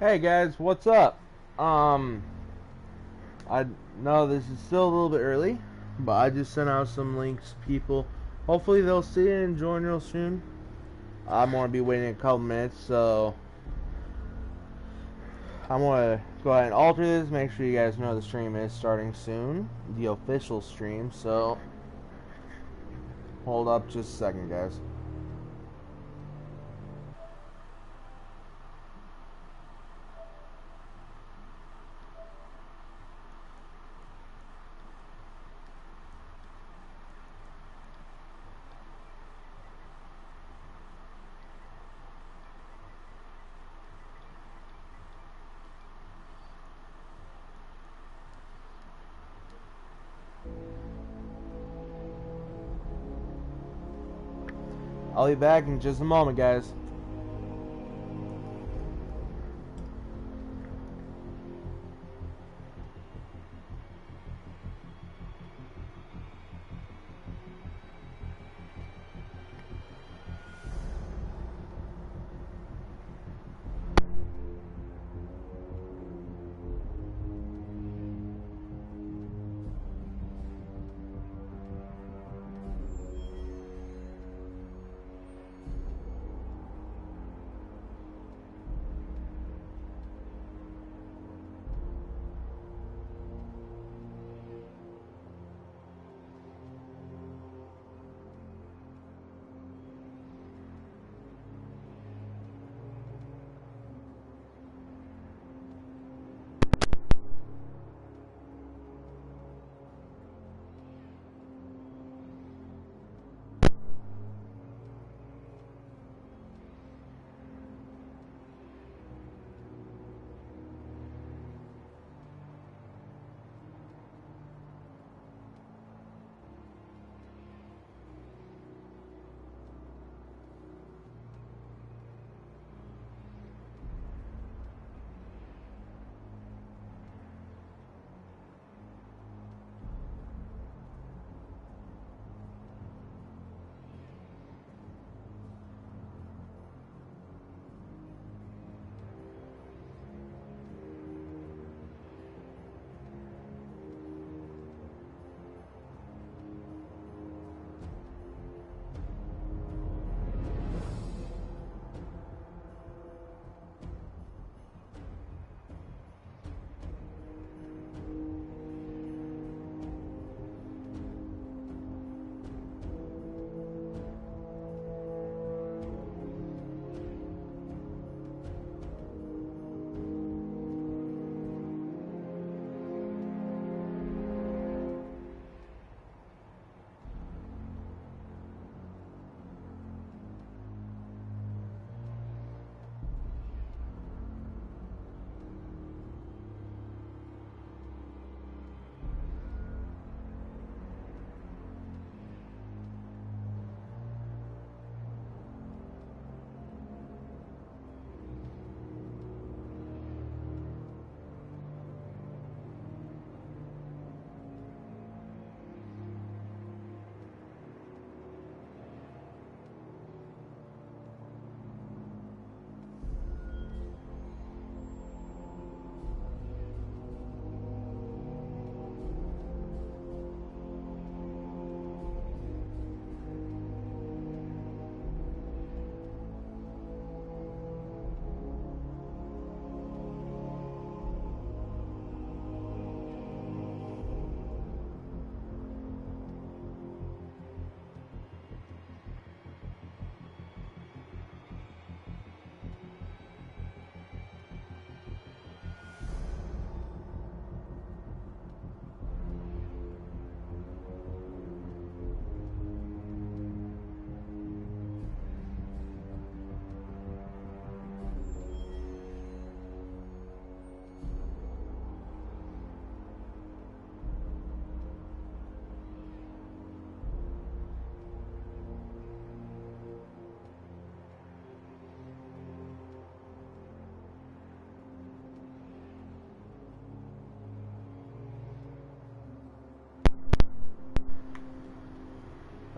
Hey guys, what's up? I know this is still a little bit early, but I just sent out some links to people. Hopefully they'll see it and join real soon. I'm gonna be waiting a couple minutes, so I'm gonna go ahead and alter this. Make sure you guys know the stream is starting soon, the official stream. So hold up just a second, guys. I'll be back in just a moment, guys.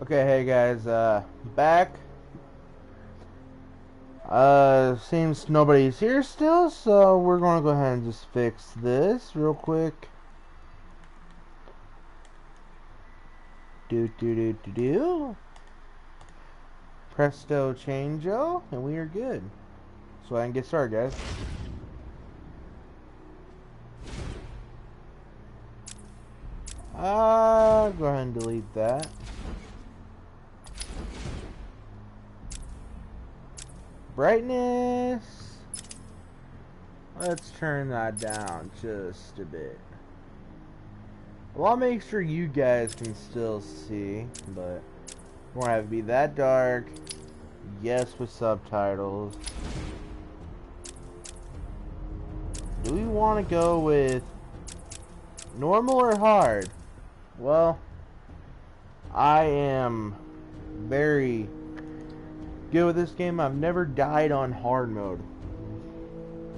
Okay, hey guys, back. Seems nobody's here still, so we're gonna go ahead and just fix this real quick. Do. Presto changeo, and we are good. So I can get started, guys. Go ahead and delete that. Brightness. Let's turn that down just a bit. Well, I'll make sure you guys can still see, but it won't have to be that dark. Yes, with subtitles. Do we want to go with normal or hard? Well, I am very good with this game. I've never died on hard mode.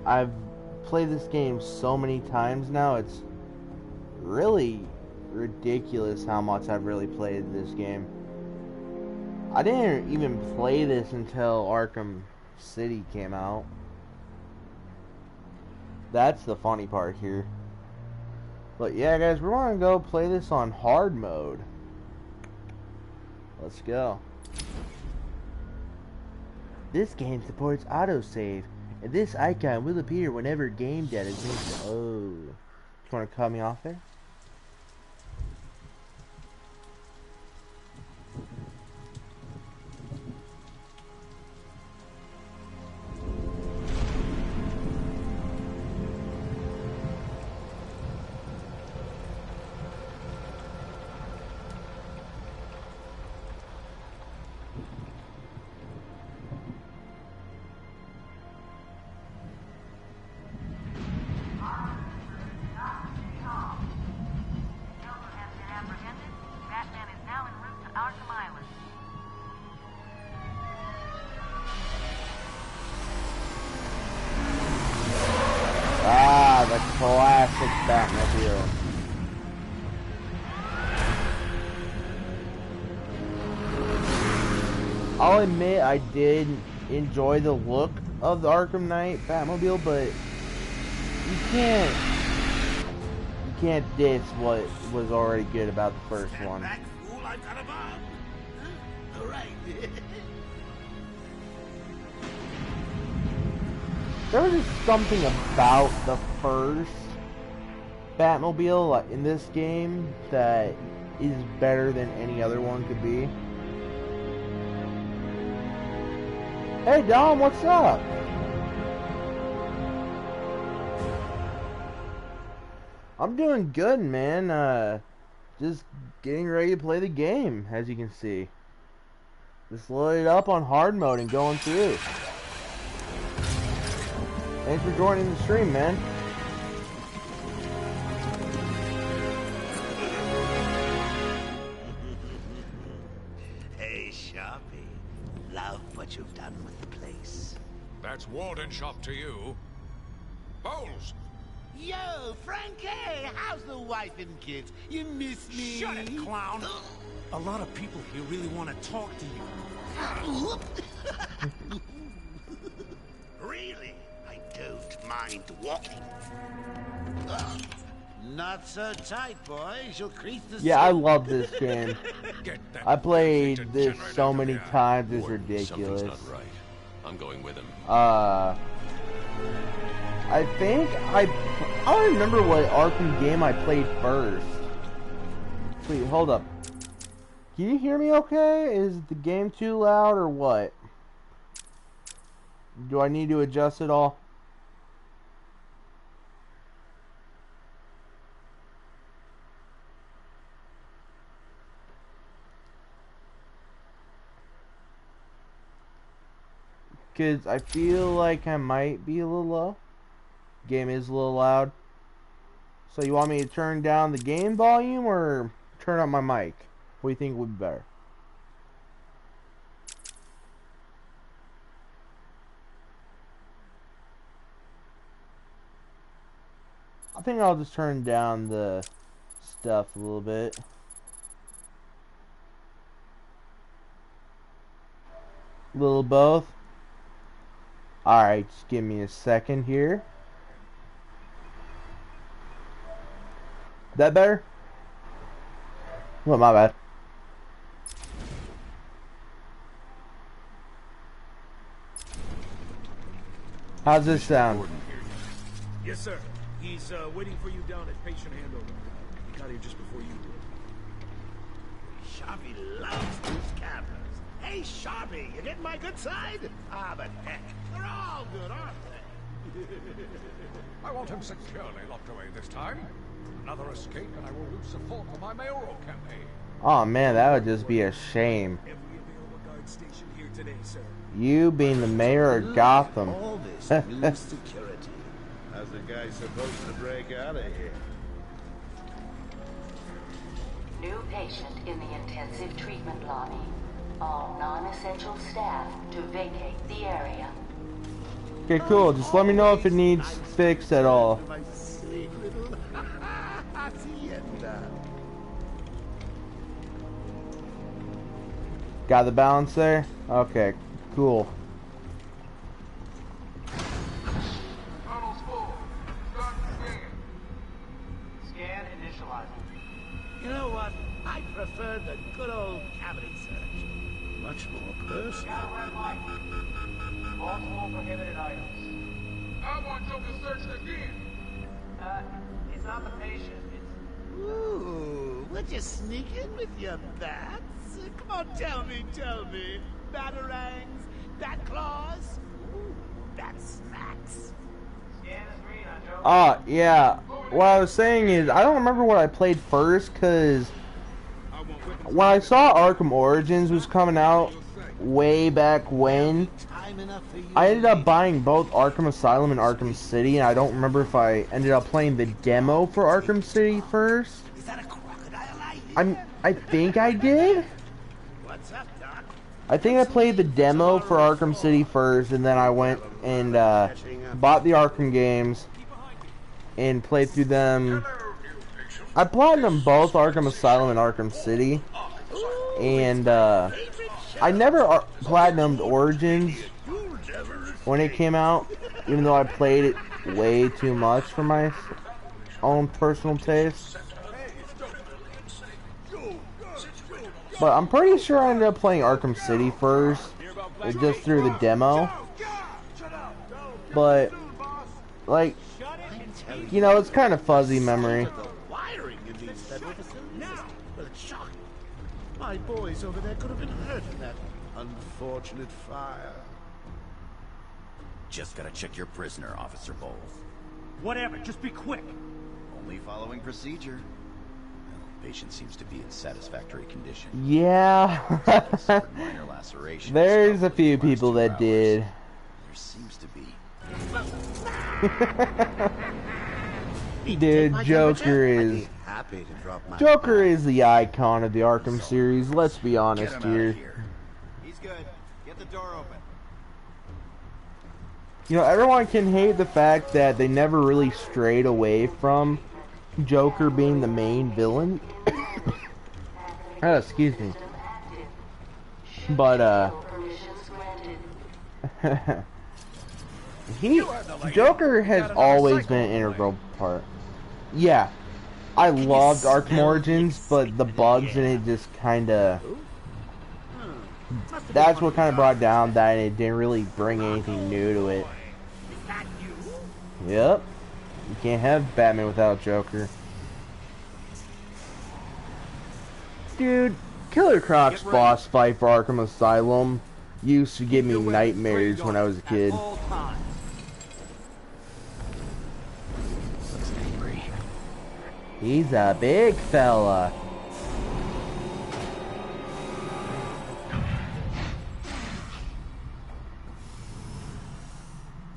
I've played this game so many times now, it's really ridiculous how much I've really played this game. I didn't even play this until Arkham City came out. That's the funny part here. But yeah, guys, we're gonna go play this on hard mode. Let's go. This game supports autosave, and this icon will appear whenever game data is missing. Oh, you wanna cut me off there? Ah, the classic Batmobile. I'll admit I did enjoy the look of the Arkham Knight Batmobile, but you can't diss what was already good about the first one. Back, fool, I've got a bomb. Huh? All right. There was just something about the first Batmobile in this game that is better than any other one could be. Hey Dom, what's up? I'm doing good, man. Just getting ready to play the game, as you can see. Just loaded up on hard mode and going through. Thanks for joining the stream, man. Hey, Sharpie. Love what you've done with the place. That's Warden Shop to you. Bowles! Yo, Frankie! How's the wife and kids? You miss me? Shut it, clown! A lot of people here really want to talk to you. Really? I don't mind walking. Not so tight, boy. She'll crease the Yeah, I love this game. Get that I played bastard this generator so from many here. times, it's Warden, ridiculous. something's not right. I'm going with him. I think I don't remember what Arkham game I played first. Wait, hold up. Can you hear me okay? Is the game too loud or what? Do I need to adjust it all? Because I feel like I might be a little low. Game is a little loud. So you want me to turn down the game volume or turn up my mic? What do you think would be better? I think I'll just turn down the stuff a little bit. Little both. Alright, just give me a second here. That better? Well, my bad. How's this sound? Yes, sir. He's waiting for you down at patient handover. He got here just before you did. Sharpie loves these cameras. Hey, Sharpie, you getting my good side? Ah, but heck, they're all good, aren't they? I want him securely locked away this time. Another escape and I will lose support for my mayoral campaign. Oh man, that would just be a shame. Every available guard station here today, sir. You being the mayor of Gotham. All this new security. How's the guy supposed to break out of here? New patient in the intensive treatment lobby. All non-essential staff to vacate the area. Okay, cool. Just let me know if it needs fixed at all. My silly little hacienda. Got the balance there? Okay, cool. Scan initializing. You know what? I prefer the good old cavity search. Much more personal. Got a red light. Multiple prohibited items. I want Joker searched again. It's not the patient. It's Ooh, would you sneak in with your bats? Come on, tell me. Batarangs, bat claws, ooh, bat smacks. scan is green on Joker. Yeah. What I was saying is, I don't remember what I played first, because when I saw Arkham Origins was coming out way back when, Time enough for you. I ended up buying both Arkham Asylum and Arkham City, and I don't remember if I ended up playing the demo for Arkham City first. Is that a crocodile I hear? I think I did. What's up, Doc? I think I played the demo for Arkham City first, and then I went and bought the Arkham games and played through them. I platinumed both Arkham Asylum and Arkham City, and I never platinumed Origins when it came out, even though I played it way too much for my own personal taste. But I'm pretty sure I ended up playing Arkham City first, just through the demo. But, like, you know, it's kind of fuzzy memory. The wiring in these federal facilities. Well, it's shocking. My boys over there could have been hurt in that unfortunate fire. Just gotta check your prisoner, Officer Bowles. Whatever, just be quick. Only following procedure. Well, patient seems to be in satisfactory condition. Yeah. Minor lacerations. There's a few people that did. There seems to be. Dude, Joker is... Happy to drop my Joker is the icon of the Arkham series, let's be honest Get him out here. of here. He's good. Get the door open. You know, everyone can hate the fact that they never really strayed away from Joker being the main villain. Oh, excuse me. But, Joker has always been an integral part. Yeah, I loved Arkham Origins, but the bugs in it just kinda... That's what kinda brought down that it didn't really bring anything new to it. Yep. You can't have Batman without Joker. Dude, Killer Croc's boss fight for Arkham Asylum used to give me nightmares when I was a kid. Looks angry. He's a big fella.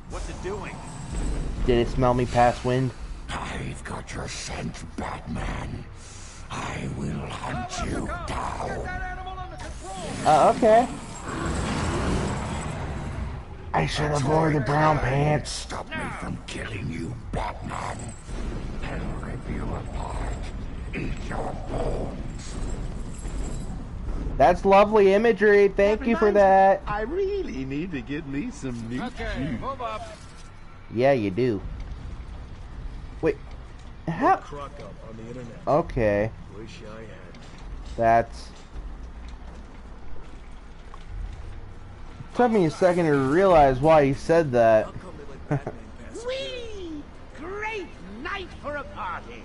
What's it doing? Did it smell me past wind? I've got your scent, Batman. I will hunt you down. Okay. I should have worn the brown pants. Stop me from killing you, Batman. I'll rip you apart. Eat your bones. That's lovely imagery. Thank you for that. I really need to get me some new shoes. Move up. Yeah, you do. Wait. How? Crock up on the internet. Okay. Wish I had. That's... Took me a second to realize why he said that. How come they let Batman pass? Whee! Great night for a party.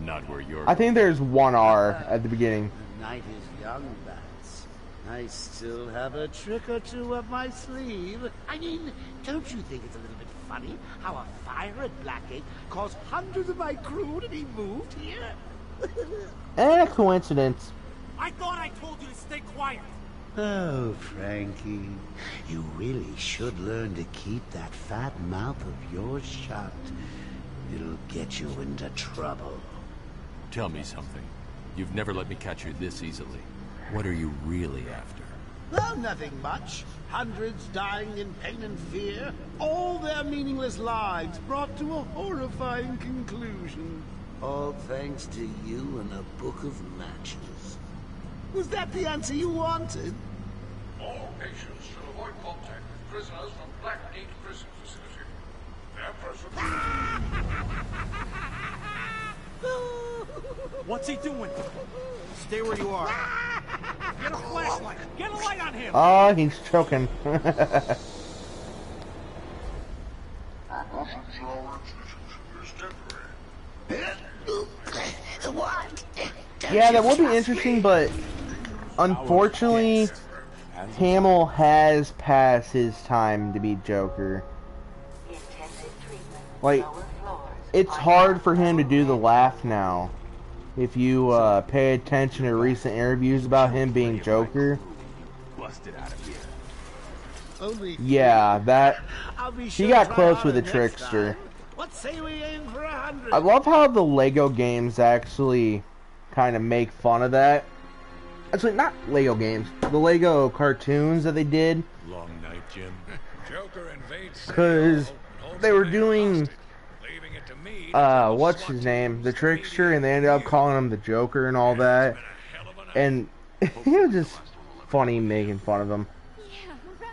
Not where you're. I think there's one R at the beginning. The night is young, Bats. I still have a trick or two up my sleeve. I mean, don't you think it's a little bit funny how a fire at Blackgate caused hundreds of my crew to be moved here? And a coincidence. I thought I told you to stay quiet. Oh, Frankie, you really should learn to keep that fat mouth of yours shut. It'll get you into trouble. Tell me something. You've never let me catch you this easily. What are you really after? Oh, nothing much. Hundreds dying in pain and fear. All their meaningless lives brought to a horrifying conclusion. All thanks to you and a book of matches. Was that the answer you wanted? All patients should avoid contact with prisoners from Blackgate Prison Facility. Their person... What's he doing? Stay where you are. Get a flashlight. Get a light on him. Oh, he's choking. What? Yeah, that would be interesting, but unfortunately, Hamill has passed his time to be Joker. Like, it's hard for him to do the laugh now. If you pay attention to recent interviews about him being Joker, yeah, that he got close with the trickster. Let's say we aim for 100. I love how the Lego games actually kind of make fun of that. Actually, not Lego games, the Lego cartoons that they did. Long night, Jim. Joker invades Because they were doing, leaving it to me. what's his name? The trickster, and they ended up calling him the Joker and all that. And it was just funny making fun of him. Yeah, right.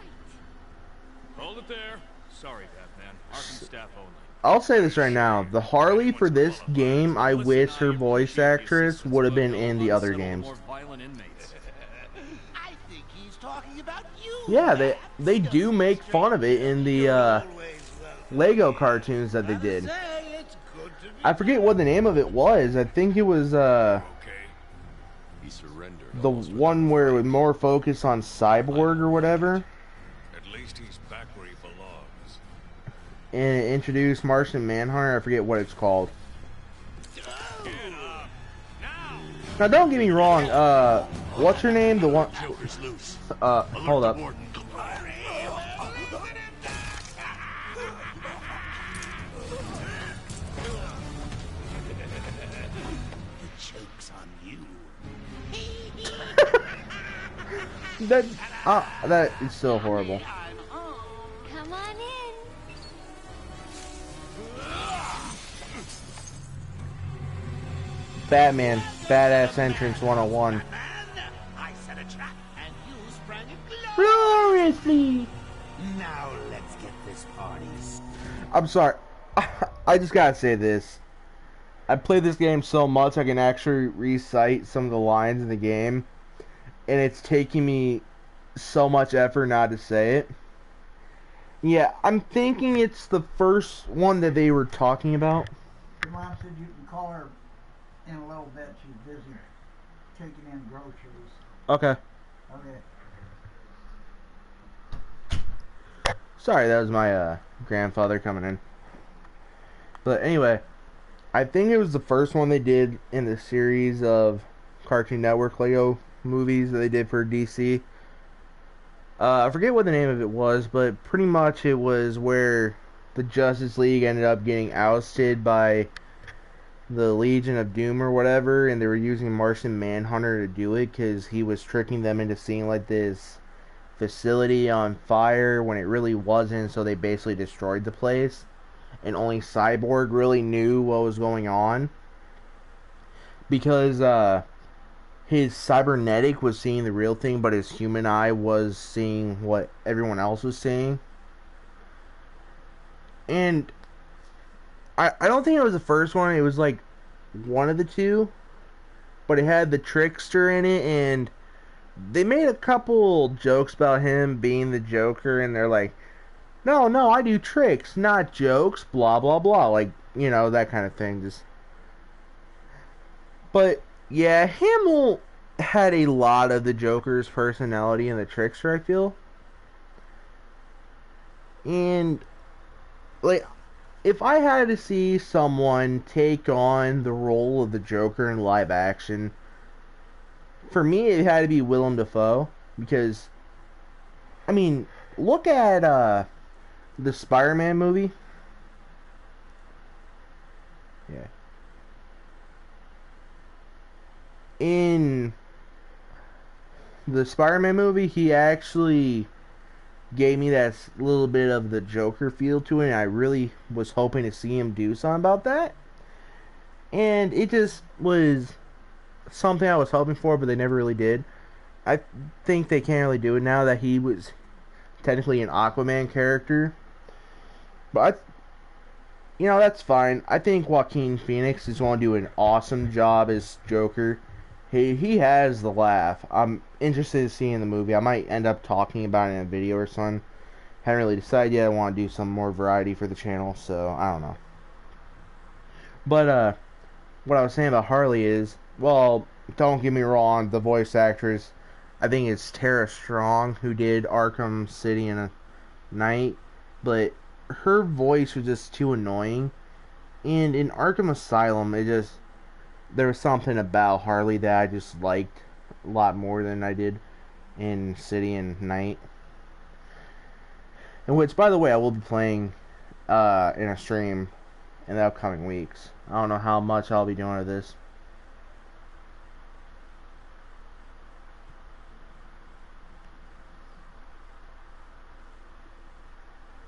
Hold it there. Sorry, Batman. Arkham staff only. I'll say this right now. The Harley for this game, I wish her voice actress would have been in the other games. More violent inmates. I think he's talking about you. Yeah, they do make fun of it in the Lego cartoons that they did. I forget what the name of it was. I think it was He surrendered. the one where it was more focused on Cyborg or whatever. At least he's back where he belongs. And it introduced Martian Manhunter. I forget what it's called. Now, don't get me wrong. What's her name? The one. Hold up. That is so horrible. Come on in. Batman, badass entrance 101. I set a trap and you sprang it Gloriously. Now let's get this party started. I'm sorry. I just gotta say this. I played this game so much I can actually recite some of the lines in the game, and it's taking me so much effort not to say it. Yeah, I'm thinking it's the first one that they were talking about. Your mom said you can call her in a little bit. She's busy taking in groceries. Okay. Okay. Sorry, that was my grandfather coming in. But anyway, I think it was the first one they did in the series of Cartoon Network Lego movies that they did for DC. I forget what the name of it was, but pretty much it was where the Justice League ended up getting ousted by the Legion of Doom or whatever, and they were using Martian Manhunter to do it because he was tricking them into seeing like this facility on fire when it really wasn't, so they basically destroyed the place, and only Cyborg really knew what was going on because his cybernetic was seeing the real thing, but his human eye was seeing what everyone else was seeing. And I don't think it was the first one. It was like one of the two, but it had the trickster in it, and they made a couple jokes about him being the Joker, and they're like, no, I do tricks, not jokes, blah, blah, blah. Like, you know, that kind of thing. Just. But, yeah, Hamill had a lot of the Joker's personality in the trickster, I feel. And, like, if I had to see someone take on the role of the Joker in live action, for me, it had to be Willem Dafoe. Because, I mean, look at, the Spider-Man movie. Yeah. In the Spider-Man movie, he actually gave me that little bit of the Joker feel to it, and I really was hoping to see him do something about that. And it just was something I was hoping for, but they never really did. I think they can't really do it now that he was technically an Aquaman character. But, you know, that's fine. I think Joaquin Phoenix is going to do an awesome job as Joker. He has the laugh. I'm interested in seeing the movie. I might end up talking about it in a video or something. Haven't really decided yet. I want to do some more variety for the channel, so I don't know. But, what I was saying about Harley is, well, don't get me wrong, the voice actress, I think it's Tara Strong, who did Arkham City in a Night, but her voice was just too annoying. And in Arkham Asylum, there was something about Harley that I just liked a lot more than I did in City and Night. And which, by the way, I will be playing in a stream in the upcoming weeks. I don't know how much I'll be doing of this.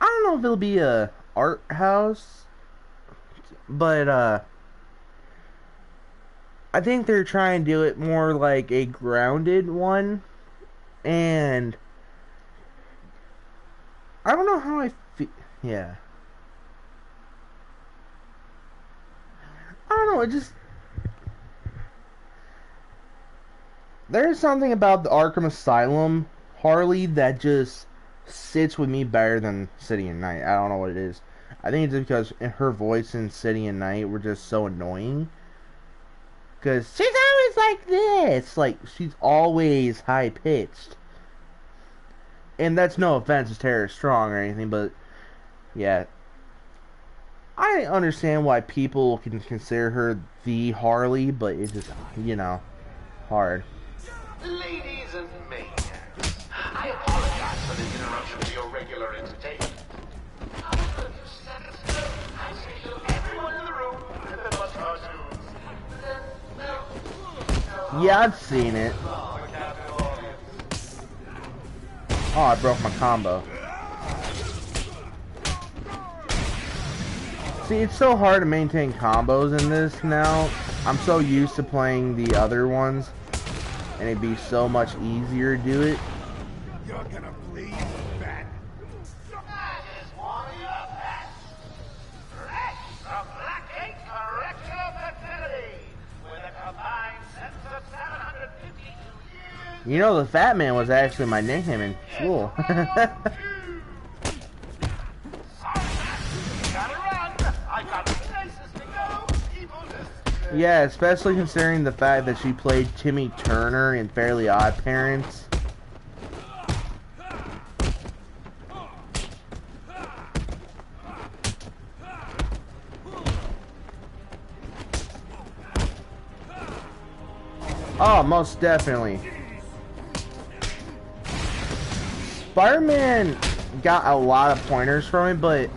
I don't know if it'll be a art house, but I think they're trying to do it more like a grounded one, and I don't know how I feel. Yeah, I don't know. It just, there's something about the Arkham Asylum Harley that just sits with me better than City and Night. I don't know what it is. I think it's because her voice in City and Night were just so annoying. Because she's always like this. Like, she's always high-pitched. And that's no offense to Tara Strong or anything, but, yeah. I understand why people can consider her the Harley, but it's just, you know, hard. Ladies and maids, I apologize for this interruption to your regular entertainment. However, a few seconds ago, I scheduled everyone in the room with the MADHOUSE. Yeah, I've seen it. Oh, I broke my combo. See, it's so hard to maintain combos in this now. I'm so used to playing the other ones, and it'd be so much easier to do it. You're gonna please, Bat. That is one of your best. Fresh from Blackgate Correctional Facility, with a combined sentence of 752 years. You know, the Fat Man was actually my nickname in school. Yeah, especially considering the fact that she played Timmy Turner in Fairly Odd Parents. Oh, most definitely. Spider-Man got a lot of pointers from it, but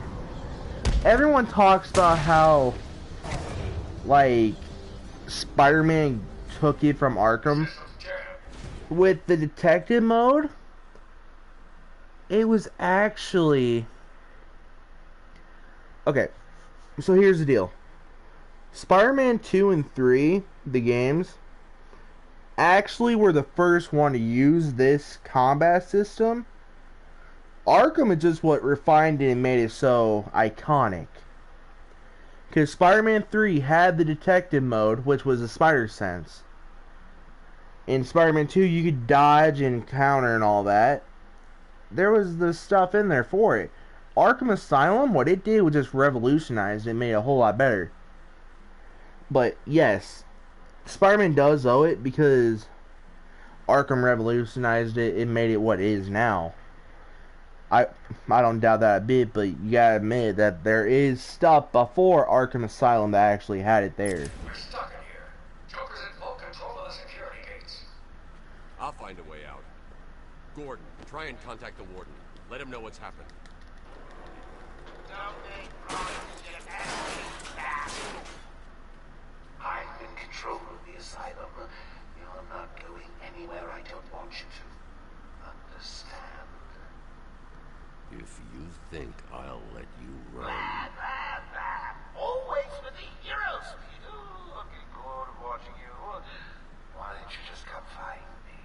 everyone talks about how, like, Spider-Man took it from Arkham. With the detective mode, it was actually... Okay, so here's the deal. Spider-Man 2 and 3, the games, actually were the first one to use this combat system. Arkham is just what refined it and made it so iconic. Because Spider-Man 3 had the detective mode, which was a spider sense. In Spider-Man 2, you could dodge and counter and all that. There was the stuff in there for it. Arkham Asylum, what it did was just revolutionize it and made it a whole lot better. But yes, Spider-Man does owe it because Arkham revolutionized it and made it what it is now. I don't doubt that a bit, but you gotta admit that there is stuff before Arkham Asylum that actually had it there. We're stuck in here. Joker's in full control of the security gates. I'll find a way out. Gordon, try and contact the warden. Let him know what's happened. Don't make promises, you ass back. I'm in control of the asylum. You're not going anywhere I don't want you to. Understand? If you think I'll let you run... Always for the heroes! Looking forward to watching you. Why didn't you just come find me?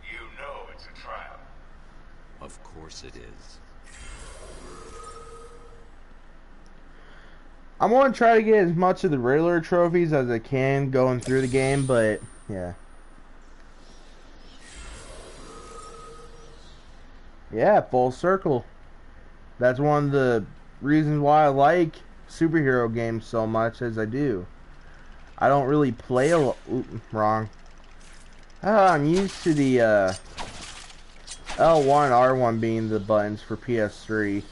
You know it's a trap. Of course it is. I'm going to try to get as much of the Riddler trophies as I can going through the game, but yeah. Yeah, full circle. That's one of the reasons why I like superhero games so much as I do. I don't really play a lot. Wrong. I'm used to the L1, R1 being the buttons for PS3.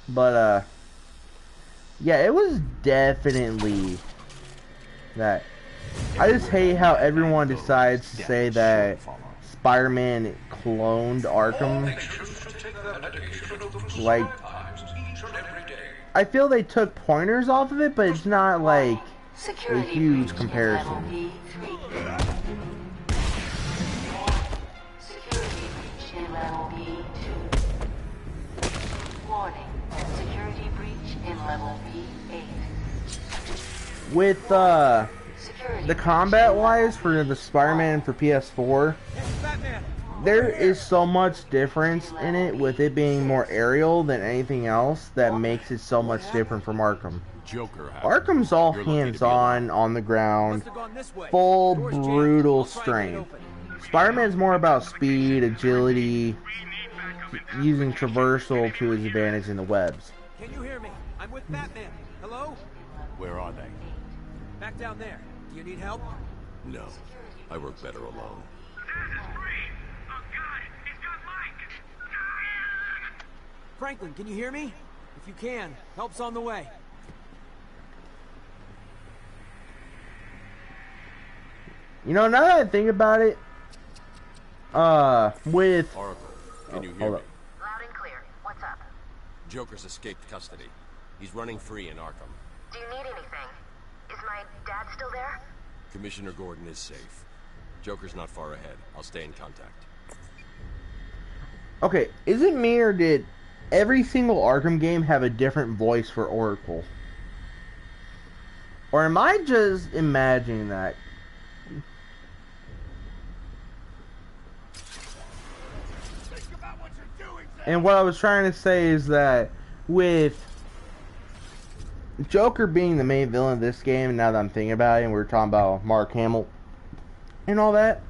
But, yeah, it was definitely that. I just hate how everyone decides to say that Spider-Man cloned Arkham. Like, I feel they took pointers off of it, but it's not like a huge comparison. Security breach in level B2. Warning. Security breach in level B8. With the combat wise for the Spider-Man for PS4, there is so much difference in it with it being more aerial than anything else that makes it so much different from Arkham. Arkham's all hands-on, on the ground, full brutal strength. Spider-Man's more about speed, agility, using traversal to his advantage in the webs. Can you hear me? I'm with Batman. Hello? Where are they? Back down there. Do you need help? No. I work better alone. Franklin, can you hear me? If you can, help's on the way. You know, now that I think about it, with... Oracle, can you hear me? Loud and clear. What's up? Joker's escaped custody. He's running free in Arkham. Do you need anything? Is my dad still there? Commissioner Gordon is safe. Joker's not far ahead. I'll stay in contact. Okay, is it me or did every single Arkham game have a different voice for Oracle? Or am I just imagining that? And what I was trying to say is that with Joker being the main villain of this game, now that I'm thinking about it, and we were talking about Mark Hamill and all that,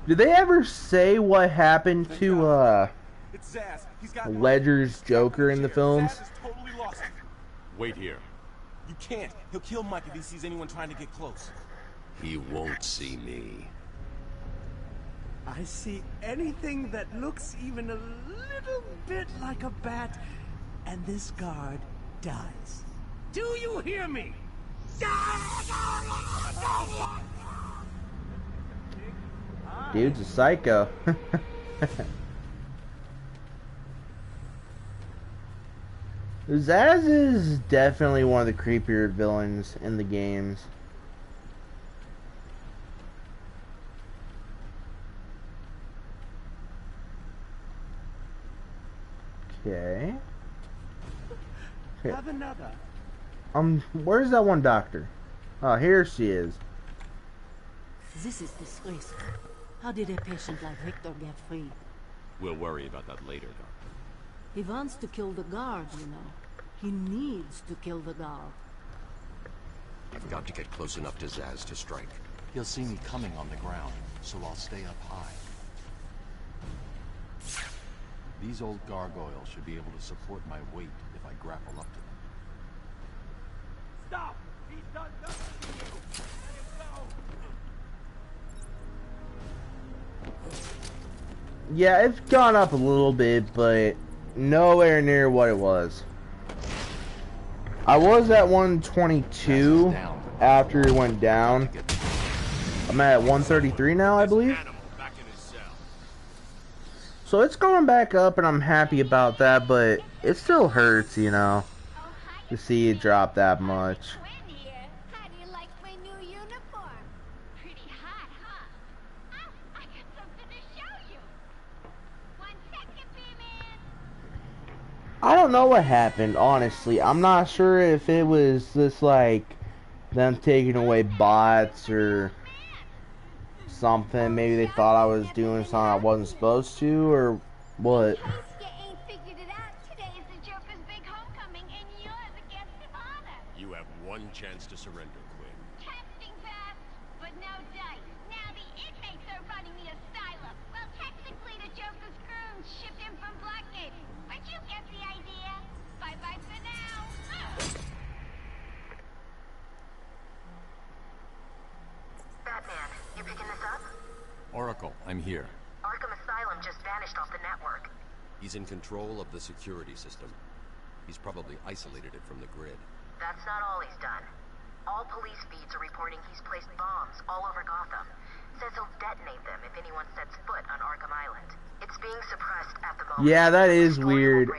did they ever say what happened to Ledger's Joker in the films? Wait here. You can't. He'll kill Mike if he sees anyone trying to get close. He won't see me. I see anything that looks even a little bit like a bat, and this guard dies. Do you hear me? Dude's a psycho. Zaz is definitely one of the creepier villains in the games. Okay. Have another. Where's that one doctor? Oh, here she is. This is disgraceful. How did a patient like Victor get free? We'll worry about that later, Doctor. He wants to kill the guard, you know. He needs to kill the guard. I've got to get close enough to Zaz to strike. He'll see me coming on the ground, so I'll stay up high. These old gargoyles should be able to support my weight if I grapple up to them. Stop! He's done nothing to you! Let him go! Yeah, it's gone up a little bit, but nowhere near what it was. I was at 122 after it went down. I'm at 133 now, I believe. So it's going back up, and I'm happy about that, but it still hurts, you know, to see it drop that much. How do you like my new uniform? Pretty hot, huh? Oh, I got something to show you. 1 second, B-Man. I don't know what happened, honestly. I'm not sure if it was just like them taking away bots or something. Maybe they thought I was doing something I wasn't supposed to, or what. You ain't figured it out. Today is the Joker's big homecoming, and you're the guest of honor. You have one chance to surrender, Quinn. Testing pass, but no dice. Now the inmates are running the asylum. Well, technically the Joker's goons shipped in from Blackgate, but you get the idea. Bye-bye for now. Batman, you picking this up? Oracle, I'm here. Arkham Asylum just vanished off the network. He's in control of the security system. He's probably isolated it from the grid. That's not all he's done. All police feeds are reporting he's placed bombs all over Gotham. Says he'll detonate them if anyone sets foot on Arkham Island. It's being suppressed at the moment. Yeah, that is weird.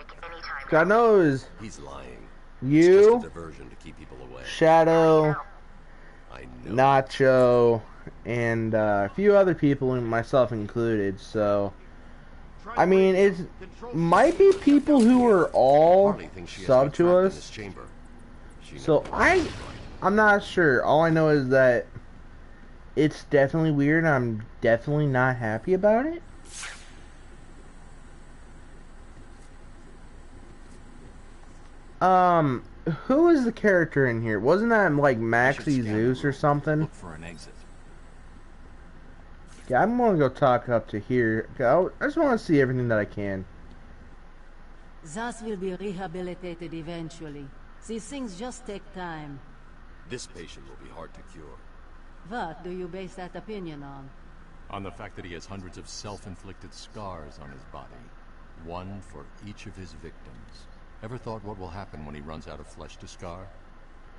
God knows. He's lying. You, it's just a diversion to keep people away. Shadow, I know. Nacho, and a few other people, myself included. So, I mean, it might be people who are all sub to us. So I'm not sure. All I know is that it's definitely weird. I'm definitely not happy about it. Who is the character in here? Wasn't that like Maxie Zeus or something? Look for an exit. Yeah, I'm gonna go talk up to here. I just want to see everything that I can. Zaz will be rehabilitated eventually. These things just take time. This patient will be hard to cure. What do you base that opinion on? On the fact that he has hundreds of self-inflicted scars on his body. One for each of his victims. Ever thought what will happen when he runs out of flesh to scar?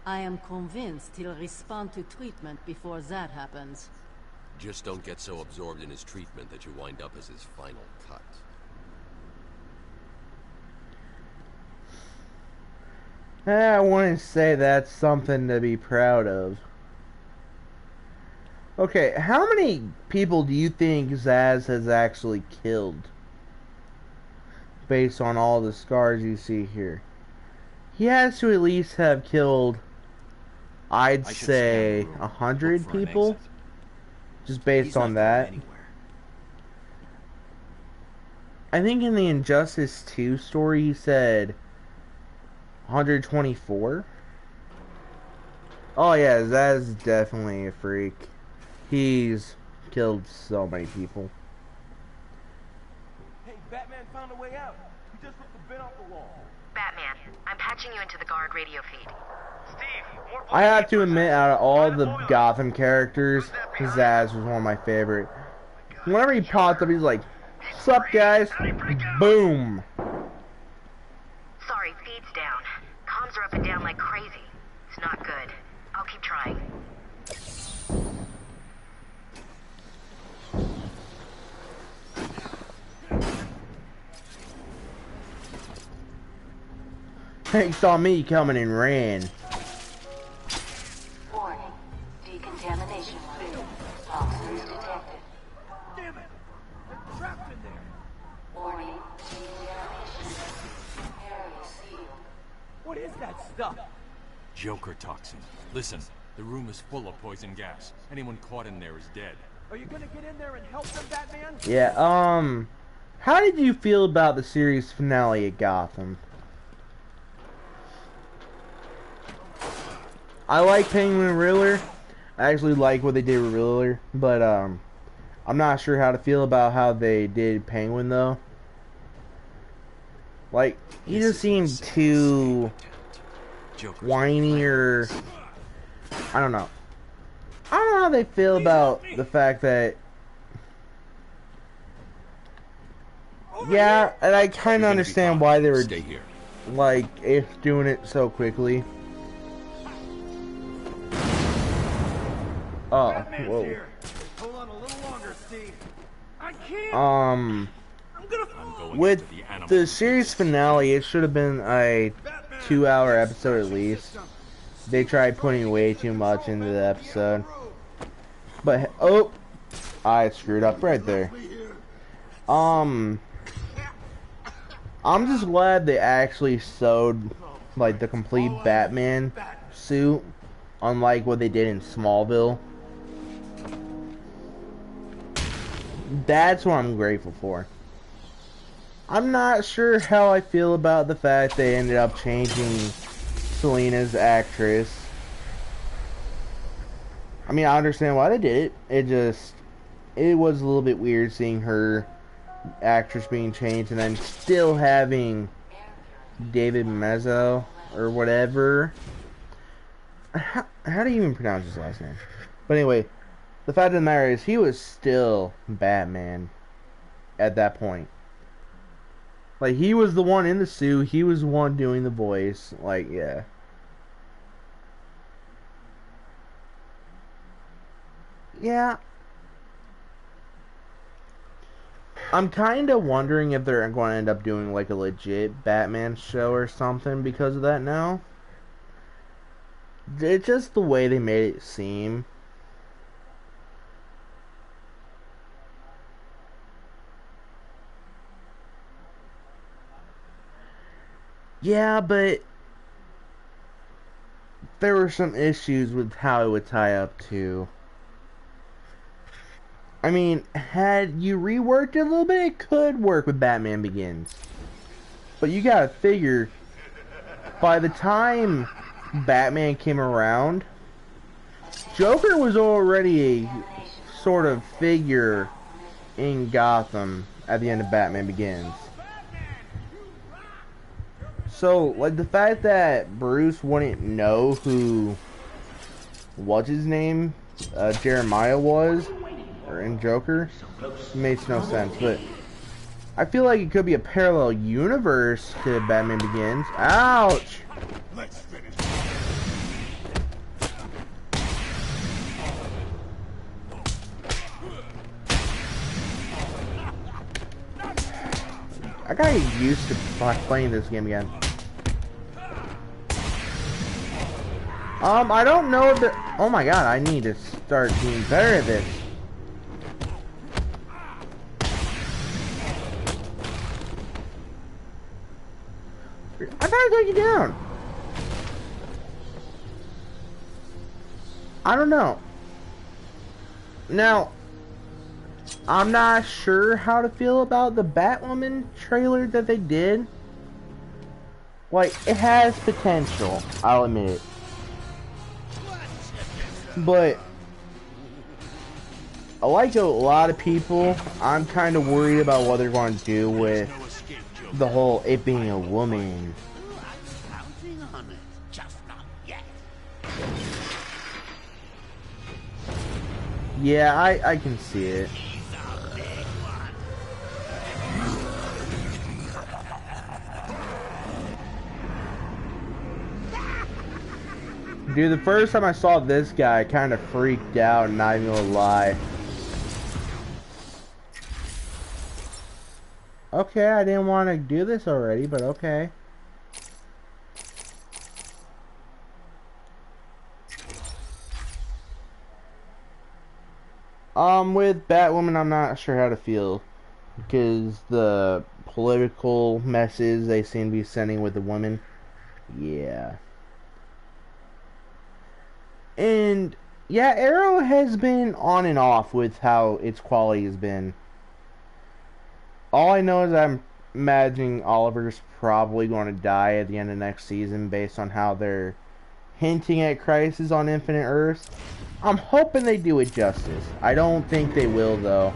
I am convinced he'll respond to treatment before that happens. Just don't get so absorbed in his treatment that you wind up as his final cut. I wouldn't say that's something to be proud of. Okay, how many people do you think Zaz has actually killed? Based on all the scars you see here. He has to at least have killed, I'd say, 100 people. Just based on that. I think in the Injustice 2 story he said 124. Oh yeah, that's definitely a freak. He's killed so many people. Hey, Batman found a way out. He just ripped the bin off the wall. Batman, I'm patching you into the guard radio feed. I have to admit, out of all the Gotham characters, Zaz was one of my favorite. Whenever he popped up, he's like, "Sup, guys?" Boom. Sorry, feed's down. Comms are up and down like crazy. It's not good. I'll keep trying. He saw me coming and ran. Warning. Decontamination alert. Toxins detected. Damn it! They're trapped in there! Warning. Decontamination. Area sealed. What is that stuff? Joker toxin. Listen, the room is full of poison gas. Anyone caught in there is dead. Are you gonna get in there and help them, Batman? Yeah, how did you feel about the series finale at Gotham? I like Penguin and Riddler. I actually like what they did with Riddler, but I'm not sure how to feel about how they did Penguin though. Like, he just seemed too whiny, or I don't know. I don't know how they feel about the fact that, yeah, and I kind of understand why they were like if doing it so quickly. Oh, whoa. Hold on a little longer, Steve. I can't. With the series finale, it should have been a 2-hour episode at least. They tried putting way too much into the episode. But, oh, I screwed up right there. I'm just glad they actually sewed, like, the complete Batman suit, unlike what they did in Smallville. That's what I'm grateful for. I'm not sure how I feel about the fact they ended up changing Selina's actress. I mean, I understand why they did it. It was a little bit weird seeing her actress being changed and then still having David Mezzo or whatever. How do you even pronounce his last name? But anyway, the fact of the matter is he was still Batman at that point. Like, he was the one in the suit, he was the one doing the voice, like, yeah. Yeah. I'm kind of wondering if they're going to end up doing, like, a legit Batman show or something because of that now. It's just the way they made it seem. Yeah, but there were some issues with how it would tie up to. I mean, had you reworked it a little bit, it could work with Batman Begins. But you gotta figure, by the time Batman came around, Joker was already a sort of figure in Gotham at the end of Batman Begins. So, like, the fact that Bruce wouldn't know who, what's his name, Jeremiah was, or in Joker, makes no sense, but I feel like it could be a parallel universe to Batman Begins. Ouch! I gotta get used to playing this game again. I don't know if there... Oh my god, I need to start being better at this. I thought I took you down. I don't know. Now, I'm not sure how to feel about the Batwoman trailer that they did. Like, it has potential, I'll admit it. But, like a lot of people, I'm kind of worried about what they're going to do with the whole it being a woman. Yeah, I can see it. Dude, the first time I saw this guy, I kind of freaked out, not even gonna lie. Okay, I didn't want to do this already, but okay. With Batwoman, I'm not sure how to feel. Because the political messages they seem to be sending with the women. Yeah. And yeah, Arrow has been on and off with how its quality has been. All I know is I'm imagining Oliver's probably going to die at the end of next season based on how they're hinting at Crisis on Infinite Earths. I'm hoping they do it justice. I don't think they will, though.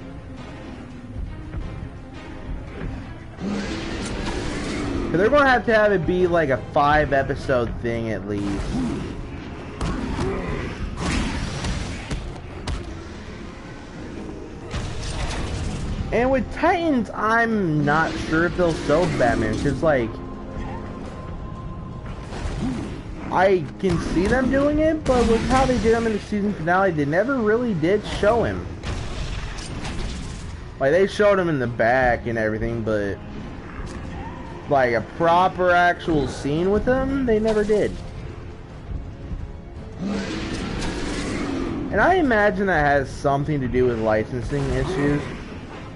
But they're going to have it be like a 5-episode thing at least. And with Titans, I'm not sure if they'll show Batman, because, like, I can see them doing it, but with how they did him in the season finale, they never really did show him. Like, they showed him in the back and everything, but, like, a proper actual scene with him, they never did. And I imagine that has something to do with licensing issues,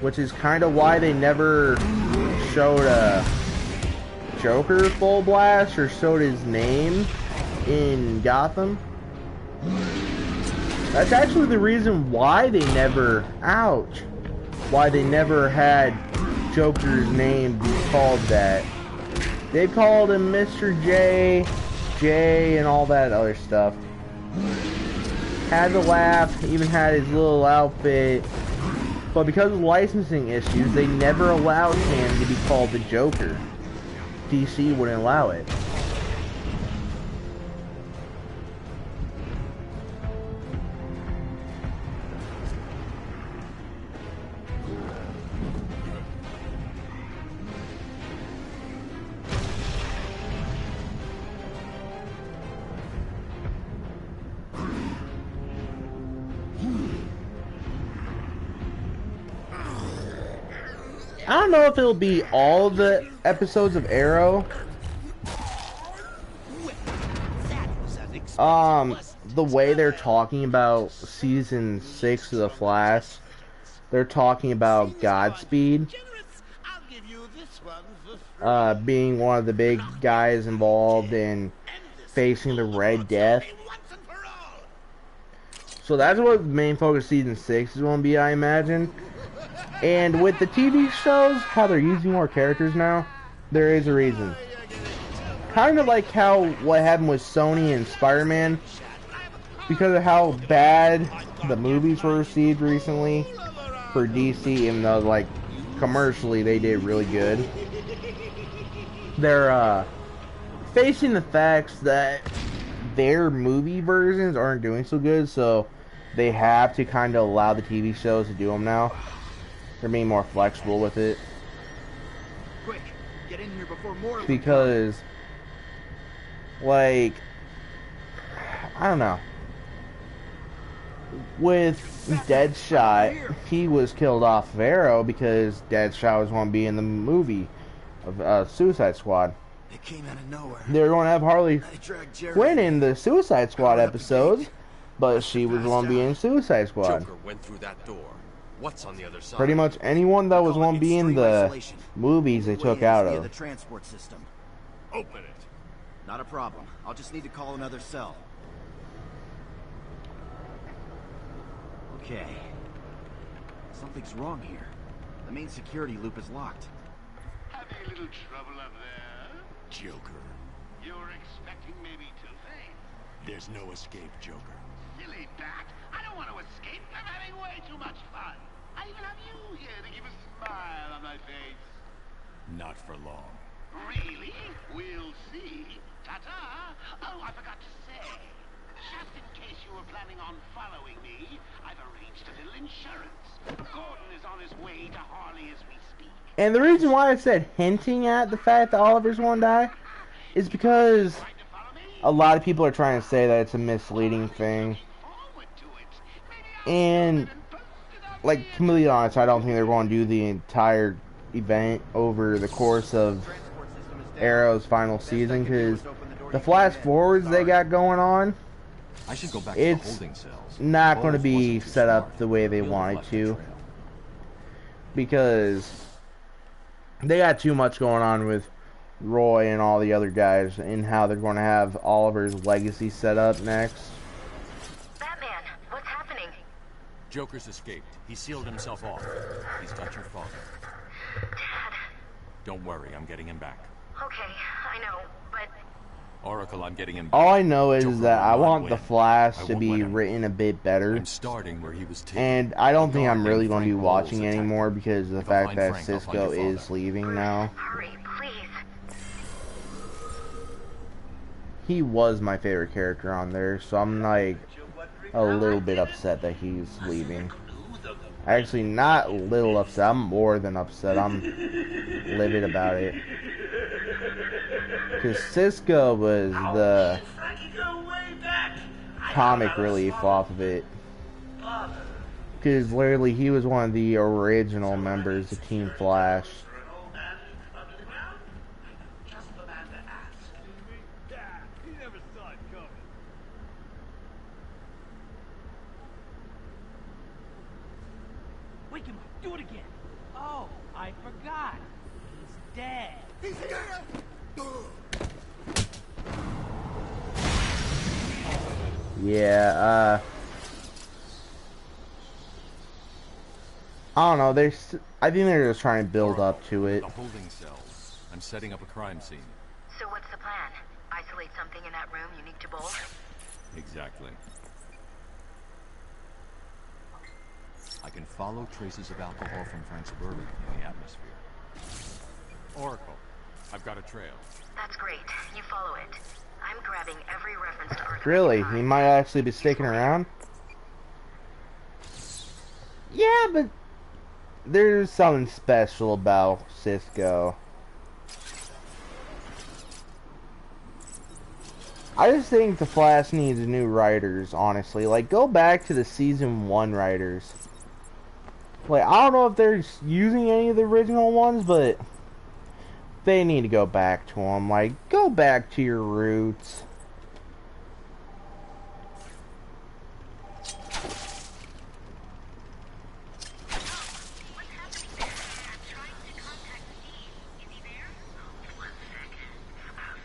which is kind of why they never showed a Joker full blast or showed his name in Gotham. That's actually the reason why they never, why they never had Joker's name be called that. They called him Mr. J, and all that other stuff. Had the laugh, even had his little outfit. But because of licensing issues, they never allowed him to be called the Joker. DC wouldn't allow it. I don't know if it'll be all the episodes of Arrow. The way they're talking about season 6 of The Flash, they're talking about Godspeed being one of the big guys involved in facing the Red Death. So that's what the main focus of season 6 is going to be, I imagine. And with the TV shows, how they're using more characters now, there is a reason. Kind of like how what happened with Sony and Spider-Man, because of how bad the movies were received recently for DC, even though, like, commercially they did really good. They're facing the facts that their movie versions aren't doing so good, so they have to kind of allow the TV shows to do them now. They're being more flexible with it. Quick, get in here before more because, like, I don't know. With Deadshot, he was killed off of Arrow because Deadshot was going to be in the movie of Suicide Squad. It came out of nowhere. They were going to have Harley Quinn in the Suicide Squad episodes, but she was going to be in Suicide Squad. Joker went through that door. What's on the other side? Pretty much anyone that was going to be in the movies they took out of. The transport system. Open it. Not a problem. I'll just need to call another cell. Okay. Something's wrong here. The main security loop is locked. Having a little trouble up there? Joker. You're expecting maybe Two-Face? There's no escape, Joker. Silly bat. I don't want to escape. I'm having way too much fun. I even have you here to keep a smile on my face. Not for long. Really? We'll see. Ta-ta! Oh, I forgot to say. Just in case you were planning on following me, I've arranged a little insurance. Gordon is on his way to Harley as we speak. And the reason why I said hinting at the fact that Oliver's won't die is because a lot of people are trying to say that it's a misleading thing. And, like, completely honest, I don't think they're going to do the entire event over the course of Arrow's final season, because the flash forwards they got going on, I should go back to the holding cells. not going to be set up the way they wanted to, because they got too much going on with Roy and all the other guys and how they're going to have Oliver's legacy set up next. Joker's escaped. He sealed himself off. He's got your father. Dad. Don't worry, I'm getting him back. Okay, I know, but... Oracle, I'm getting him back. All I know is Joker that I will not want win. the Flash I to won't be let him. written a bit better. I'm starting where he was taken. And I don't think I'm Guard really named going to be Frank watching Bowles anymore because of the If I'll fact find that Frank, I'll find Cisco your is father. leaving now. Hurry, please. He was my favorite character on there, so I'm like a little bit upset that he's leaving. Actually, not a little upset. I'm more than upset. I'm livid about it. Because Cisco was the comic relief off of it. Because literally he was one of the original members of Team Flash. Wake him up. Do it again. Oh, I forgot. He's dead. He's dead. Yeah, I don't know, I think they're just trying to build up to it. The holding cells. I'm setting up a crime scene. So what's the plan? Isolate something in that room unique to Bowles? Exactly. I can follow traces of alcohol from Frank's bourbon in the atmosphere. Oracle, I've got a trail. That's great. You follow it. I'm grabbing every reference to Arkham. Really? He might actually be sticking around? Yeah, but there's something special about Cisco. I just think the Flash needs new writers, honestly. Like, go back to the Season 1 writers. Like, I don't know if they're using any of the original ones, but they need to go back to them. Like, go back to your roots.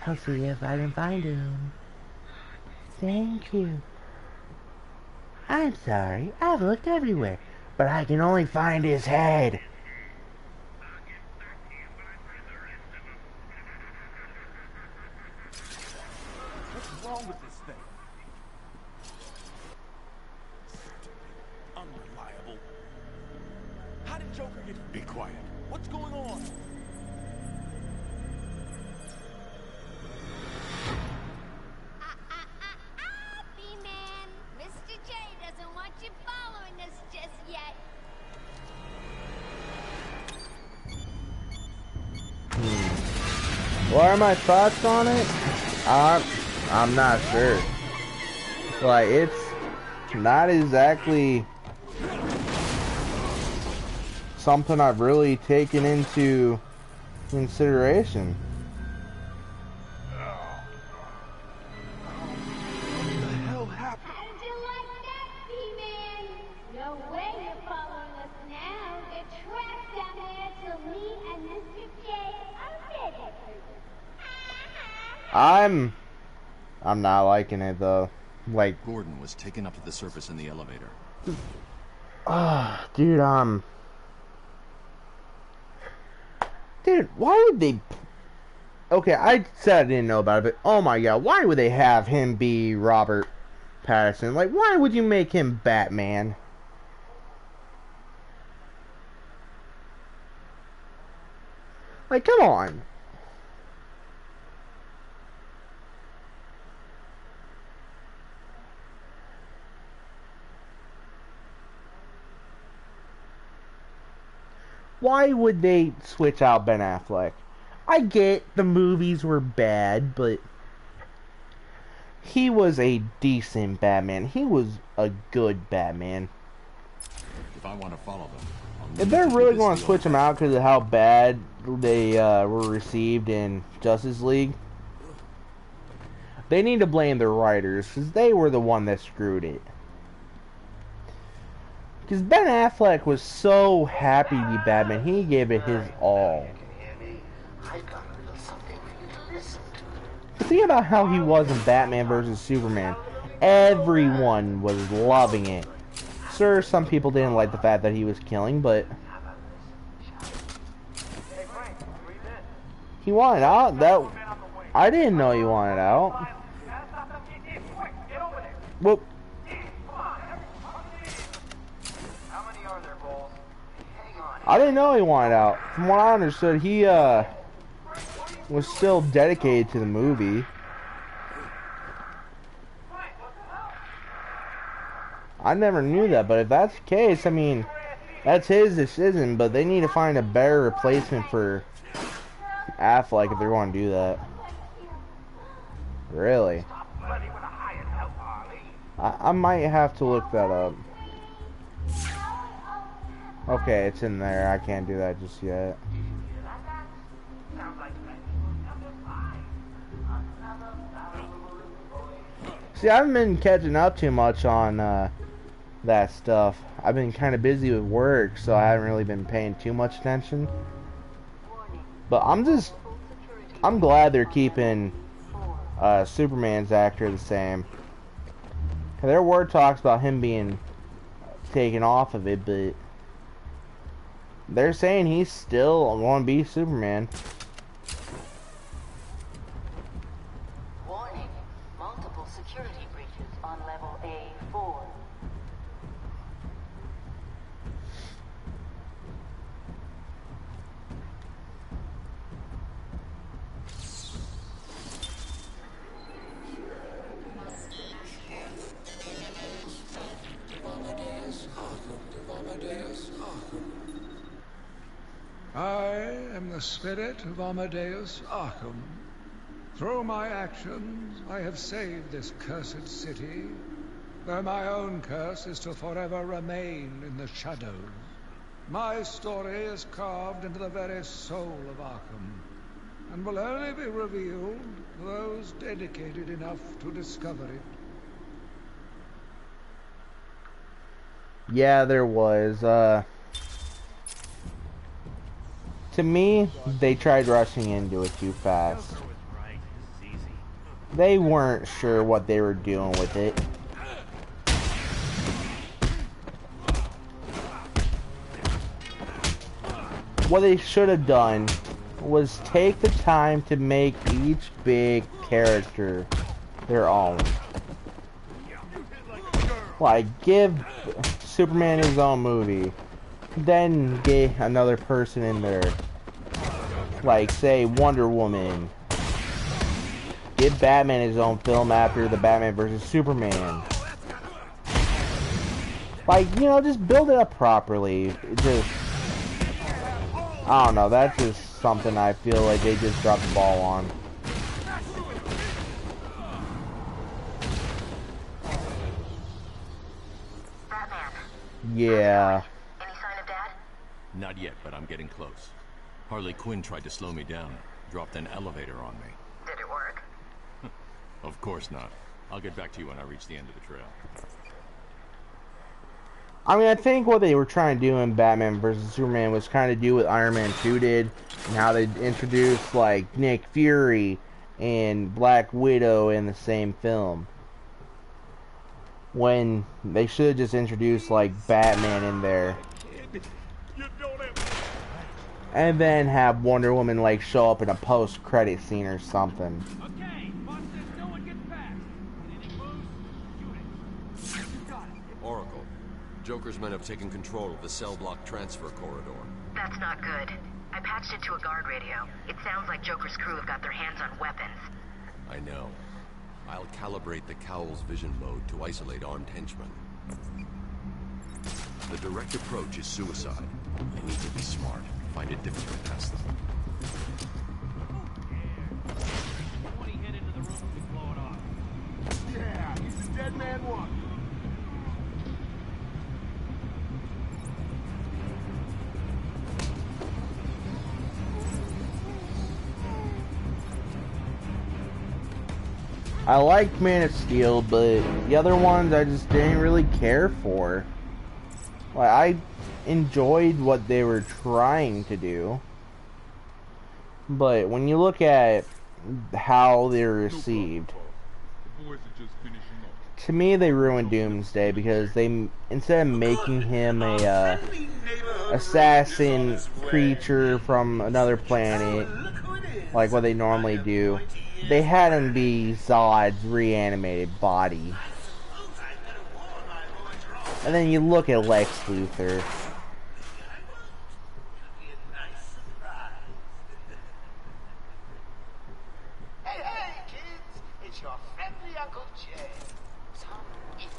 I'll see if I can find him. Thank you. I'm sorry, I've looked everywhere, but I can only find his head. What's wrong with this thing? Unreliable. How did Joker get... Be quiet. What's going on? B-Man, Mr. J doesn't want you following us just yet. What are my thoughts on it? I'm not sure. Like, it's not exactly something I've really taken into consideration. How'd you like that, B-Man? No way you're following us now. You're trapped down there till me and Mr. J are ready. I'm not liking it though. Like, Gordon was taken up to the surface in the elevator. Dude, dude, why would they... Okay, I said I didn't know about it, but oh my god, why would they have him be Robert Pattinson? Like, why would you make him Batman? Like, come on. Why would they switch out Ben Affleck? I get the movies were bad, but he was a decent Batman. He was a good Batman. If I want to follow them, If they're really going to switch him out because of how bad they were received in Justice League, they need to blame the writers because they were the one that screwed it. Because Ben Affleck was so happy to be Batman, he gave it his all. Think about how he was in Batman vs. Superman. Everyone was loving it. sure, some people didn't like the fact that he was killing, but he wanted out. That I didn't know he wanted out. Whoop. I didn't know he wanted out. From what I understood, he was still dedicated to the movie. I never knew that, but if that's the case, I mean, that's his decision, but they need to find a better replacement for Affleck if they're going to do that. Really? I might have to look that up. Okay, it's in there. I can't do that just yet. See, I haven't been catching up too much on that stuff. I've been kind of busy with work, so I haven't really been paying too much attention. But I'm glad they're keeping Superman's actor the same. There were talks about him being taken off of it, but they're saying he's still going to be Superman. Warning. Multiple security breaches on level A4. I am the spirit of Amadeus Arkham. Through my actions, I have saved this cursed city, though my own curse is to forever remain in the shadows. My story is carved into the very soul of Arkham, and will only be revealed to those dedicated enough to discover it. Yeah, there was. To me, they tried rushing into it too fast. They weren't sure what they were doing with it. What they should have done was take the time to make each big character their own. Like, give Superman his own movie. Then get another person in there. Like, say, Wonder Woman. Give Batman his own film after the Batman vs. Superman. Like, you know, just build it up properly. It just, I don't know, that's just something I feel like they just dropped the ball on. Batman. Yeah. Any sign of Dad? Not yet, but I'm getting close. Harley Quinn tried to slow me down. Dropped an elevator on me. Did it work? Of course not. I'll get back to you when I reach the end of the trail. I mean, I think what they were trying to do in Batman vs. Superman was kind of do what Iron Man 2 did, and how they introduced, like, Nick Fury and Black Widow in the same film. When they should have just introduced, like, Batman in there. And then have Wonder Woman, like, show up in a post-credit scene or something. Oracle, Joker's men have taken control of the cell block transfer corridor. That's not good. I patched it to a guard radio. It sounds like Joker's crew have got their hands on weapons. I know. I'll calibrate the Cowl's vision mode to isolate armed henchmen. The direct approach is suicide. I need to be smart. Find it difficult past them. Yeah, he's a dead man walking. I liked Man of Steel, but the other ones I just didn't really care for. Like, I enjoyed what they were trying to do, but when you look at how they're received, To me, they ruined Doomsday because they, instead of making him a assassin creature from another planet, like what they normally do, they had him be Zod's reanimated body. And then you look at Lex Luthor. Hey, kids! It's your friendly Uncle Jay. Some idiot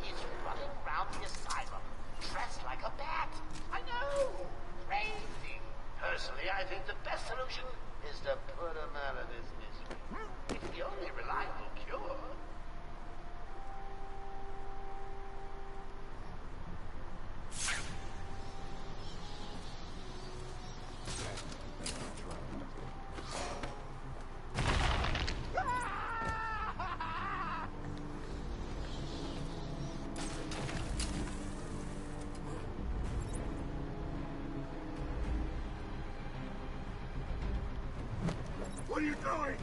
is running around the asylum, dressed like a bat. I know! Crazy! Personally, I think the best solution is to put him out of his misery. It's the only reliable cure. What are you doing?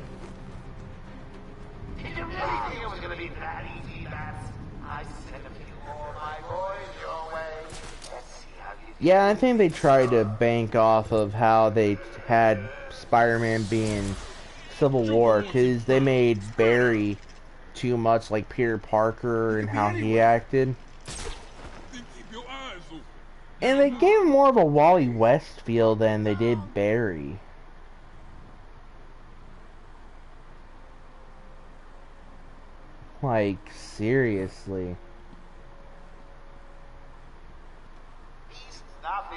Did you really think it was gonna be that easy, Bats? I sent a few more of my boys your way. Let's see how you Yeah, I think they tried to bank off of how they had Spider-Man being Civil War, because they made Barry too much like Peter Parker and how he acted. And they gave him more of a Wally West feel than they did Barry. Like, seriously.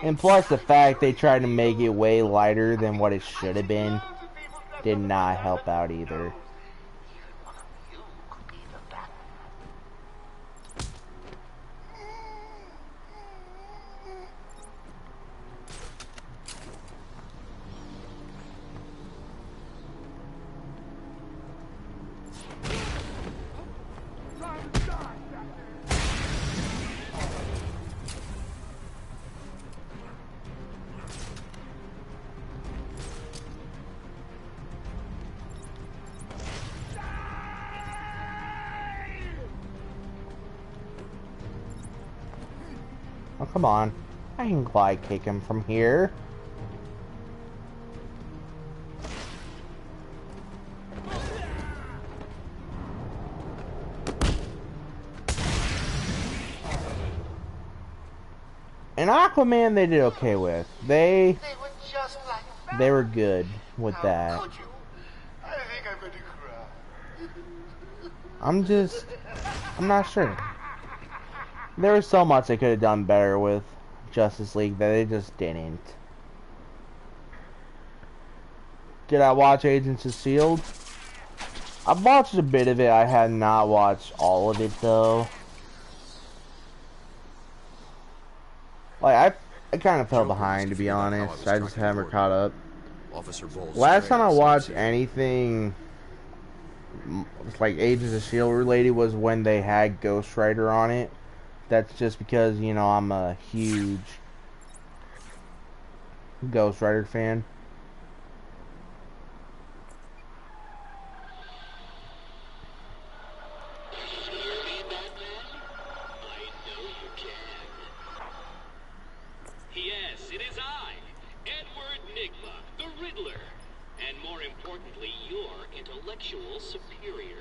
And plus the fact they tried to make it way lighter than what it should have been did not help out either. Oh, come on. I can glide kick him from here. And Aquaman they did okay with. They were good with that. I think I'm going to cry. I'm not sure. There was so much they could have done better with Justice League that they just didn't. Did I watch Agents of S.H.I.E.L.D.? I've watched a bit of it. I had not watched all of it though. Like I kind of fell behind, to be honest. I just haven't caught up. Last time I watched anything like Agents of S.H.I.E.L.D. related was when they had Ghost Rider on it. That's just because, you know, I'm a huge Ghost Rider fan. Yes, it is I, Edward Nigma, the Riddler, and more importantly, your intellectual superior.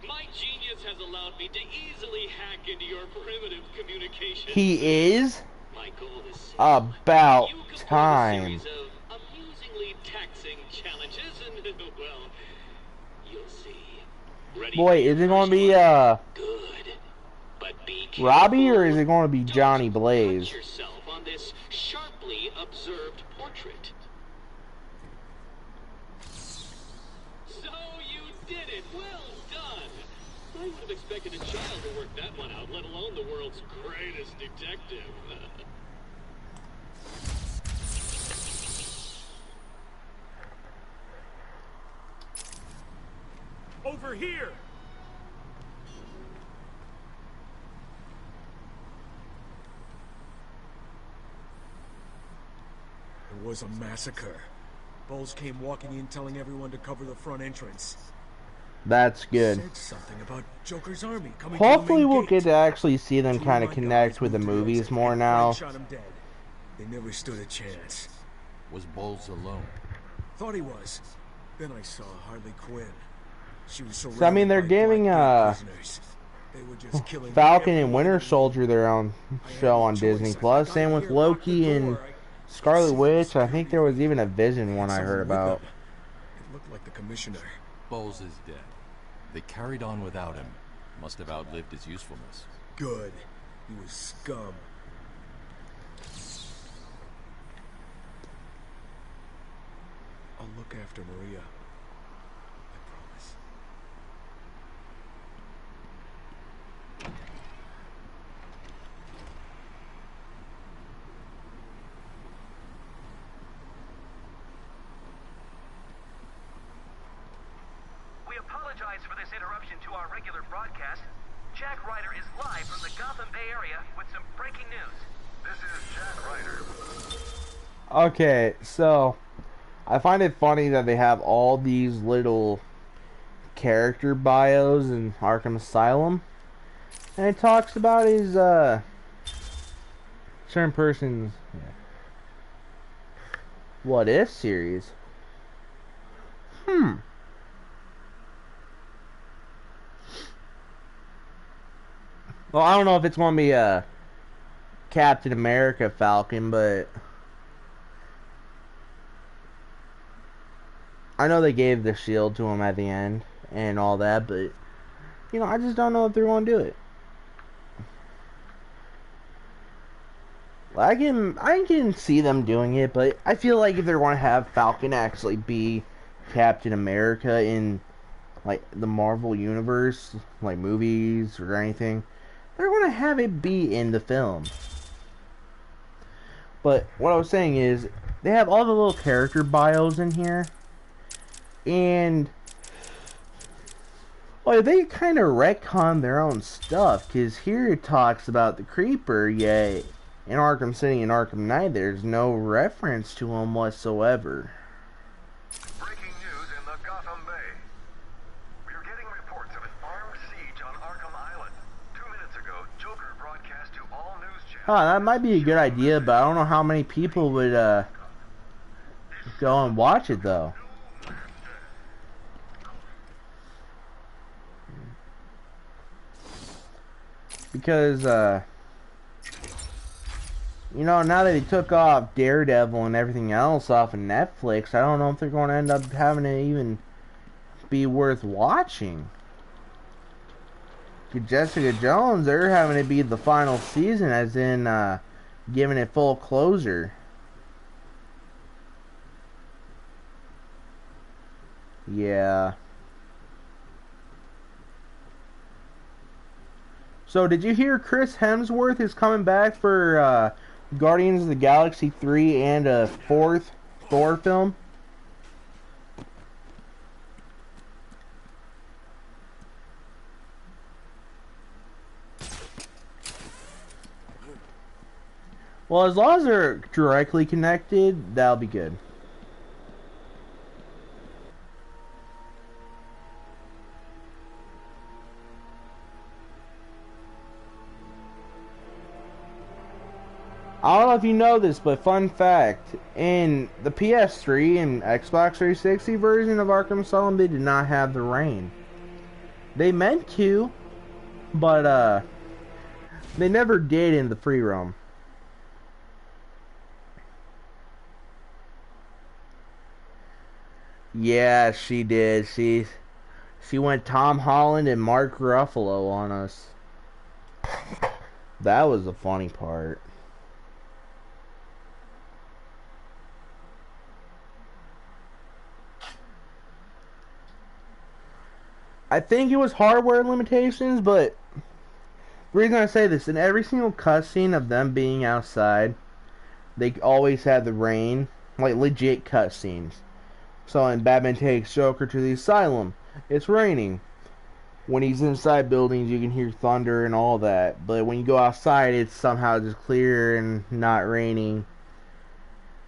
My genius has allowed me to easily hack into your primitive communication. He is? My goal is simple. About You complete time. a series of amusingly taxing challenges, and well, you'll see. Ready Boy, is it going to be Good. But be Robbie or is it going to be Johnny Blaze? yourself on this sharply observed portrait. So you did it. Well done. I would have expected a child to work that one out, let alone the world's greatest detective. Over here! It was a massacre. Bulls came walking in telling everyone to cover the front entrance. That's good. Said something about Joker's army coming Hopefully to the main we'll gate. get to actually see them Two kind of of my connect guys with the moved to the movies exit, more and now. Frank shot him dead. They never stood a chance. Was Bowles alone? Thought he was. Then I saw Harley Quinn. She was surrounded So I mean, they're by giving Black Gate prisoners. They were just killing Falcon and everyone. Winter Soldier their own show on Disney Plus. Same with Loki and Scarlet Witch. I think there was even a Vision one I heard about. It looked like the commissioner. Bowles is dead. They carried on without him. Must have outlived his usefulness. Good. He was scum. I'll look after Maria. I promise. We apologize for this interruption to our regular broadcast. Jack Ryder is live from the Gotham Bay Area with some breaking news. This is Jack Ryder. Okay, so I find it funny that they have all these little character bios in Arkham Asylum, and it talks about his certain person's What If series. Well, I don't know if it's going to be a Captain America Falcon, but I know they gave the shield to him at the end and all that, but you know, I just don't know if they're going to do it. I can see them doing it, but I feel like if they're going to have Falcon actually be Captain America in like the Marvel universe, like movies or anything, they're going to have it be in the film. But what I was saying is, they have all the little character bios in here, and well, they kind of retcon their own stuff, because here it talks about the Creeper, yet in Arkham City and Arkham Knight, there's no reference to him whatsoever. Breaking news in the Gotham Bay. We're getting reports of an armed siege on Arkham Island. 2 minutes ago, Joker broadcast to all news channels. That might be a good idea, but I don't know how many people would go and watch it, though. Because, you know, now that they took off Daredevil and everything else off of Netflix, I don't know if they're going to end up having to even be worth watching. Jessica Jones, they're having to be the final season, as in, giving it full closure. Yeah. So, did you hear Chris Hemsworth is coming back for Guardians of the Galaxy 3 and a 4th Thor film? Well, as long as they're directly connected, that'll be good. I don't know if you know this, but fun fact, in the PS3 and Xbox 360 version of Arkham Asylum, they did not have the rain. They meant to, but they never did in the free roam. Yeah, she did. She went Tom Holland and Mark Ruffalo on us. That was the funny part. I think it was hardware limitations, but the reason I say this, in every single cutscene of them being outside, they always had the rain, like legit cutscenes. So when Batman takes Joker to the asylum, it's raining. When he's inside buildings, you can hear thunder and all that. But when you go outside, it's somehow just clear and not raining.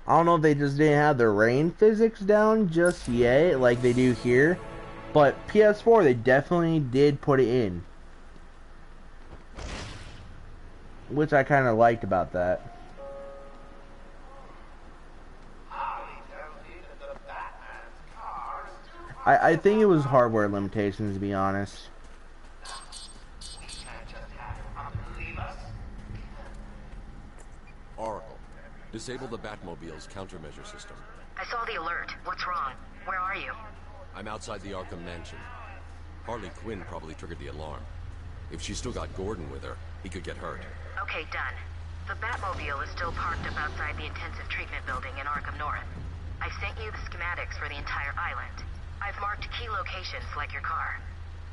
I don't know if they just didn't have the rain physics down just yet, like they do here. But PS4, they definitely did put it in. Which I kind of liked about that. I think it was hardware limitations, to be honest. Oracle, disable the Batmobile's countermeasure system. I saw the alert. What's wrong? Where are you? I'm outside the Arkham Mansion. Harley Quinn probably triggered the alarm. If she's still got Gordon with her, he could get hurt. Okay, done. The Batmobile is still parked up outside the intensive treatment building in Arkham North. I sent you the schematics for the entire island. I've marked key locations like your car.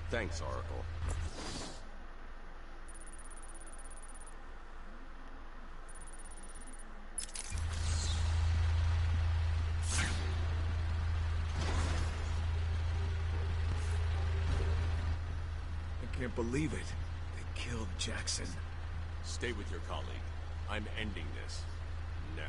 Thanks, Oracle. I can't believe it. They killed Jackson. Stay with your colleague. I'm ending this. Now.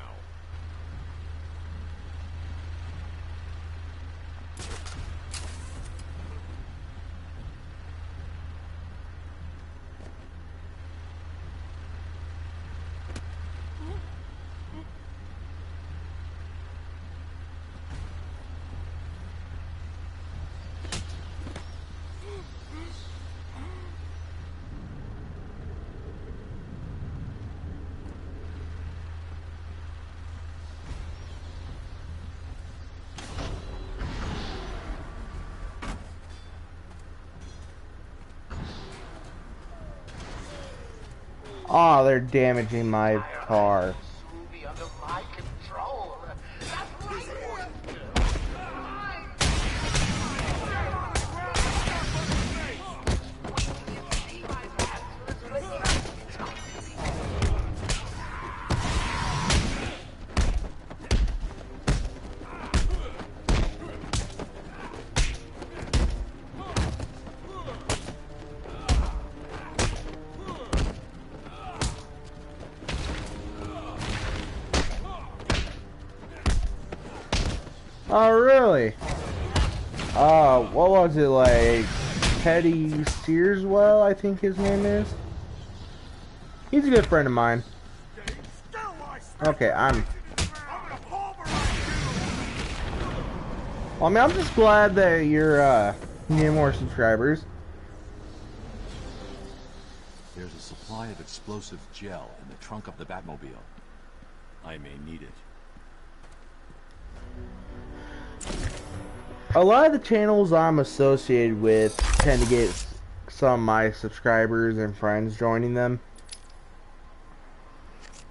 Oh, they're damaging my car. Oh, really? What was it, like, Teddy Searswell, I think his name is? He's a good friend of mine. Okay, well, I mean, I'm just glad that you're, getting more subscribers. There's a supply of explosive gel in the trunk of the Batmobile. I may need it. A lot of the channels I'm associated with tend to get some of my subscribers and friends joining them.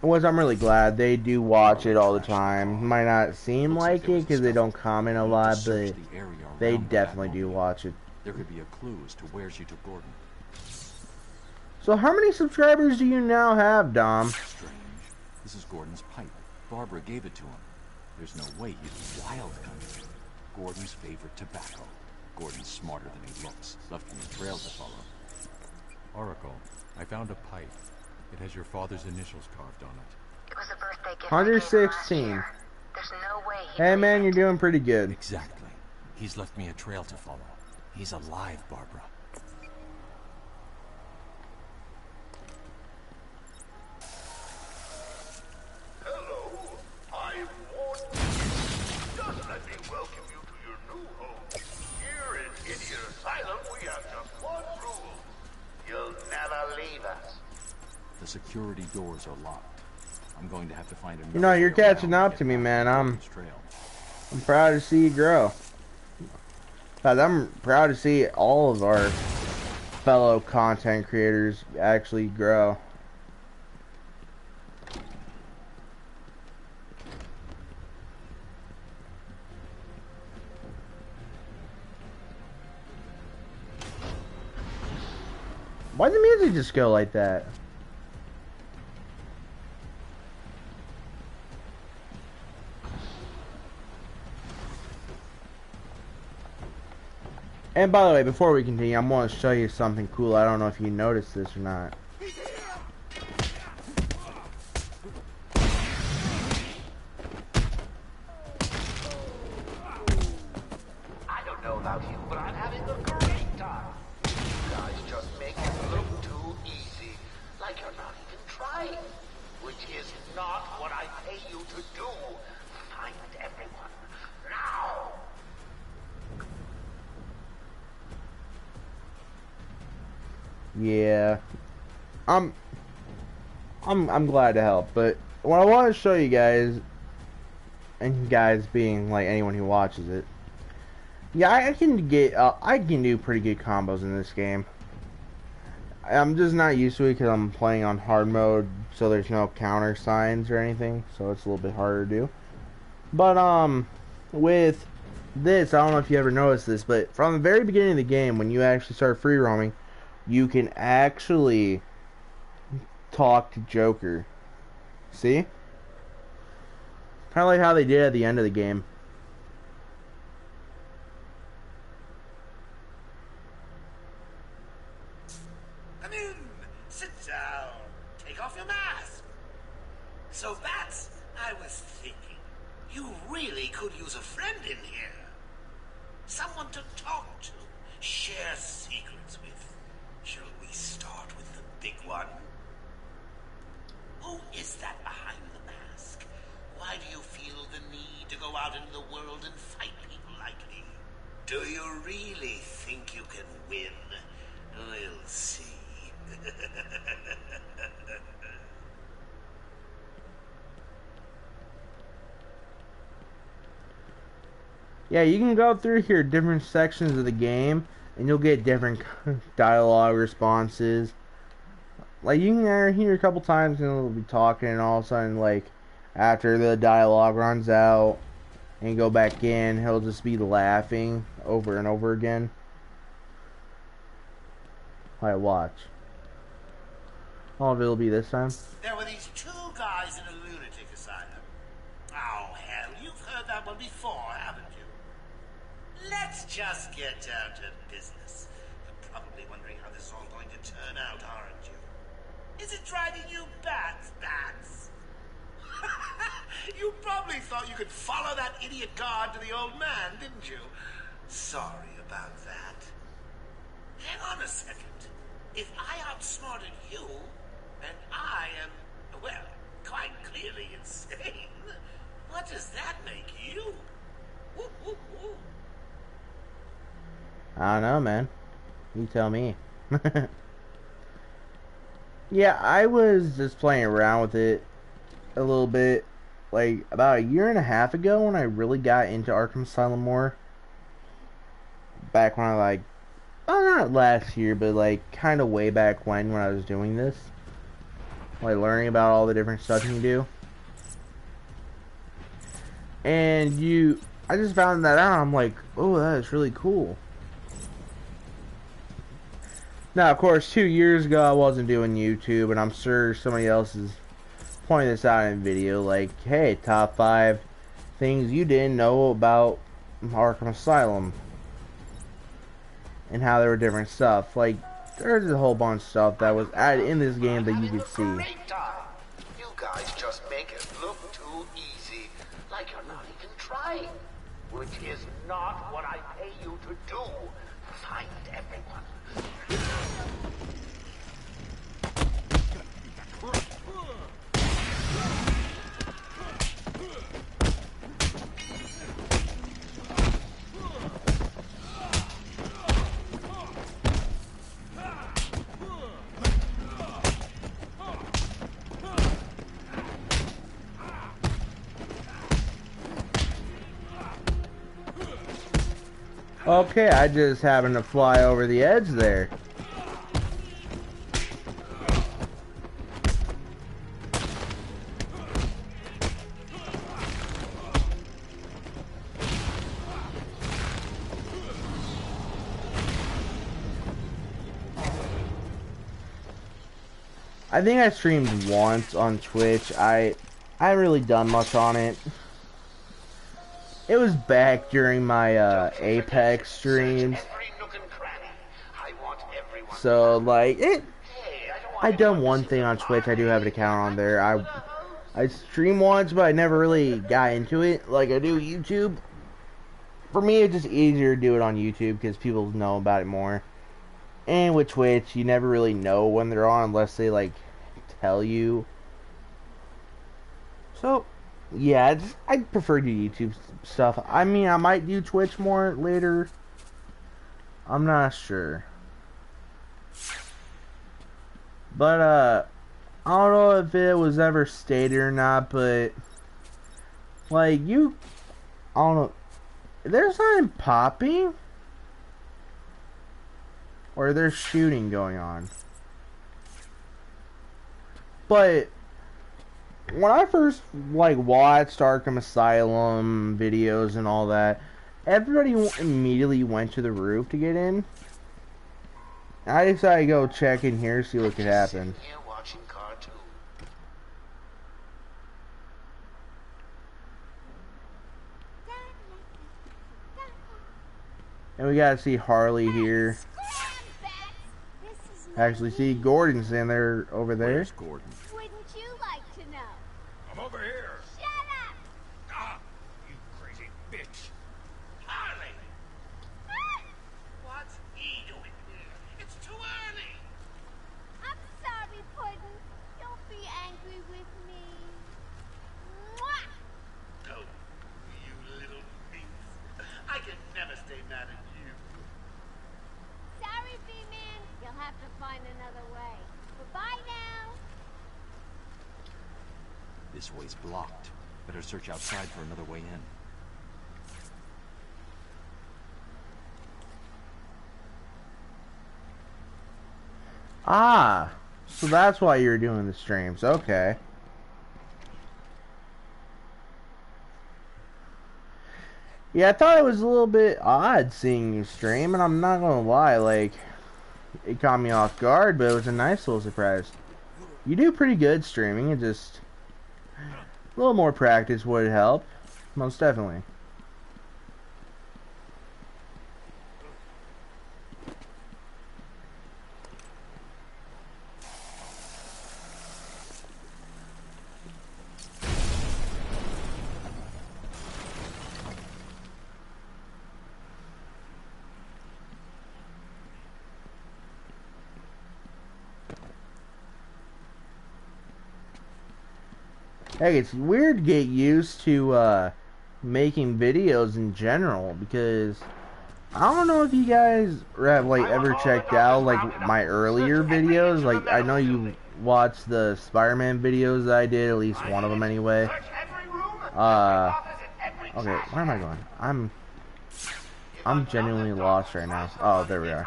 Which I'm really glad. They do watch it all the time. Might not seem like it because they don't comment a lot, but they definitely do watch it. There could be a clue as to where she took Gordon. So how many subscribers do you now have, Dom? Strange. This is Gordon's pipe. Barbara gave it to him. There's no way he'd be wild country. Gordon's favorite tobacco. Gordon's smarter than he looks. Left me a trail to follow. Oracle, I found a pipe. It has your father's initials carved on it. It was a birthday gift. 116. There's no way he... Hey man, you're doing pretty good. Exactly. He's left me a trail to follow. He's alive, Barbara. The security doors are locked. I'm going to have to find a... You know, you're catching up to me, man. I'm proud to see you grow. But I'm proud to see all of our fellow content creators actually grow. Why'd the music just go like that? And by the way, before we continue, I'm going to show you something cool. I don't know if you noticed this or not. I don't know about you, but I'm having I pay you to do. Find everyone. Now! Yeah. I'm glad to help, but what I want to show you guys, and guys being like anyone who watches it, yeah, I can do pretty good combos in this game. I'm just not used to it because I'm playing on hard mode, so there's no counter signs or anything, so it's a little bit harder to do. But with this, I don't know if you ever noticed this, but from the very beginning of the game, when you actually start free roaming, you can actually talk to Joker. See? Kind of like how they did at the end of the game. Come in. Sit down. Take off your mask. So Bats, I was thinking, you really could use a friend in here. Someone to talk to, share secrets with. Shall we start with the big one? Who is that behind the mask? Why do you feel the need to go out into the world and fight people like me? Do you really think you can win? We'll see. Yeah, you can go through here different sections of the game, and you'll get different dialogue responses. Like, you can hear a couple times, and it'll be talking, and all of a sudden, like, after the dialogue runs out, and you go back in, he'll just be laughing over and over again. Alright, watch. All of it'll be this time. There were these two guys in a lunatic asylum. Oh, hell, you've heard that one before, haven't you? Let's just get down to business. You're probably wondering how this is all going to turn out, aren't you? Is it driving you Bats? You probably thought you could follow that idiot guard to the old man, didn't you? Sorry about that. Hang on a second. If I outsmarted you, and I am, well, quite clearly insane, what does that make you? Woo, woo, woo. I don't know, man. You tell me. Yeah, I was just playing around with it a little bit, like, about a year and a half ago when I really got into Arkham Asylum more. Back when I, like, oh, not last year, but, like, kind of way back when I was doing this. Like, learning about all the different stuff you can do. And I just found that out, I'm like, oh, that is really cool. Now, of course, 2 years ago, I wasn't doing YouTube, and I'm sure somebody else is pointing this out in a video, like, hey, top 5 things you didn't know about Arkham Asylum, and how there were different stuff. Like, there's a whole bunch of stuff that was added in this game that you could see. You guys just make it look too easy, like you're not even trying, which is not what I pay you to do. Find everyone. Okay, I just happened to fly over the edge there. I think I streamed once on Twitch. I haven't really done much on it. It was back during my Apex streams. So like I done one thing on Twitch. I do have an account on there. I streamed once, but I never really got into it like I do YouTube. For me, it's just easier to do it on YouTube because people know about it more. And with Twitch, you never really know when they're on unless they like tell you. So, yeah, I prefer to YouTube stuff. I mean, I might do Twitch more later. I'm not sure. But, I don't know if it was ever stated or not, but, like, I don't know, there's something popping? Or there's shooting going on. But, when I first, like, watched Arkham Asylum videos and all that, everybody immediately went to the roof to get in. I decided to go check in here, see what could happen. Here watching cartoon. And we gotta see Harley here. Actually, see Gordon's in there, over there. Where's Gordon? Wouldn't you like to know? I'm over here. Shut up! Ah, you crazy bitch. Harley! What's he doing here? It's too early. I'm sorry, Puddin'. Don't be angry with me. Mwah! Oh, you little minx. I can never stay mad at you. Sorry, B-Man. You'll have to find another way. Goodbye now. This way's blocked. Better search outside for another way in. Ah, so that's why you're doing the streams. Okay. Yeah, I thought it was a little bit odd seeing you stream, and I'm not gonna lie, like, it caught me off guard, but it was a nice little surprise. You do pretty good streaming, it just, a little more practice would help, most definitely. Hey, it's weird to get used to making videos in general, because I don't know if you guys have like ever checked out like my earlier videos. Like, I know you watched the Spider-Man videos that I did, at least one of them anyway. Okay, where am I going? I'm genuinely lost right now. Oh, there we are.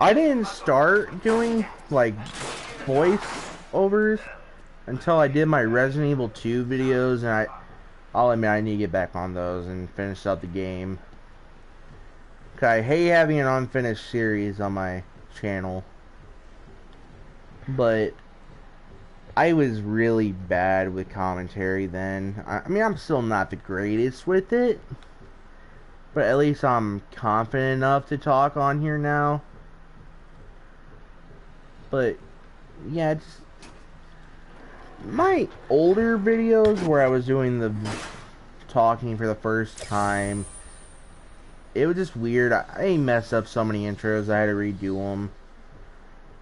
I didn't start doing like voice overs until I did my Resident Evil 2 videos, and I'll admit I need to get back on those and finish out the game. Cause I hate having an unfinished series on my channel, but I was really bad with commentary then. I mean, I'm still not the greatest with it, but at least I'm confident enough to talk on here now. But yeah, it's my older videos where I was doing the talking for the first time. It was just weird. I messed up so many intros, I had to redo them.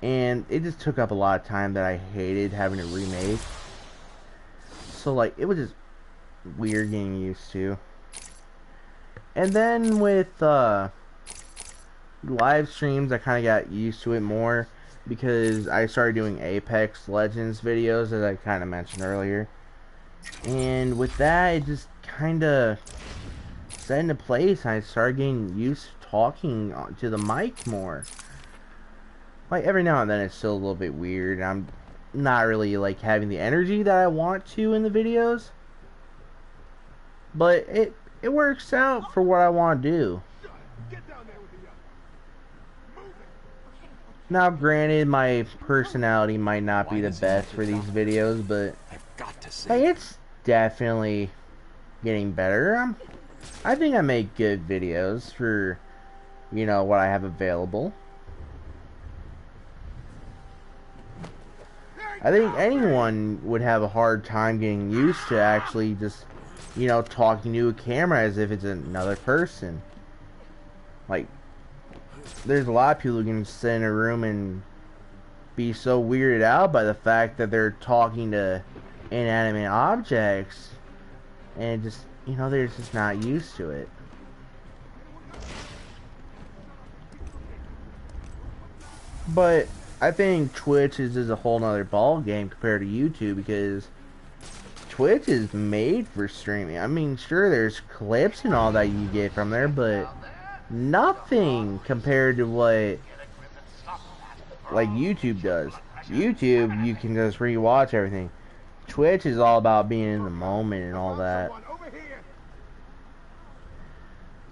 And it just took up a lot of time that I hated having to remake. So, like, it was just weird getting used to. And then with live streams, I kind of got used to it more, because I started doing Apex Legends videos, as I kind of mentioned earlier. And with that, it just kind of set into place. I started getting used to talking to the mic more. Like, every now and then it's still a little bit weird. I'm not really, like, having the energy that I want to in the videos. But it works out for what I want to do. Now, granted, my personality might not be the best for these videos, but hey, it's definitely getting better. I think I make good videos for, you know, what I have available. I think anyone would have a hard time getting used to actually just, you know, talking to a camera as if it's another person. Like, there's a lot of people who can sit in a room and be so weirded out by the fact that they're talking to inanimate objects, and just, you know, they're just not used to it. But I think Twitch is a whole nother ball game compared to YouTube, because Twitch is made for streaming. I mean, sure, there's clips and all that you get from there, but nothing compared to what like YouTube does. YouTube, you can just rewatch everything. Twitch is all about being in the moment and all that.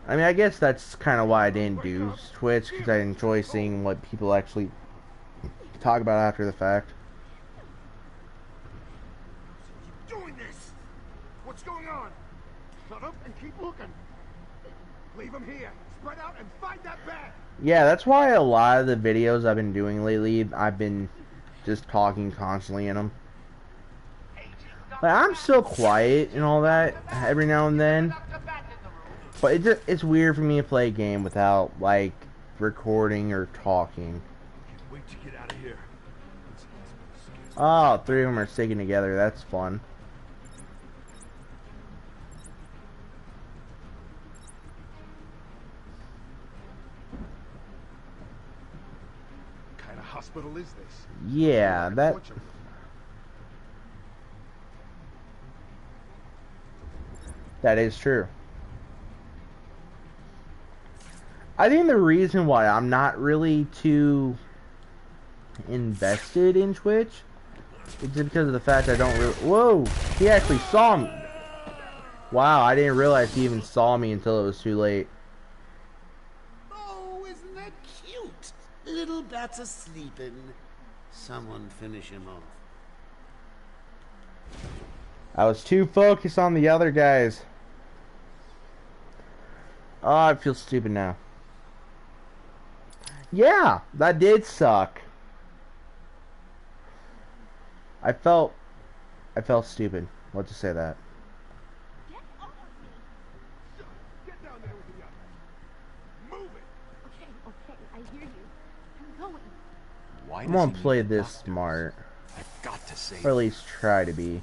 I mean, I guess that's kind of why I didn't do Twitch, because I enjoy seeing what people actually talk about after the fact. Doing this! What's going on? Shut up and keep looking. Leave them here. Spread out and find that bat. Yeah, that's why a lot of the videos I've been doing lately, I've been just talking constantly in them. Like, I'm still quiet and all that every now and then, but it's weird for me to play a game without, like, recording or talking. Wait to get out of here. Oh, 3 of them are sticking together. That's fun. What kind of hospital is this? Yeah, that is true. I think the reason why I'm not really too invested in Twitch is just because of the fact I don't really... Whoa! He actually saw me! Wow, I didn't realize he even saw me until it was too late. Oh, isn't that cute? Little bats are sleeping. Someone finish him off. I was too focused on the other guys. Oh, I feel stupid now. Yeah, that did suck. I felt stupid. Let's just say that. Get down there with the others. Move it. Okay, I hear you. I'm going. Why I'm gonna play this smart. I've got to save or at least try to be.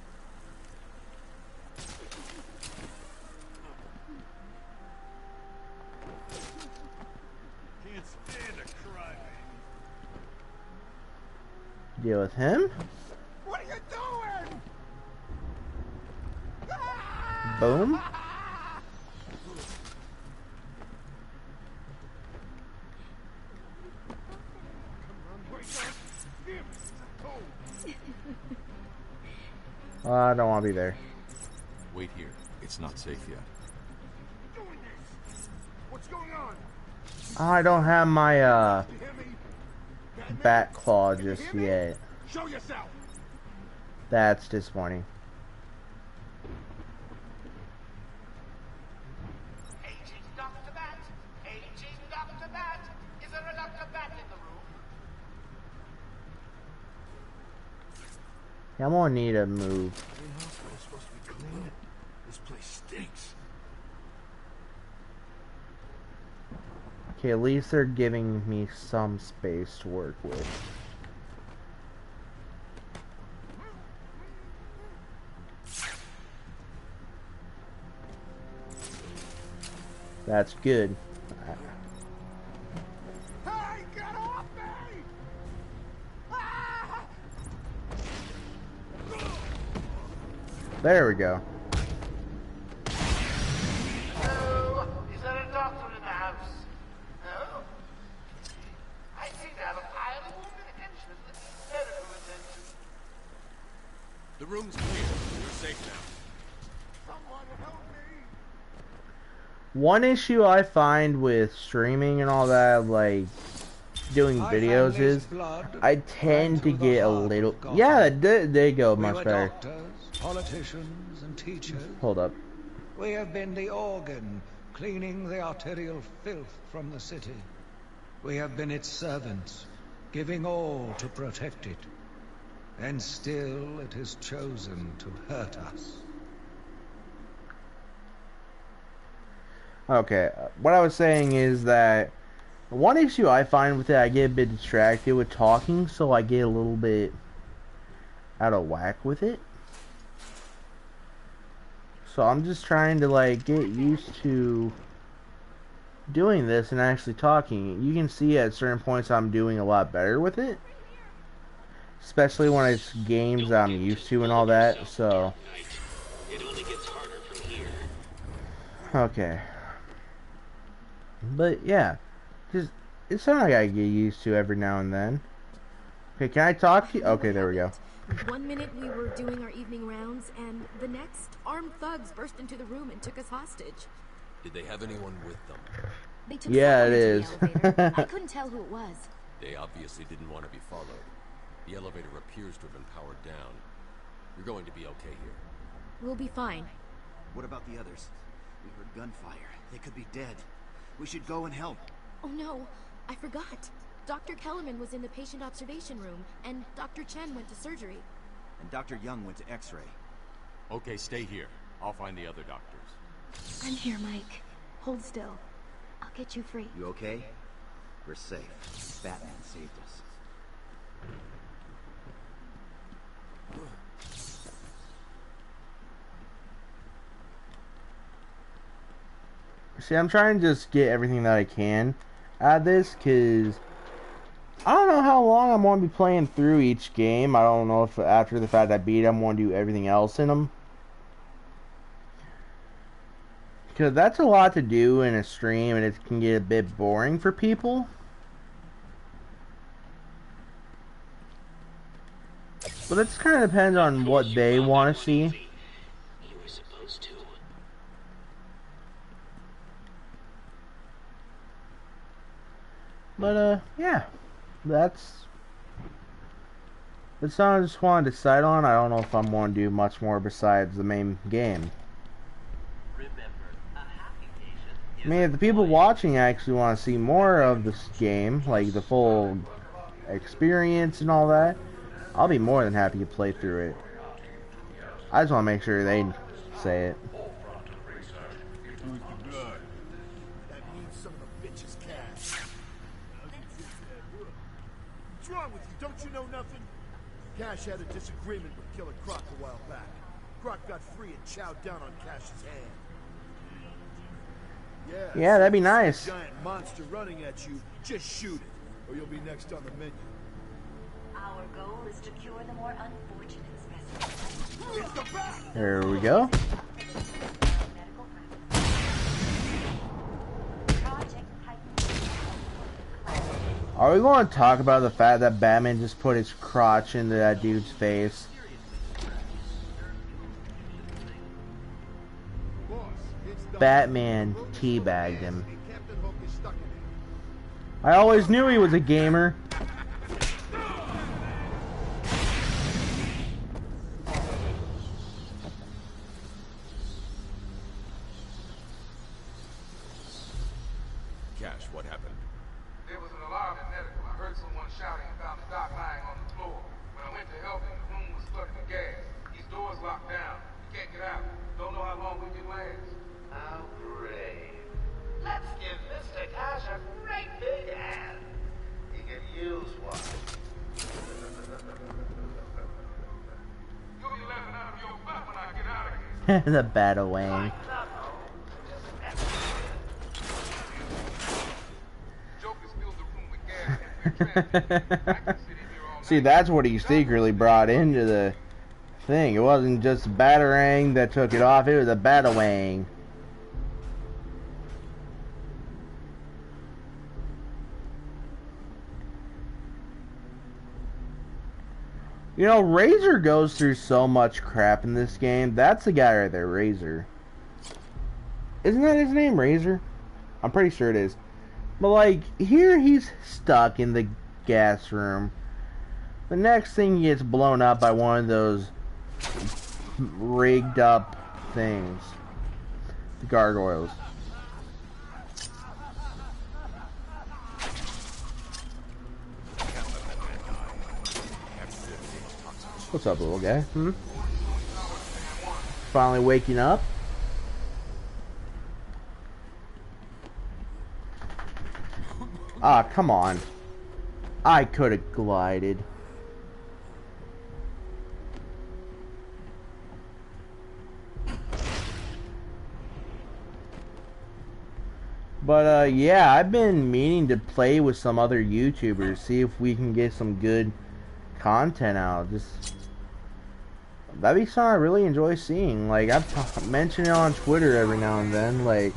Can't stand a crybaby. Deal with him. What are you doing? Boom. I don't want to be there. Wait here. It's not safe yet. Doing this. What's going on? I don't have my bat claw just yet. Show yourself. That's disappointing. Aging Dr. Bat! Aging Dr. Bat! Is there a Dr. Bat in the room? Yeah, I'm gonna need a move. Main hospital's supposed to be clean. This place stinks. Okay, at least they're giving me some space to work with. That's good. Hey, get off me! There we go. Hello? Is there a doctor in the house? No? I seem to have a pile of wounded henchmen that need medical attention. The room's clear. You're safe now. Someone help me! One issue I find with streaming and all that, like doing videos, is I tend to get a little... Yeah, there you go, much better. Doctors, politicians, and teachers. Hold up. We have been the organ, cleaning the arterial filth from the city. We have been its servants, giving all to protect it. And still it has chosen to hurt us. Okay, what I was saying is that One issue I find with it, I get a bit distracted with talking, so I get a little bit out of whack with it. So I'm just trying to like get used to doing this and actually talking. You can see at certain points I'm doing a lot better with it, especially when it's games I'm used to and all that. So It only gets harder from here. okay, but yeah, just it's something I gotta get used to every now and then. Okay, can I talk to you? Okay, there we go. 1 minute we were doing our evening rounds, and the next, armed thugs burst into the room and took us hostage. Did they have anyone with them? They took Yeah, someone it into is. the elevator. I couldn't tell who it was. They obviously didn't want to be followed. The elevator appears to have been powered down. You're going to be okay here. We'll be fine. What about the others? We heard gunfire. They could be dead. We should go and help. Oh no, I forgot. Dr. Kellerman was in the patient observation room, and Dr. Chen went to surgery. And Dr. Young went to X-ray. Okay, stay here. I'll find the other doctors. I'm here, Mike. Hold still. I'll get you free. You okay? We're safe. Batman saved us. See, I'm trying to just get everything that I can out of this, because I don't know how long I'm going to be playing through each game. I don't know if after the fact I beat them, I'm going to do everything else in them. Because that's a lot to do in a stream, and it can get a bit boring for people. But it kind of depends on what they want to see. You were supposed to. But, yeah. That's something I just want to decide on. I don't know if I'm going to do much more besides the main game. I mean, if the people watching actually want to see more of this game, like the full experience and all that, I'll be more than happy to play through it. I just want to make sure they say it. That means some of the bitch's cash. What's wrong with you? Don't you know nothing? Cash had a disagreement with Killer Croc a while back. Croc got free and chowed down on Cash's hand. Yeah, that'd be nice. Giant monster running at you, just shoot it, or you'll be next on the menu. Our goal is to cure the more unfortunate specimens. There we go. Are we going to talk about the fact that Batman just put his crotch into that dude's face? Batman teabagged him. I always knew he was a gamer. Cash, what happened? There was an alarm in medical. I heard someone shouting and found the doc lying on the floor. When I went to help him, the room was flooded with gas. These doors locked down. You can't get out. Don't know how long we can last. How brave. Let's give Mr. Cash a great big hand. He could use one. You'll be laughing out of your butt when I get out of here. The Batawang. See, that's what he secretly brought into the thing. It wasn't just Batarang that took it off, it was a Batawang. You know, Razor goes through so much crap in this game. That's the guy right there, Razor. Isn't that his name, Razor? I'm pretty sure it is. But like, here he's stuck in the gas room. The next thing he gets blown up by one of those rigged up things. The gargoyles. What's up, little guy? Finally waking up? Ah, come on. I could have glided. But, yeah, I've been meaning to play with some other YouTubers, see if we can get some good content out. That'd be something I really enjoy seeing. Like, I've mentioned it on Twitter every now and then, like,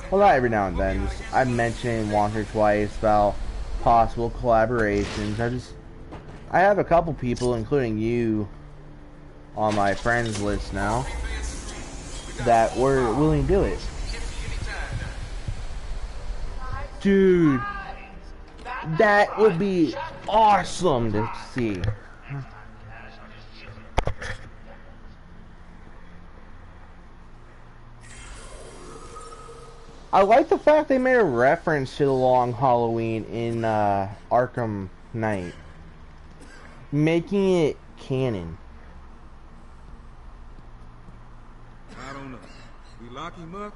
well, not every now and then, I've mentioned it once or twice about possible collaborations. I have a couple people, including you, on my friends list now, that were willing to do it. Dude, that would be awesome to see. I like the fact they made a reference to the Long Halloween in Arkham Knight, making it canon. I don't know. We lock him up,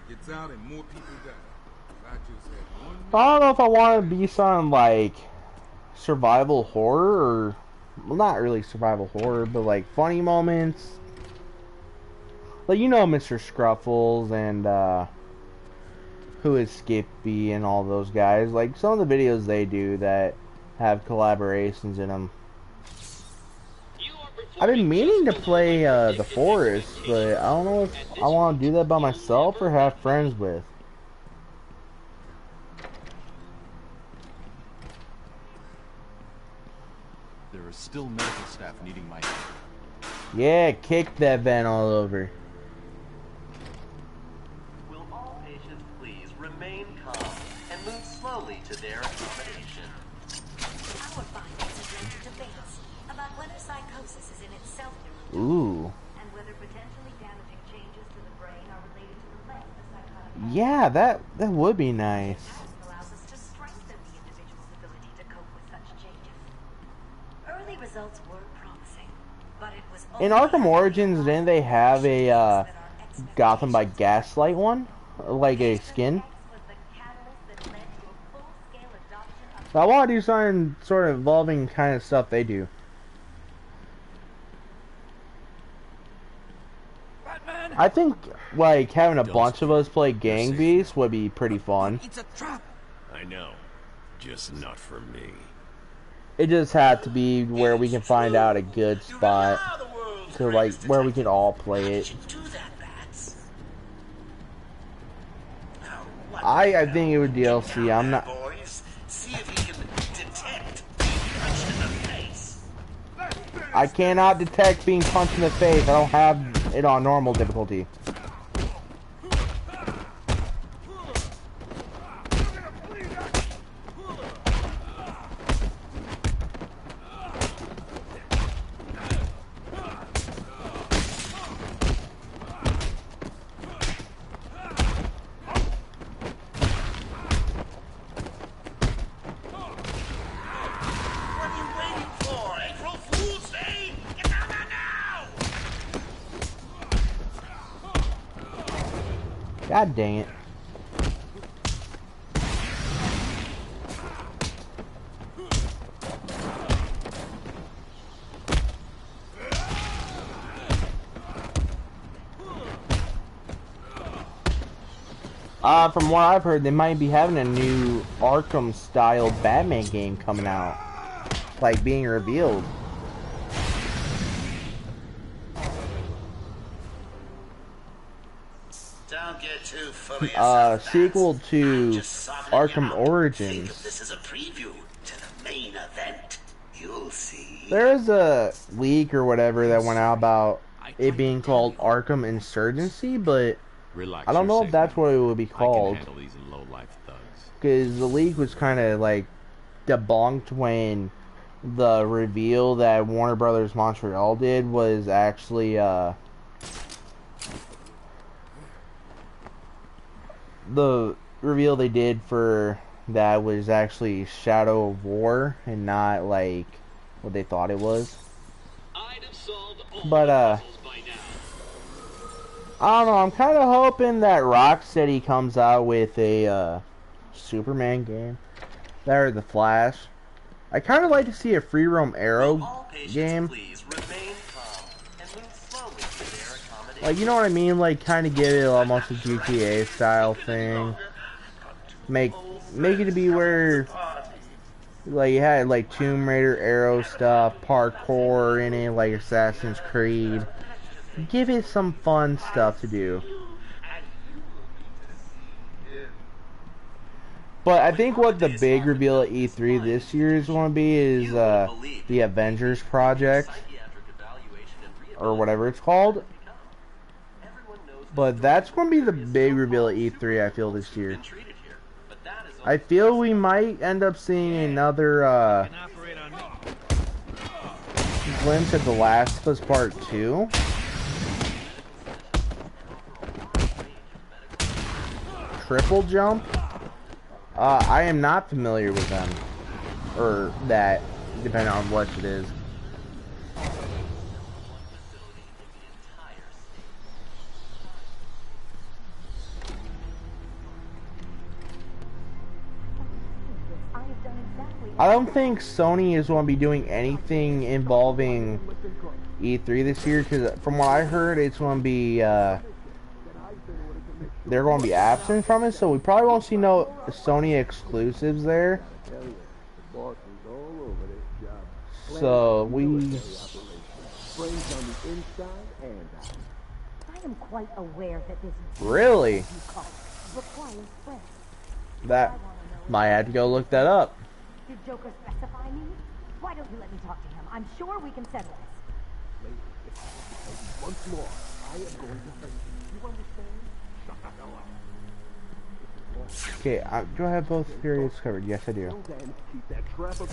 gets out, and more people die. I just had one. I don't know if I want to be something like survival horror, or well, not really survival horror, but like funny moments. Like, you know, Mr. Scruffles and who is Skippy and all those guys. Like, some of the videos they do that have collaborations in them. I've been meaning to play The Forest, but I don't know if I want to do that by myself or have friends with. There is still medical staff needing my help. Yeah, kick that vent all over. Will all patients please remain calm and move slowly to their accommodation? Our findings have led to debates about whether psychosis is in itself Ooh. and whether potentially damaging changes to the brain are related to the length of psychotic. Yeah, that would be nice. Allows us to strengthen the individual's ability to cope with such changes. Early results were promising, but it was In Arkham Origins, didn't they have a Gotham by Gaslight one? Like a skin? I want to do something sort of involving kind of stuff they do. I think, like, having a bunch of us play Gang Beasts would be pretty fun. It's a trap. I know. Just not for me. It just had to be where we can find out a good spot to, like, where we can all play it. I think it would DLC. I'm not. I cannot detect being punched in the face. I don't have it on normal difficulty. God dang it. From what I've heard, they might be having a new Arkham-style Batman game coming out. Like, being revealed. Don't get too fully Sequel to Arkham Origins. This is a preview to the main event. You'll see. There's a leak or whatever that went out about it being called Arkham Insurgency, but I don't know if that's what it would be called. Because the leak was kind of like debunked when the reveal that Warner Brothers Montreal did was actually the reveal they did for that was actually Shadow of War and not like what they thought it was. But I don't know, I'm kind of hoping that Rocksteady comes out with a Superman game. That or the Flash. I kind of like to see a free roam Arrow game. Like, you know what I mean? Like, kind of get it almost a GTA style thing. Make it to be where, like, you had like Tomb Raider Arrow stuff, parkour in it, like Assassin's Creed. Give it some fun stuff to do. But I think what the big reveal at E3 this year is going to be is the Avengers project, or whatever it's called. But that's going to be the big reveal at E3, I feel, this year. I feel we might end up seeing another glimpse at The Last of Us Part 2. Triple Jump? I am not familiar with them. Or that, depending on what it is. I don't think Sony is going to be doing anything involving E3 this year, because from what I heard, it's going to be, they're going to be absent from it, so we probably won't see no Sony exclusives there. So, I am quite aware that this really? requires strength. That might have to go look that up. Did Joker specify me? Why don't you let me talk to him? I'm sure we can settle this. Once more, I am going to hurt you. You understand? Okay, do I have both periods covered? Yes, I do. Keep that trap up.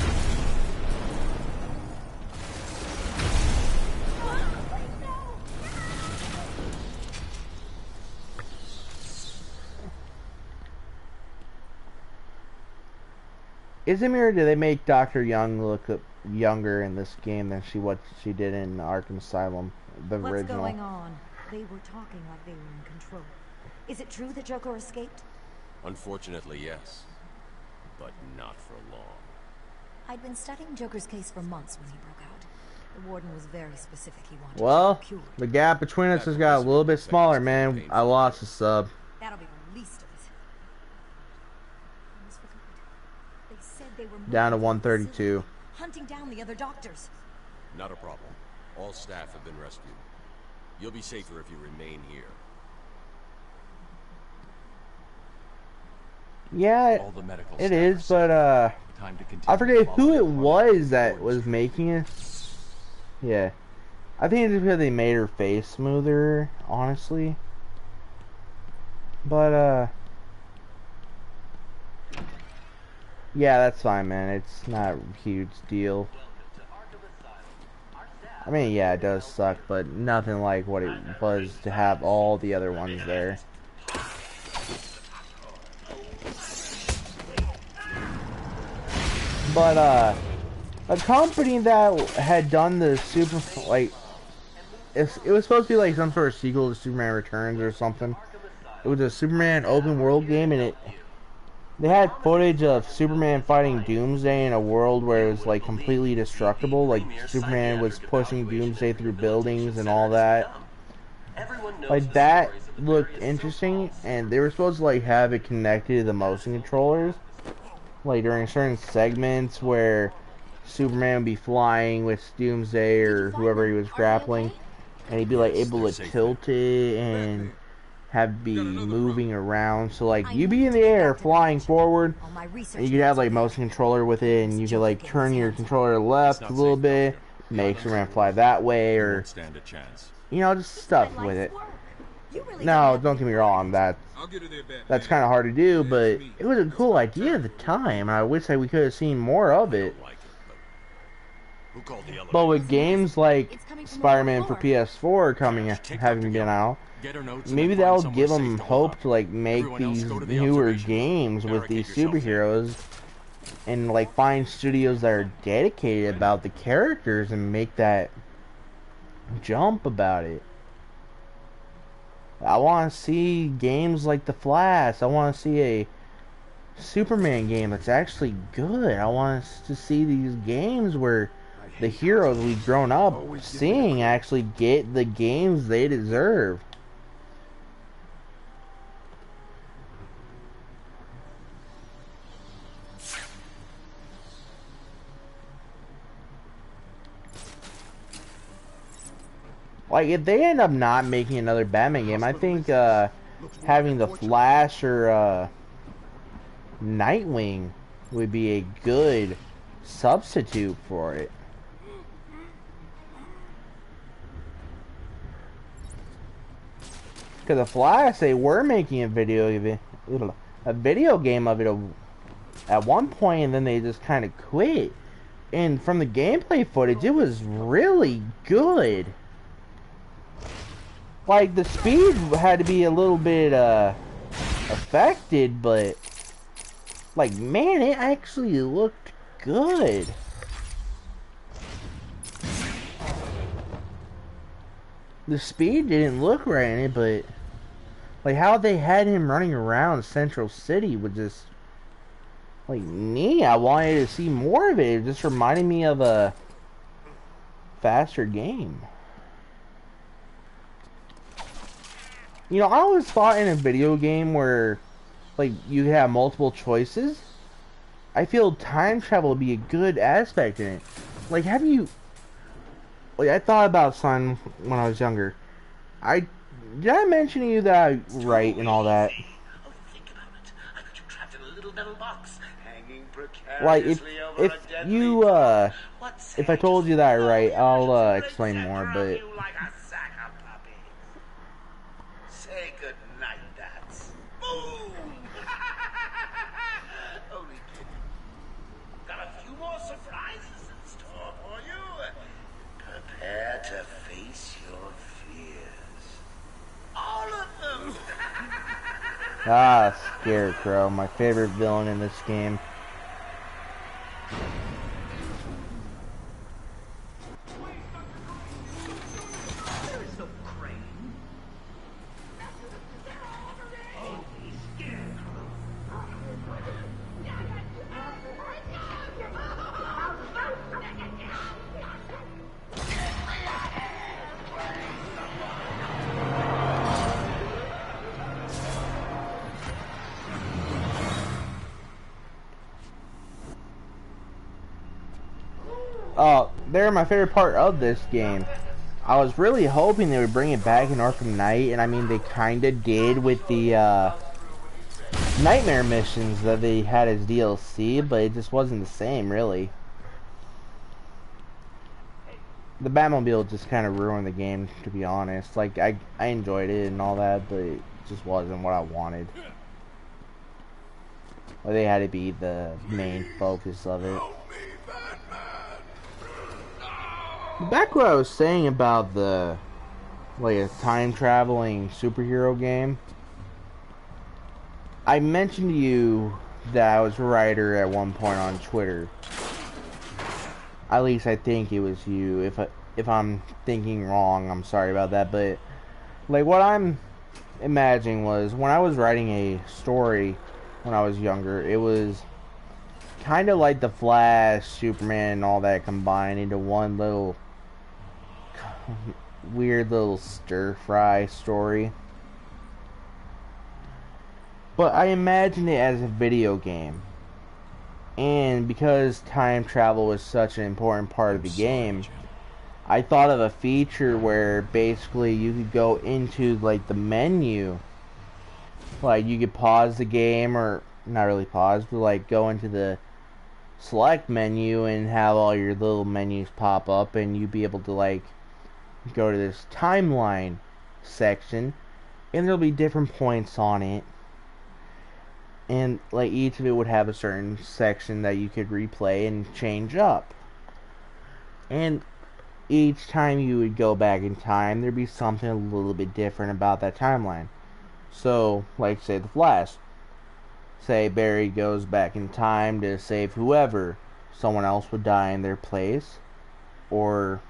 Isn't it, do they make Dr. Young look younger in this game than what she did in Arkham Asylum, the original? What's going on? They were talking like they were in control. Is it true that Joker escaped? Unfortunately, yes. But not for long. I'd been studying Joker's case for months when he broke out. The warden was very specific he wanted Well, to cure. the gap between us has got a little bit smaller, man. I lost a sub. That'll be the least of it. I almost forgot. They said they were Down to 132. hunting down the other doctors. Not a problem. All staff have been rescued. You'll be safer if you remain here. Yeah, it is, but I forget who it was that was making it. Yeah, I think it's because they made her face smoother, honestly. But yeah, that's fine, man. It's not a huge deal. I mean, yeah, it does suck, but nothing like what it was to have all the other ones there. But, a company that had done the it was supposed to be like some sort of sequel to Superman Returns or something. It was a Superman open world game, and they had footage of Superman fighting Doomsday in a world where it was like completely destructible. Like Superman was pushing Doomsday through buildings and all that. Like that looked interesting, and they were supposed to like have it connected to the motion controllers. Like during certain segments where Superman would be flying with Doomsday or whoever he was grappling, and he'd be like able to tilt it and have be moving around. So like you'd be in the air flying forward, and you could have like motion controller with it, and you could like turn your controller left a little bit, make Superman fly that way, or you know, just stuff with it. No, don't get me wrong, that's kind of hard to do, but it was a cool idea at the time. I wish that we could have seen more of it. But with games like Spider-Man for PS4 having been out, maybe that'll give them hope to like make these newer games with these superheroes, and like find studios that are dedicated about the characters and make that jump about it. I want to see games like The Flash. I want to see Superman game that's actually good. I want us to see these games where the heroes we've grown up seeing actually get the games they deserve. Like, if they end up not making another Batman game, I think having the Flash or Nightwing would be a good substitute for it. Because the Flash, they were making a video game of it at one point, and then they just kind of quit. And from the gameplay footage, it was really good. Like, the speed had to be a little bit affected, but like, man, it actually looked good. The speed didn't look right in it, but like how they had him running around Central City was just like neat. I wanted to see more of it. It just reminded me of a faster game. You know, I always thought in a video game where like you have multiple choices, I feel time travel would be a good aspect in it. Like, have you... Like, I thought about something when I was younger. Did I mention to you that I write and all that? Oh, think about it. I got you trapped in a little metal box, hanging Like, precariously over if a deadly you, if I told you that I write, I'll, explain more, but... like a sack of puppies. Say goodnight, Dats. Boom! Only kidding. Got a few more surprises in store for you. Prepare to face your fears. All of them! Ah, Scarecrow, my favorite villain in this game. There is no crane. Only Scarecrow. They're my favorite part of this game. I was really hoping they would bring it back in Arkham Knight, and I mean, they kinda did with the, Nightmare missions that they had as DLC, but it just wasn't the same, really. The Batmobile just kind of ruined the game, to be honest. Like, I enjoyed it and all that, but it just wasn't what I wanted. Like, they had to be the main focus of it. Back what I was saying about the, like, a time-traveling superhero game, I mentioned to you that I was a writer at one point on Twitter. At least I think it was you. If I'm thinking wrong, I'm sorry about that. But like, what I'm imagining was, when I was writing a story when I was younger, it was kind of like the Flash, Superman, and all that combined into one little weird little stir-fry story. But I imagined it as a video game. And because time travel was such an important part of the game, I thought of a feature where basically you could go into, like, the menu. Like, you could pause the game, or not really pause, but like go into the select menu and have all your little menus pop up, and you'd be able to, like, go to this timeline section, and there'll be different points on it. And, like, each of it would have a certain section that you could replay and change up. And each time you would go back in time, there'd be something a little bit different about that timeline. So, like, say the Flash. Say Barry goes back in time to save whoever. Someone else would die in their place. Or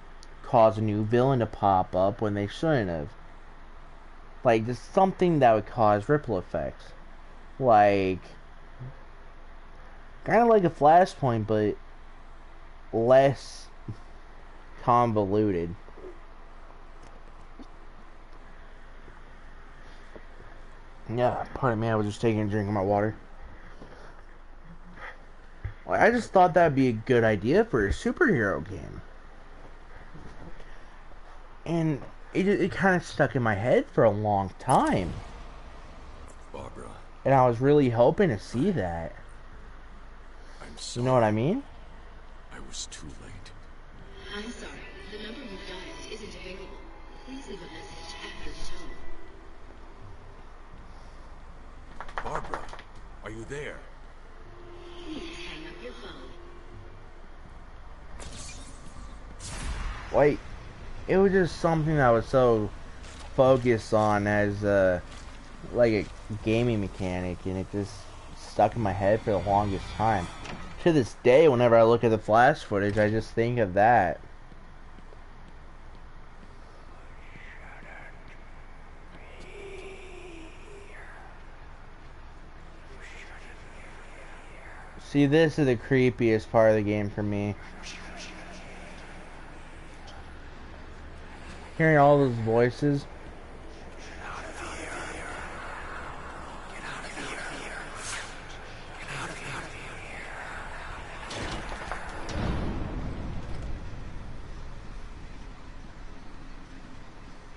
cause a new villain to pop up when they shouldn't have. Like, just something that would cause ripple effects. Like, Kind of like a Flashpoint, but less convoluted. Yeah, pardon me, I was just taking a drink of my water. I just thought that'd be a good idea for a superhero game. And it kind of stuck in my head for a long time. Barbara. And I was really hoping to see that. I'm sorry. You know what I mean? I was too late. I'm sorry. The number you've dialed isn't available. Please leave a message after the tone. Barbara, are you there? Please hang up your phone. Wait, it was just something I was so focused on as like a gaming mechanic, and it just stuck in my head for the longest time. To this day, whenever I look at the flash footage, I just think of that. See, this is the creepiest part of the game for me. Hearing all those voices.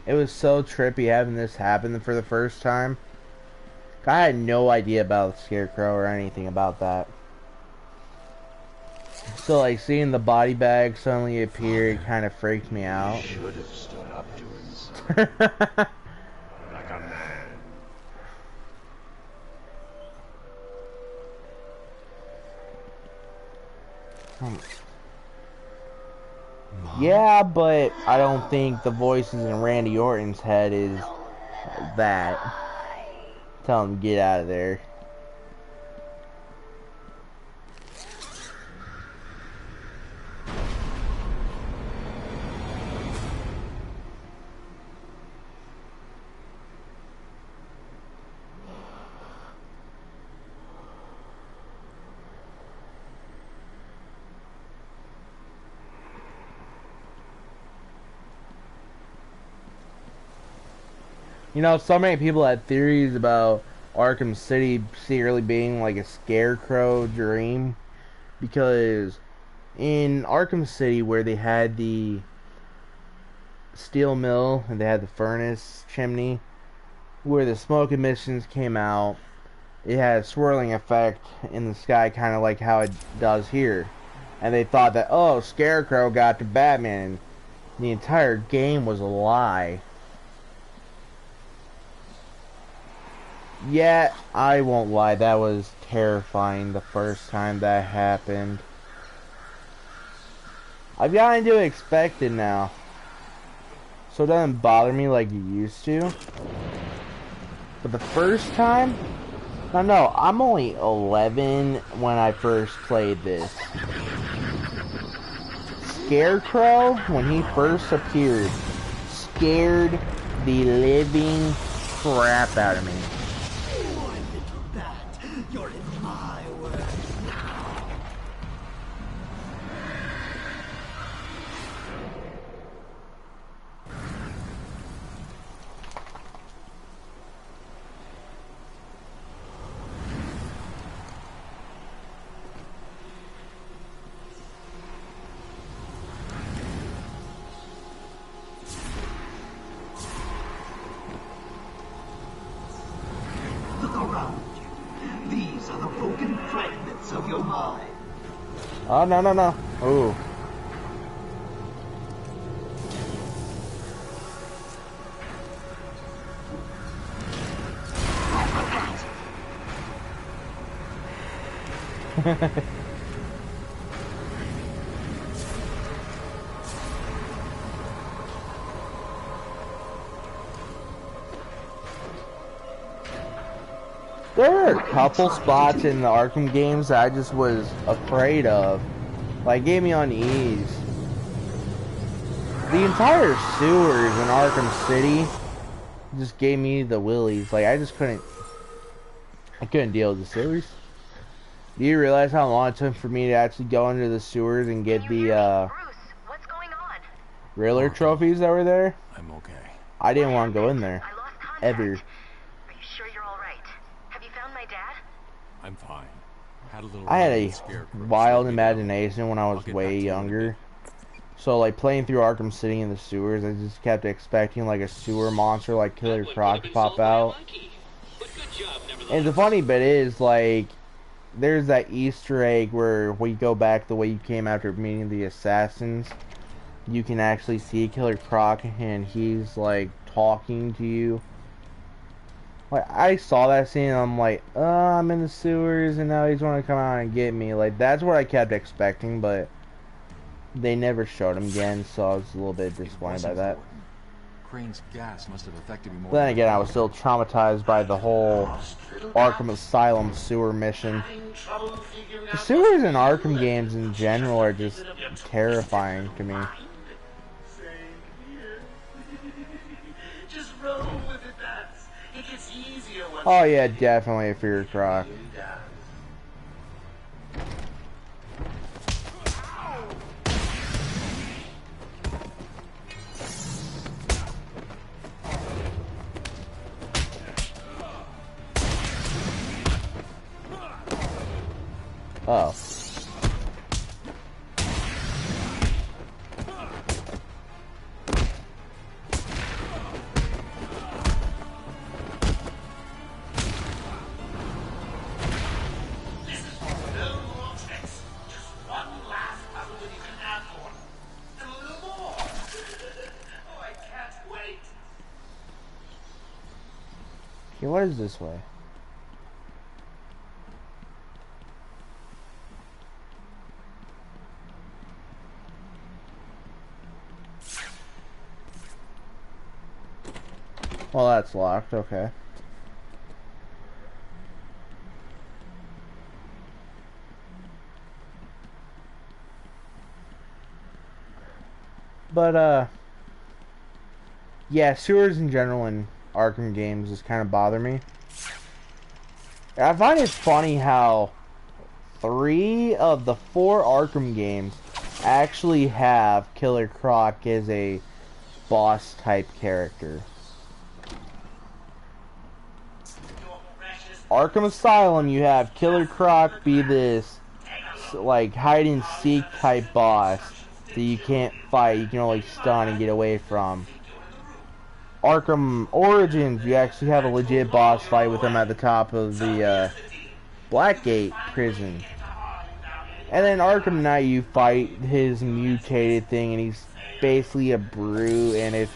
It was so trippy having this happen for the first time. I had no idea about the Scarecrow or anything about that. So, like, seeing the body bag suddenly appear, it kind of freaked me out. Should have stood up to his like a man. Yeah, but I don't think the voices in Randy Orton's head is that. Tell him to get out of there. You know, so many people had theories about Arkham City secretly being like a Scarecrow dream, because in Arkham City, where they had the steel mill and they had the furnace chimney, where the smoke emissions came out, it had a swirling effect in the sky, kind of like how it does here. And they thought that, oh, Scarecrow got to Batman. The entire game was a lie. Yeah, I won't lie, that was terrifying the first time that happened. I've gotten to expect it now, so it doesn't bother me like it used to. But the first time? No, I'm only 11 when I first played this. Scarecrow, when he first appeared, scared the living crap out of me. You're in my world now. Look around. These are the broken fragments of your mind. Oh, no. Ooh. There are a couple spots in the Arkham games that I just was afraid of. Like, gave me unease. The entire sewers in Arkham City just gave me the willies. Like, I couldn't deal with the sewers. Do you realize how long it took for me to actually go into the sewers and get the Riddler trophies that were there? I'm okay. I didn't want to go in there. Ever. Are you sure you're all right? Have you found my dad? I'm fine. Had a little I had run a with Scarecrow, wild so imagination when I was I'll get back way to you in a younger. So like playing through Arkham City in the sewers, I just kept expecting like a sewer monster like Killer Croc to pop out. And the funny bit is like there's that Easter egg where we go back the way you came after meeting the assassins. You can actually see Killer Croc and he's like talking to you. Like I saw that scene and I'm like, I'm in the sewers and now he's want to come out and get me. Like that's what I kept expecting, but they never showed him again, so I was a little bit disappointed by that. Crane's gas must have affected me more. But then again, I was still traumatized by the whole Arkham Asylum sewer mission. The sewers in Arkham games in general are just terrifying to me. Just roll with it, Bats. It gets easier once Oh yeah, definitely a fear Croc. Oh. Okay, what is this way? Well, that's locked, okay. But, yeah, sewers in general in Arkham games just kind of bother me. I find it funny how 3 of the 4 Arkham games actually have Killer Croc as a boss type character. Arkham Asylum, you have Killer Croc be this like hide and seek type boss that you can't fight, you can only stun and get away from. Arkham Origins, you actually have a legit boss fight with him at the top of the Blackgate prison. And then Arkham Knight, you fight his mutated thing and he's basically a brute, and if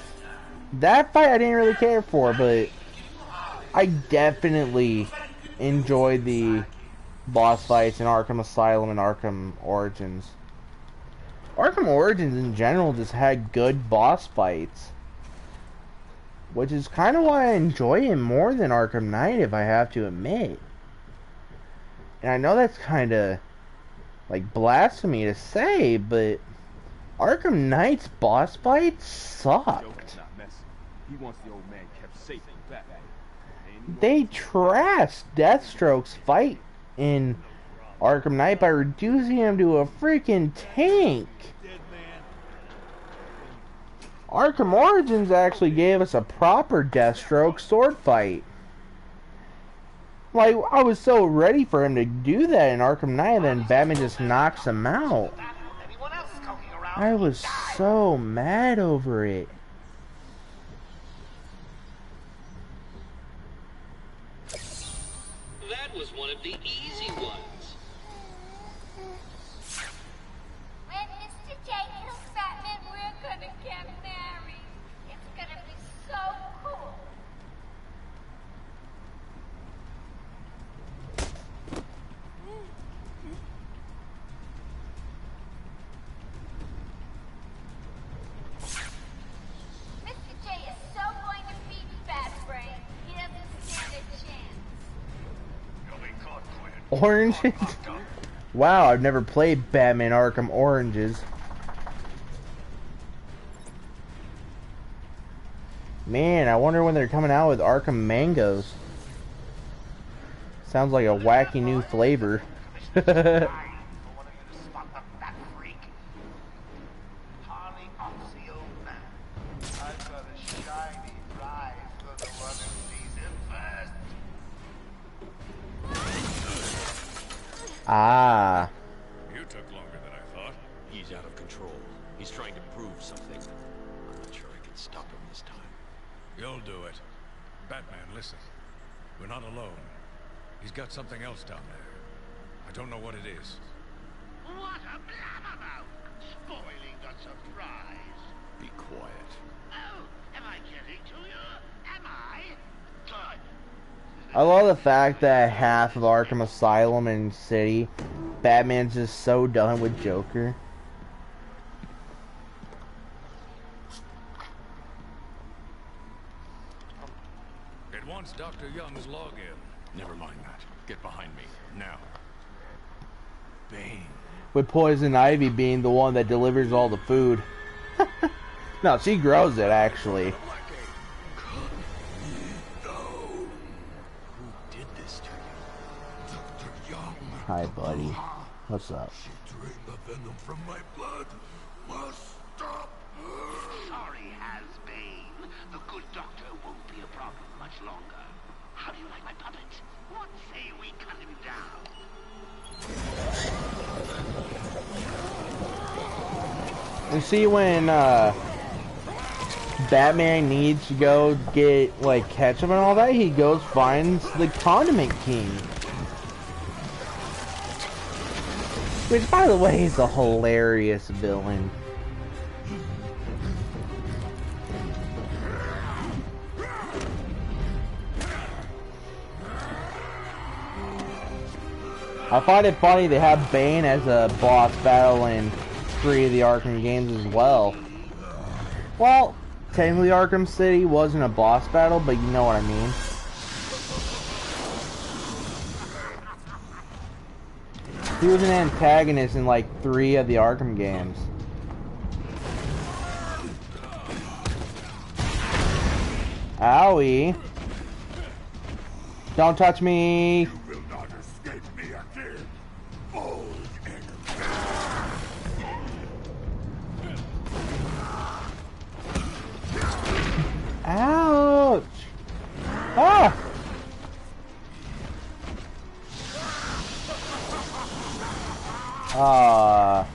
that fight I didn't really care for, but I definitely enjoyed the boss fights in Arkham Asylum and Arkham Origins. Arkham Origins in general just had good boss fights, which is kind of why I enjoy it more than Arkham Knight, if I have to admit. And I know that's kind of like blasphemy to say, but Arkham Knight's boss fights sucked. He wants the old man kept safe from Batman. They trashed Deathstroke's fight in Arkham Knight by reducing him to a freaking tank. Arkham Origins actually gave us a proper Deathstroke sword fight. Like, I was so ready for him to do that in Arkham Knight, and then Batman just knocks him out. I was so mad over it. That was one of the easy ones. When Mr. J kills Batman, we're gonna get married. It's gonna be so cool. Mr. J is so going to beat Batbrain. He doesn't stand a chance. Oranges? Wow, I've never played Batman Arkham Oranges. Man, I wonder when they're coming out with Arkham Mangoes. Sounds like a wacky new flavor. For one of you to spot the fat freak. Harley Oxy, old man. I've got a shiny prize for the one who sees him first. Ah. You took longer than I thought. He's out of control. He's trying to prove something. I'm not sure I can stop him this time. You'll do it. Batman, listen. We're not alone. He's got something else down there. I don't know what it is. What a blabbermouth! Spoiling the surprise. Be quiet. Oh, am I getting to you? Am I? Good. I love the fact that half of Arkham Asylum and City, Batman's just so done with Joker. It wants Dr. Young's login. Never mind that. Get behind me, now. Bane. With Poison Ivy being the one that delivers all the food. No, she grows it, actually. Who did this to you? Dr. Young. Hi, buddy. What's up? She drained the venom from my blood. Must stop her. Sorry, Has-Bane. The good doctor won't be a problem much longer. How do you like my puppet? What say we cut him down? You see when Batman needs to go get like ketchup and all that, he goes finds the Condiment King. Which, by the way, is a hilarious villain. I find it funny they have Bane as a boss battle in 3 of the Arkham games as well. Well, technically Arkham City wasn't a boss battle, but you know what I mean. He was an antagonist in like 3 of the Arkham games. Owie. Don't touch me. You will not escape me again. Old enemy. Ouch. Ah.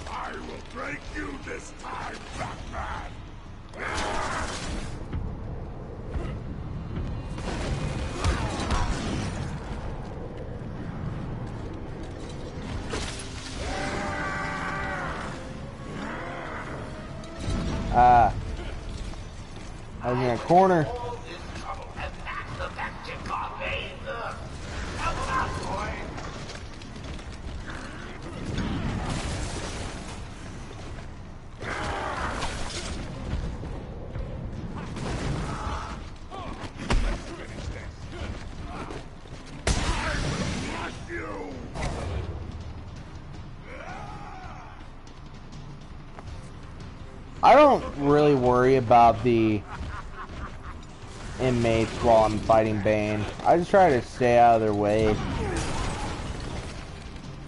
I will break you this time, Batman. I was in a corner. I don't really worry about the inmates while I'm fighting Bane. I just try to stay out of their way.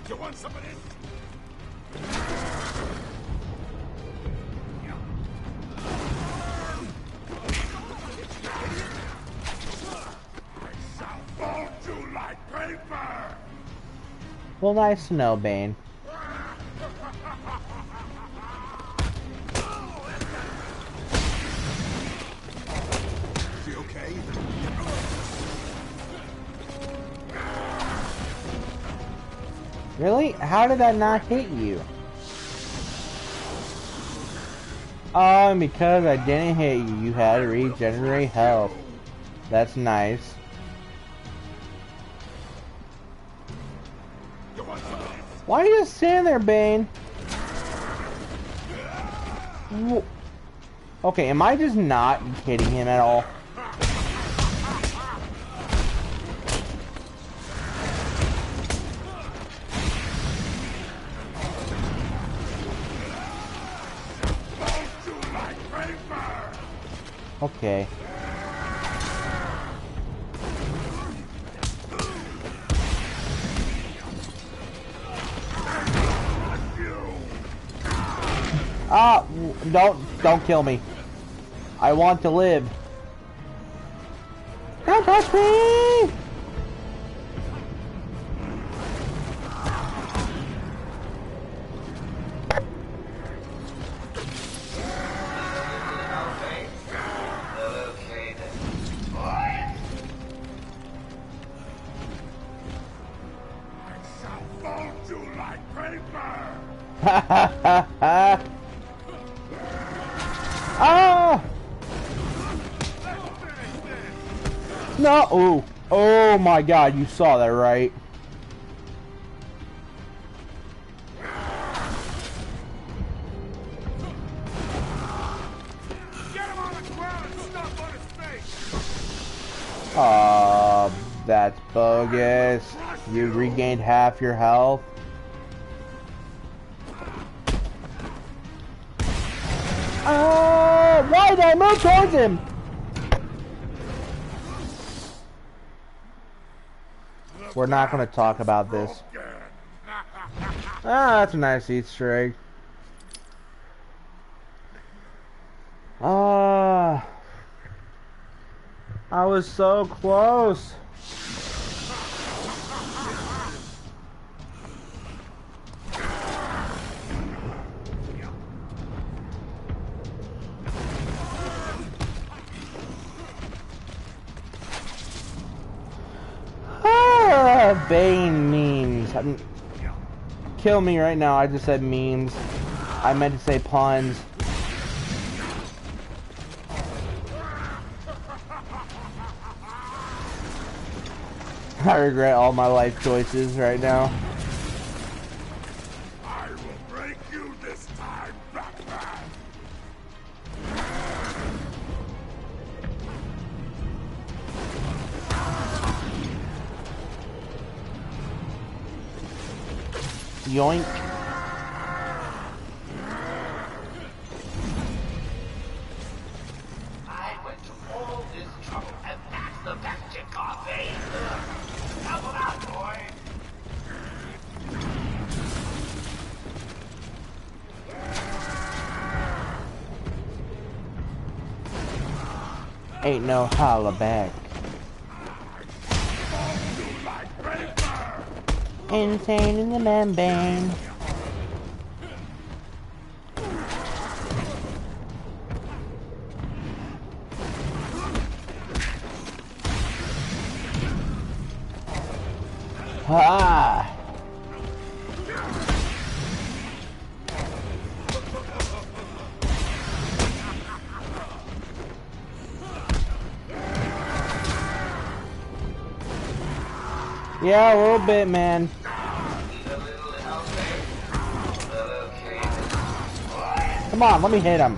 You want some of this? I shall fold you like paper. Well, nice to know, Bane. Really? How did that not hit you? Oh, and because I didn't hit you, you had to regenerate health. That's nice. Why are you just standing there, Bane? Okay, am I just not hitting him at all? Okay. Ah, don't kill me. I want to live. Don't touch me! Ah! No! Oh! Oh my God! You saw that, right? That's bogus. You regained half your health. Why did I move towards him? We're not going to talk about this. Ah, that's a nice Easter egg. I was so close. Bane memes. Kill me right now. I just said memes. I meant to say puns. I regret all my life choices right now. I will break you this time, Batman. Yoink. I went to all this trouble, and that's the best you got, eh? Help him out, boy! Ain't no holla back. Insane in the membrane. Ah! Yeah, a little bit, man. Come on, let me hit him.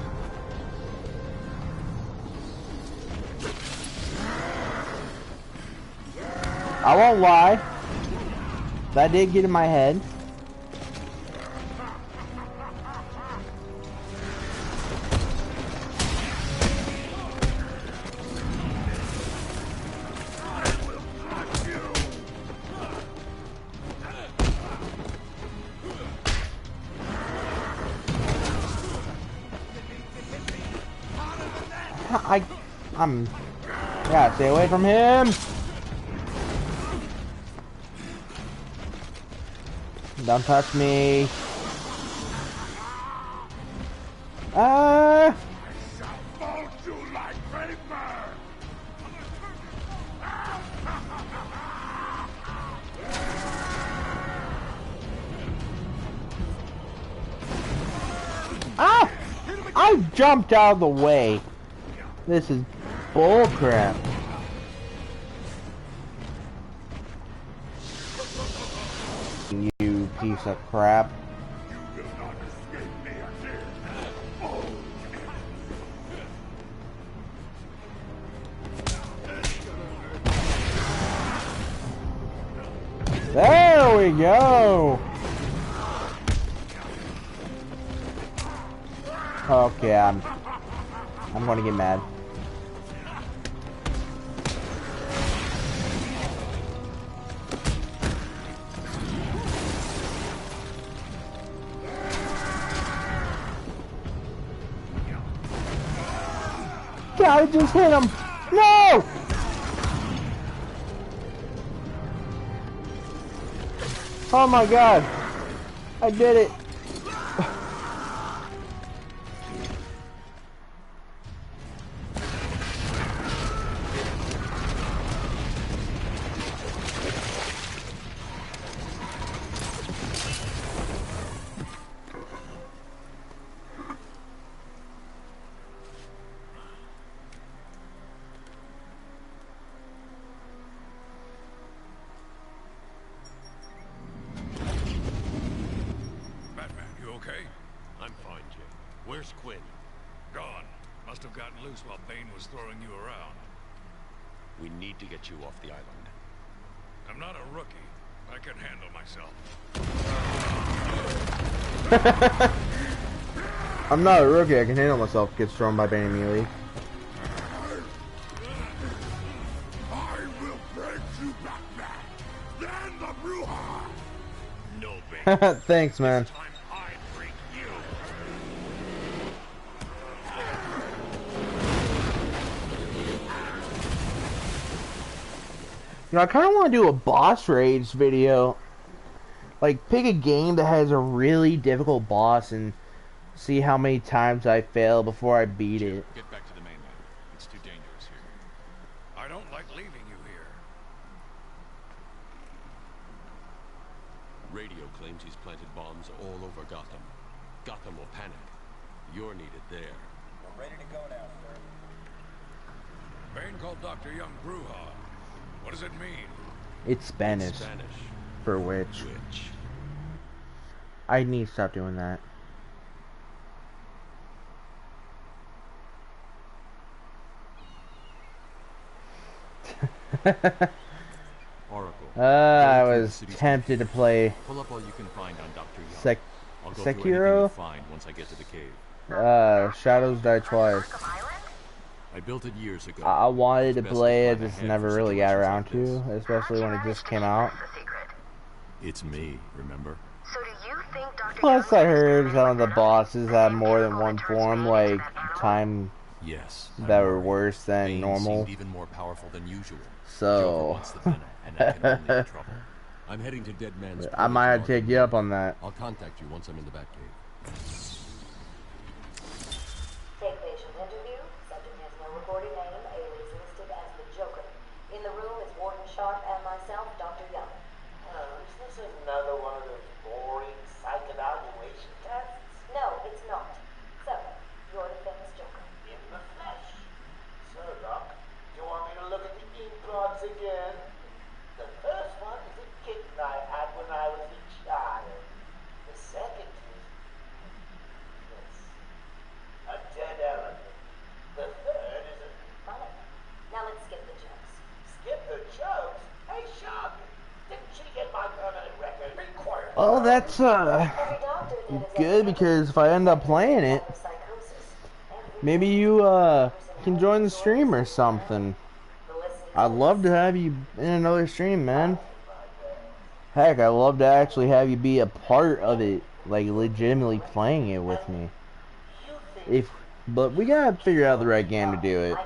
I won't lie. That did get in my head. Gotta stay away from him. Don't touch me. Ah! I jumped out of the way. This is bullcrap. You piece of crap. There we go. Okay, I'm gonna get mad. God, I just hit him! No! Oh my God! I did it! Where's Quinn? Gone. Must have gotten loose while Bane was throwing you around. We need to get you off the island. I'm not a rookie. I can handle myself. I'm not a rookie, I can handle myself. Gets thrown by Bane immediately. I will break you back, then the Bruja! No, Bane. Thanks, man. You know, I kind of want to do a boss rage video. Like, pick a game that has a really difficult boss and see how many times I fail before I beat it. Get back to the mainland. It's too dangerous here. I don't like leaving you here. Radio claims he's planted bombs all over Gotham. Gotham will panic. You're needed there. We're ready to go now, sir. Bane called Dr. Young Bruja. What does it mean? It's Spanish. It's Spanish. For witch. Witch. I need to stop doing that. Oracle. I was tempted to play Pull up all you can find on Dr. Young. I'll go through anything Sekiro. you find once I get to the cave. Shadows Die Twice. I built it years ago. I wanted to It's best play it, plan just ahead never for really got situations around like to, this. especially when it just came out. It's me, remember? So do you think Dr. Plus, I heard some of the bosses had more than one form, like time Yes. that were worse than Bane normal. seemed even more powerful than usual. So, Joker wants the venom, and that can only be trouble. I'm heading to Dead Man's I might have to take you up on that. I'll contact you once I'm in the Batcave. Take patient interview. Subject has no recorded name. Alias listed as the Joker. In the room is Warden Sharp and myself, Dr. Young. Is this another one of those boring psych evaluation tests? No, it's not. So, you're the famous Joker. In the flesh. So, Doc, do you want me to look at the ink blots again? The first one is a kitten I had when I was a child. The second is this, a dead elephant. The third is a... Funny. Now let's skip the jokes. Skip the jokes? Hey, Shark, didn't she get my permanent record? Be quiet. Oh, that's good, because if I end up playing it, maybe you can join the stream or something. I'd love to have you in another stream, man. Heck, I'd love to actually have you be a part of it, like legitimately playing it with me. But we gotta figure out the right game to do it.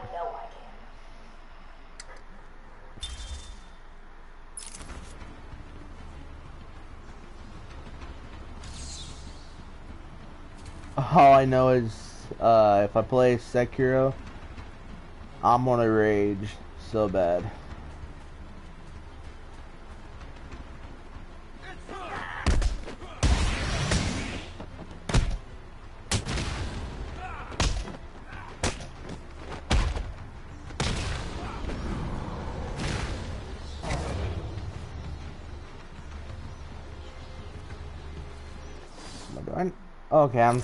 All I know is, if I play Sekiro, I'm gonna rage so bad. Okay,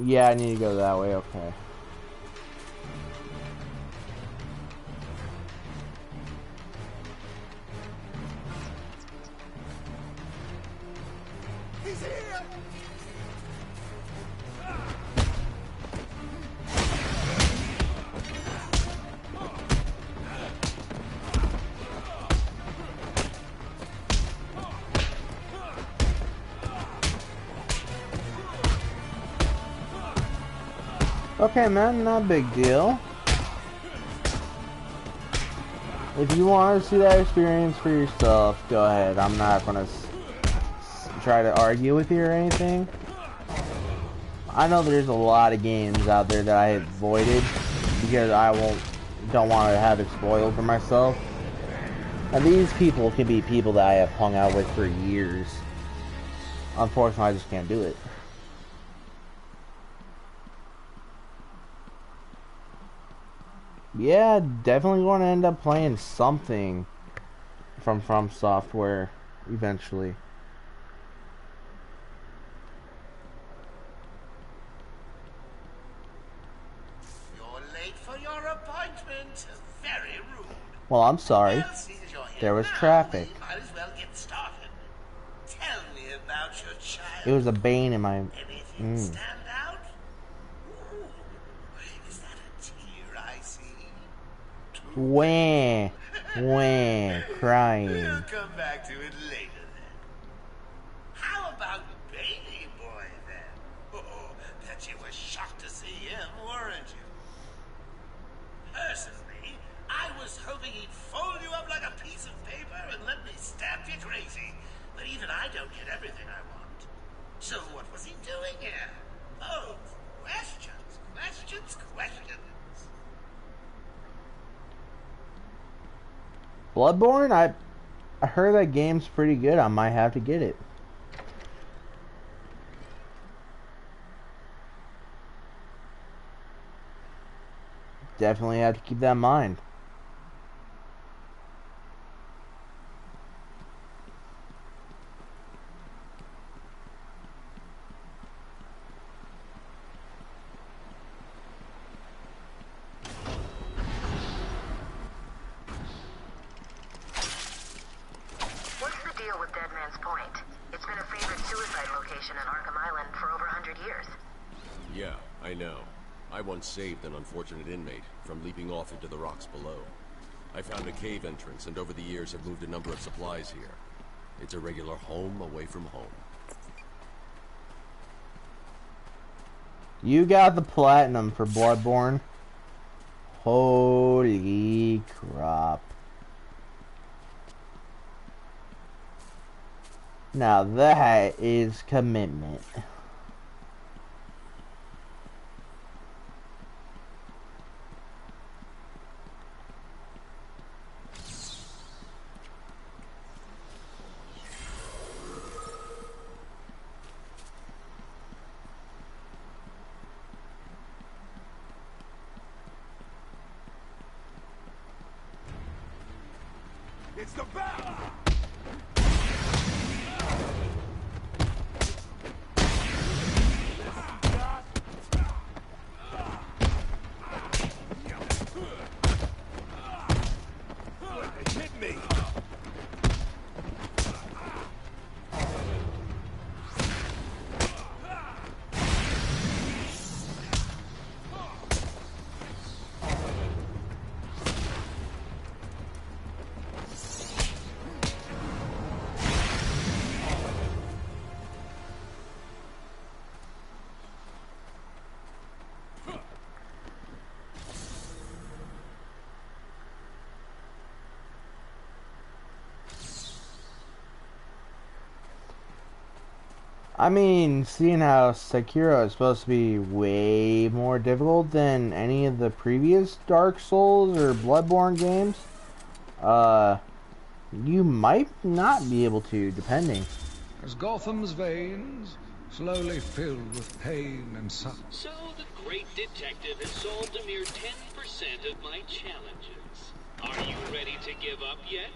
yeah, I need to go that way, okay. He's here! Okay, man, not a big deal. If you want to see that experience for yourself, go ahead. I'm not gonna try to argue with you or anything. I know there's a lot of games out there that I avoided because I don't want to have it spoiled for myself. And these people can be people that I have hung out with for years. Unfortunately, I just can't do it. Yeah, definitely going to end up playing something from Software eventually. You're late for your appointment. Very rude. Well, I'm sorry. Well, since you're here There was now, traffic. we might as well get started. Tell me about your child. It was a bane in my... Anything stand out? Ooh, is that a tear I see? Wah, wah, crying. We'll come back to it later then. How about Baby Boy then? Oh, bet you were shocked to see him, weren't you? Personally, I was hoping he'd fold you up like a piece of paper and let me stamp you crazy. But even I don't get everything I want. So what was he doing here? Oh, questions, questions, questions. Bloodborne? I heard that game's pretty good. I might have to get it. Definitely have to keep that in mind. What's the deal with Dead Man's Point? It's been a favorite suicide location in Arkham Island for over 100 years. Yeah, I know. I once saved an unfortunate inmate from leaping off into the rocks below. I found a cave entrance, and over the years have moved a number of supplies here. It's a regular home away from home. You got the platinum for Bloodborne. Holy crap. Now that is commitment. It's the battle! Hit me! I mean, seeing how Sekiro is supposed to be way more difficult than any of the previous Dark Souls or Bloodborne games, you might not be able to, depending. As Gotham's veins slowly filled with pain and suffering. So the great detective has solved a mere 10% of my challenges. Are you ready to give up yet?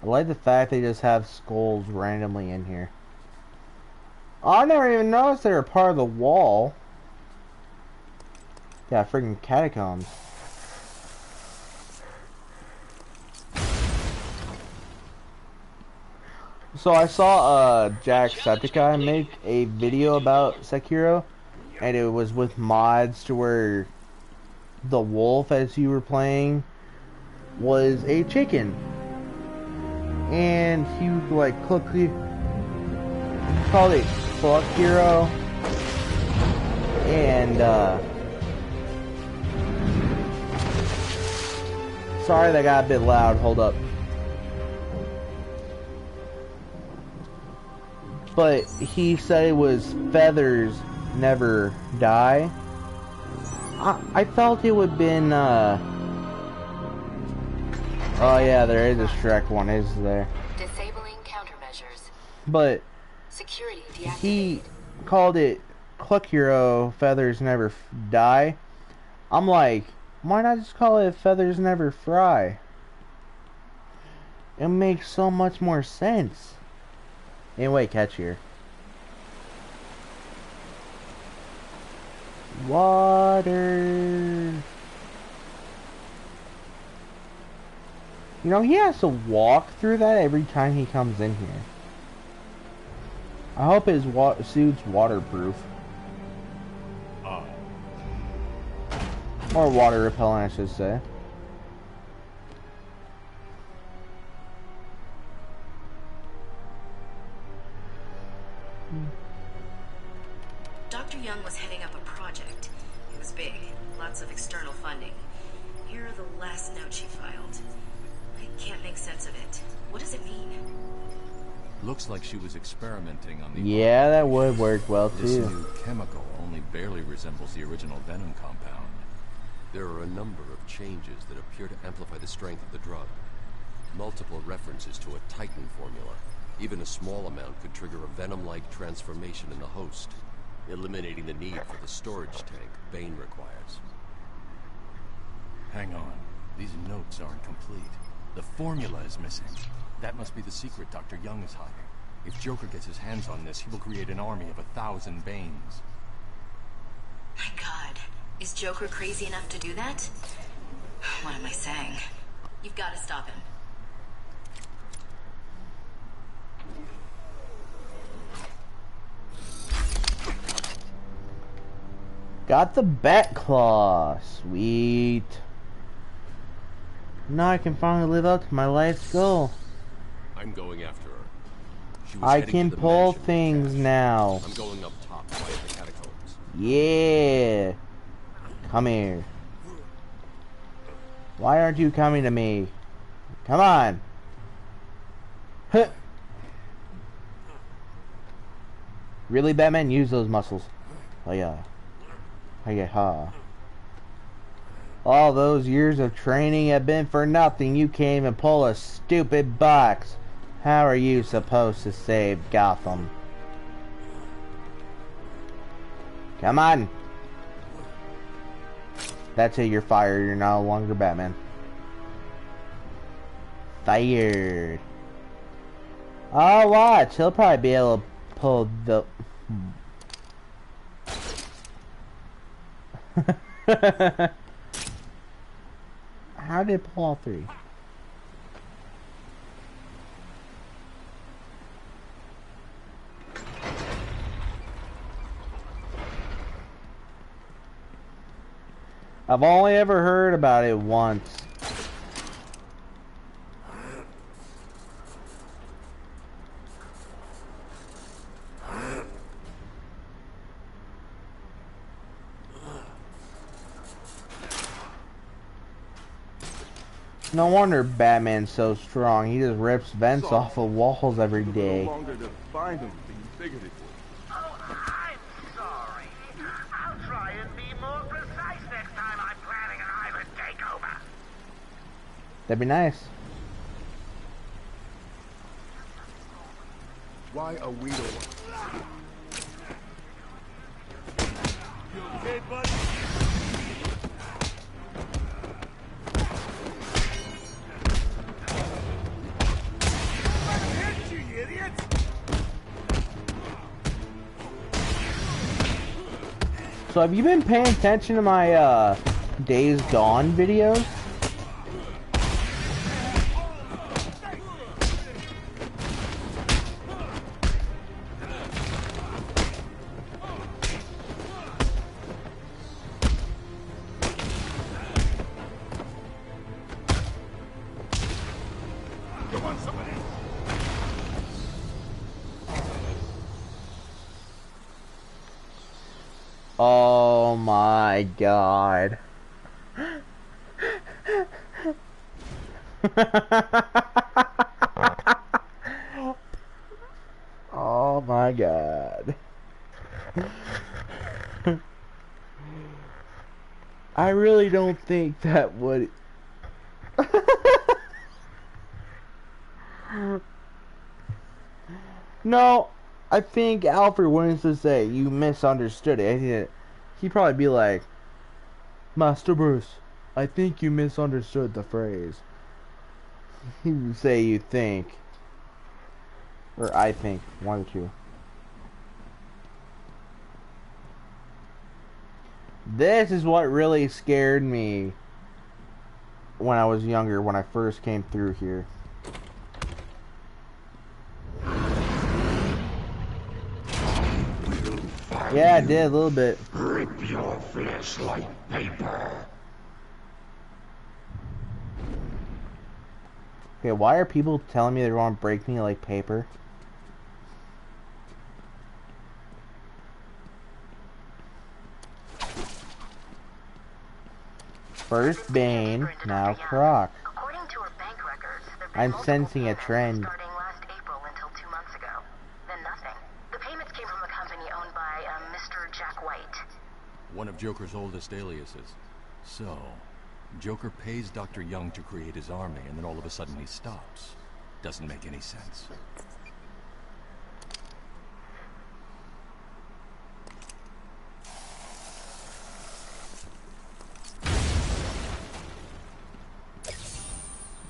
I like the fact they just have skulls randomly in here. I never even noticed they were part of the wall. Yeah, freaking catacombs. So I saw Jacksepticeye make a video about Sekiro, and it was with mods to where the wolf, as you were playing, was a chicken. And he like quickly called it Cluck Hero. And sorry that got a bit loud, hold up. But he said it was Feathers Never Die. I felt it would have been oh yeah, there is a Shrek one, is there? Disabling countermeasures. But security deactivated. He called it Cluck Hero Feathers Never Die. I'm like, why not just call it Feathers Never Fry? It makes so much more sense. Anyway, catchier. Water. You know, he has to walk through that every time he comes in here. I hope his suit's waterproof. Or water repellent, I should say. Dr. Young was heading up a project. It was big, lots of external funding. Here are the last notes she filed. I can't make sense of it. What does it mean? Looks like she was experimenting on the... Yeah, that would work well, too. This new chemical only barely resembles the original venom compound. There are a number of changes that appear to amplify the strength of the drug. Multiple references to a Titan formula. Even a small amount could trigger a venom-like transformation in the host, eliminating the need for the storage tank Bane requires. Hang on. These notes aren't complete. The formula is missing. That must be the secret Dr. Young is hiding. If Joker gets his hands on this, he will create an army of 1,000 Banes. My God. Is Joker crazy enough to do that? What am I saying? You've got to stop him. Got the Bat Claw. Sweet. Now I can finally live up to my life's goal. I'm going after her. She was I heading can to the pull mansion things now. I'm going up top via the catacombs. Yeah. Come here. Why aren't you coming to me? Come on. Huh. Really, Batman? Use those muscles. Oh yeah. Oh yeah, ha. All those years of training have been for nothing. You can't even pull a stupid box. How are you supposed to save Gotham? Come on. That's it, you're fired. You're no longer Batman. Fired. Oh, watch. He'll probably be able to pull the... How did it pull all three? I've only ever heard about it once. No wonder Batman's so strong. He just rips vents off of walls every day. No longer to find them than you figured it would. Oh, I'm sorry. I'll try and be more precise next time I'm planning an island takeover. That'd be nice. Why are we the ones? You okay, bud? So have you been paying attention to my Days Gone videos? Oh my god. Oh my god. I really don't think that would... No, I think Alfred wants to say, you misunderstood it. I think that he'd probably be like, Master Bruce, I think you misunderstood the phrase. He would say you think. Or I think, one or two. This is what really scared me when I was younger, when I first came through here. Yeah, I did a little bit. Rip your flesh like paper. Okay, why are people telling me they want to break me like paper? First Bane, now Croc. According to her bank records, there I'm sensing a trend. starting last April until 2 months ago. Then nothing. The payments came from a company owned by Mr. Jack White. One of Joker's oldest aliases. So, Joker pays Dr. Young to create his army, and then all of a sudden he stops. Doesn't make any sense.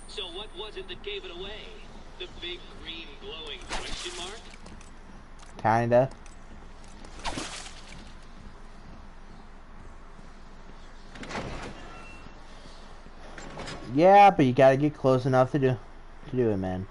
So what was it that gave it away? The big green glowing question mark? Kinda. Yeah, but you gotta get close enough to do it, man.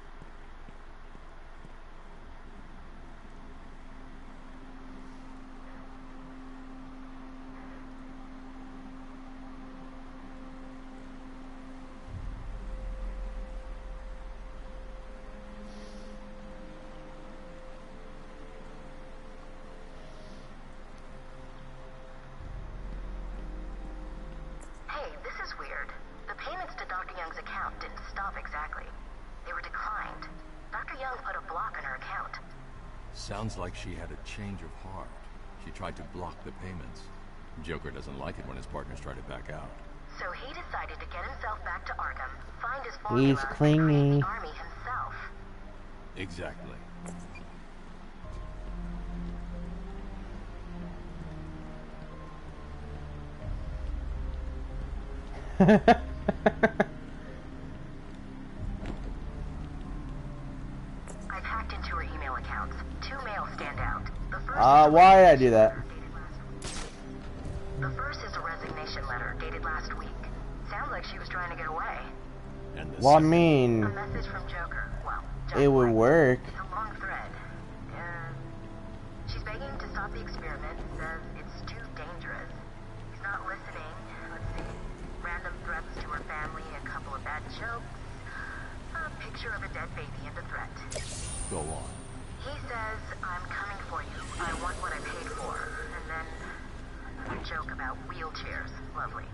Hey, this is weird. The payments to Dr. Young's account didn't stop exactly. They were declined. Dr. Young put a block on her account. Sounds like she had a change of heart. She tried to block the payments. Joker doesn't like it when his partners try to back out. So he decided to get himself back to Arkham, find his He's formula, and clingy. create the army himself. Exactly. I've hacked into her email accounts. 2 mails stand out. The first Why did I do that? The first is a resignation letter dated last week. Sounds like she was trying to get away. And the Well, I second- mean, A message from Joker. Well, it would work. it's a long thread. She's begging to stop the experiment. Says it's too dangerous. He's not listening. Let's see. Random threats to her family, a couple of bad jokes, a picture of a dead baby, and a threat. Go on. He says, I'm coming for you. I want what I paid for. And then another joke about wheelchairs. Lovely.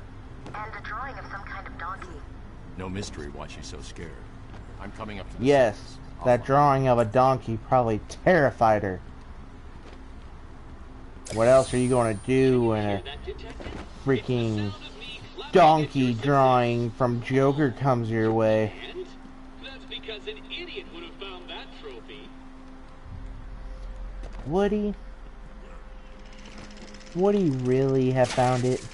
And a drawing of some kind of donkey. No mystery why she's so scared. I'm coming up to the Yes, surface. that drawing of a donkey probably terrified her. What else are you going to do when a freaking donkey drawing from Joker comes your way? And that's because an idiot would have found that trophy. Would he? Would he really have found it?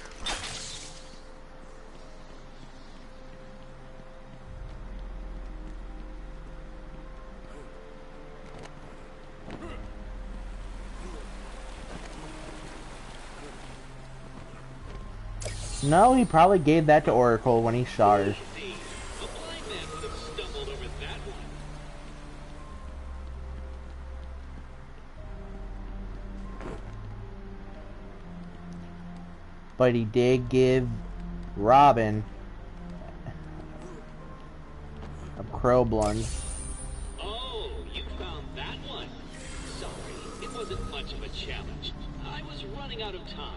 No, he probably gave that to Oracle when he shot her. A blind man would have stumbled over that one. But he did give Robin a crowblund. Oh, you found that one. Sorry, it wasn't much of a challenge. I was running out of time.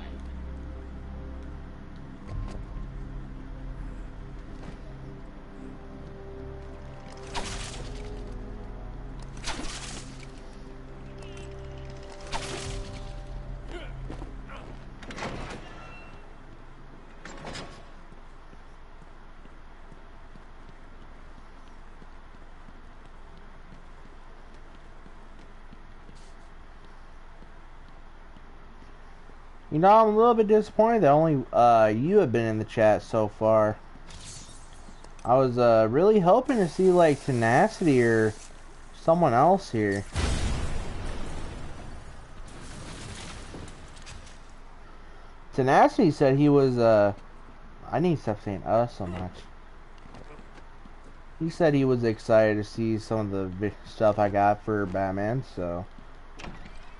You know, I'm a little bit disappointed that only you have been in the chat so far. I was really hoping to see like Tenacity or someone else here. Tenacity said he was I need to stop saying so much. He said he was excited to see some of the stuff I got for Batman, so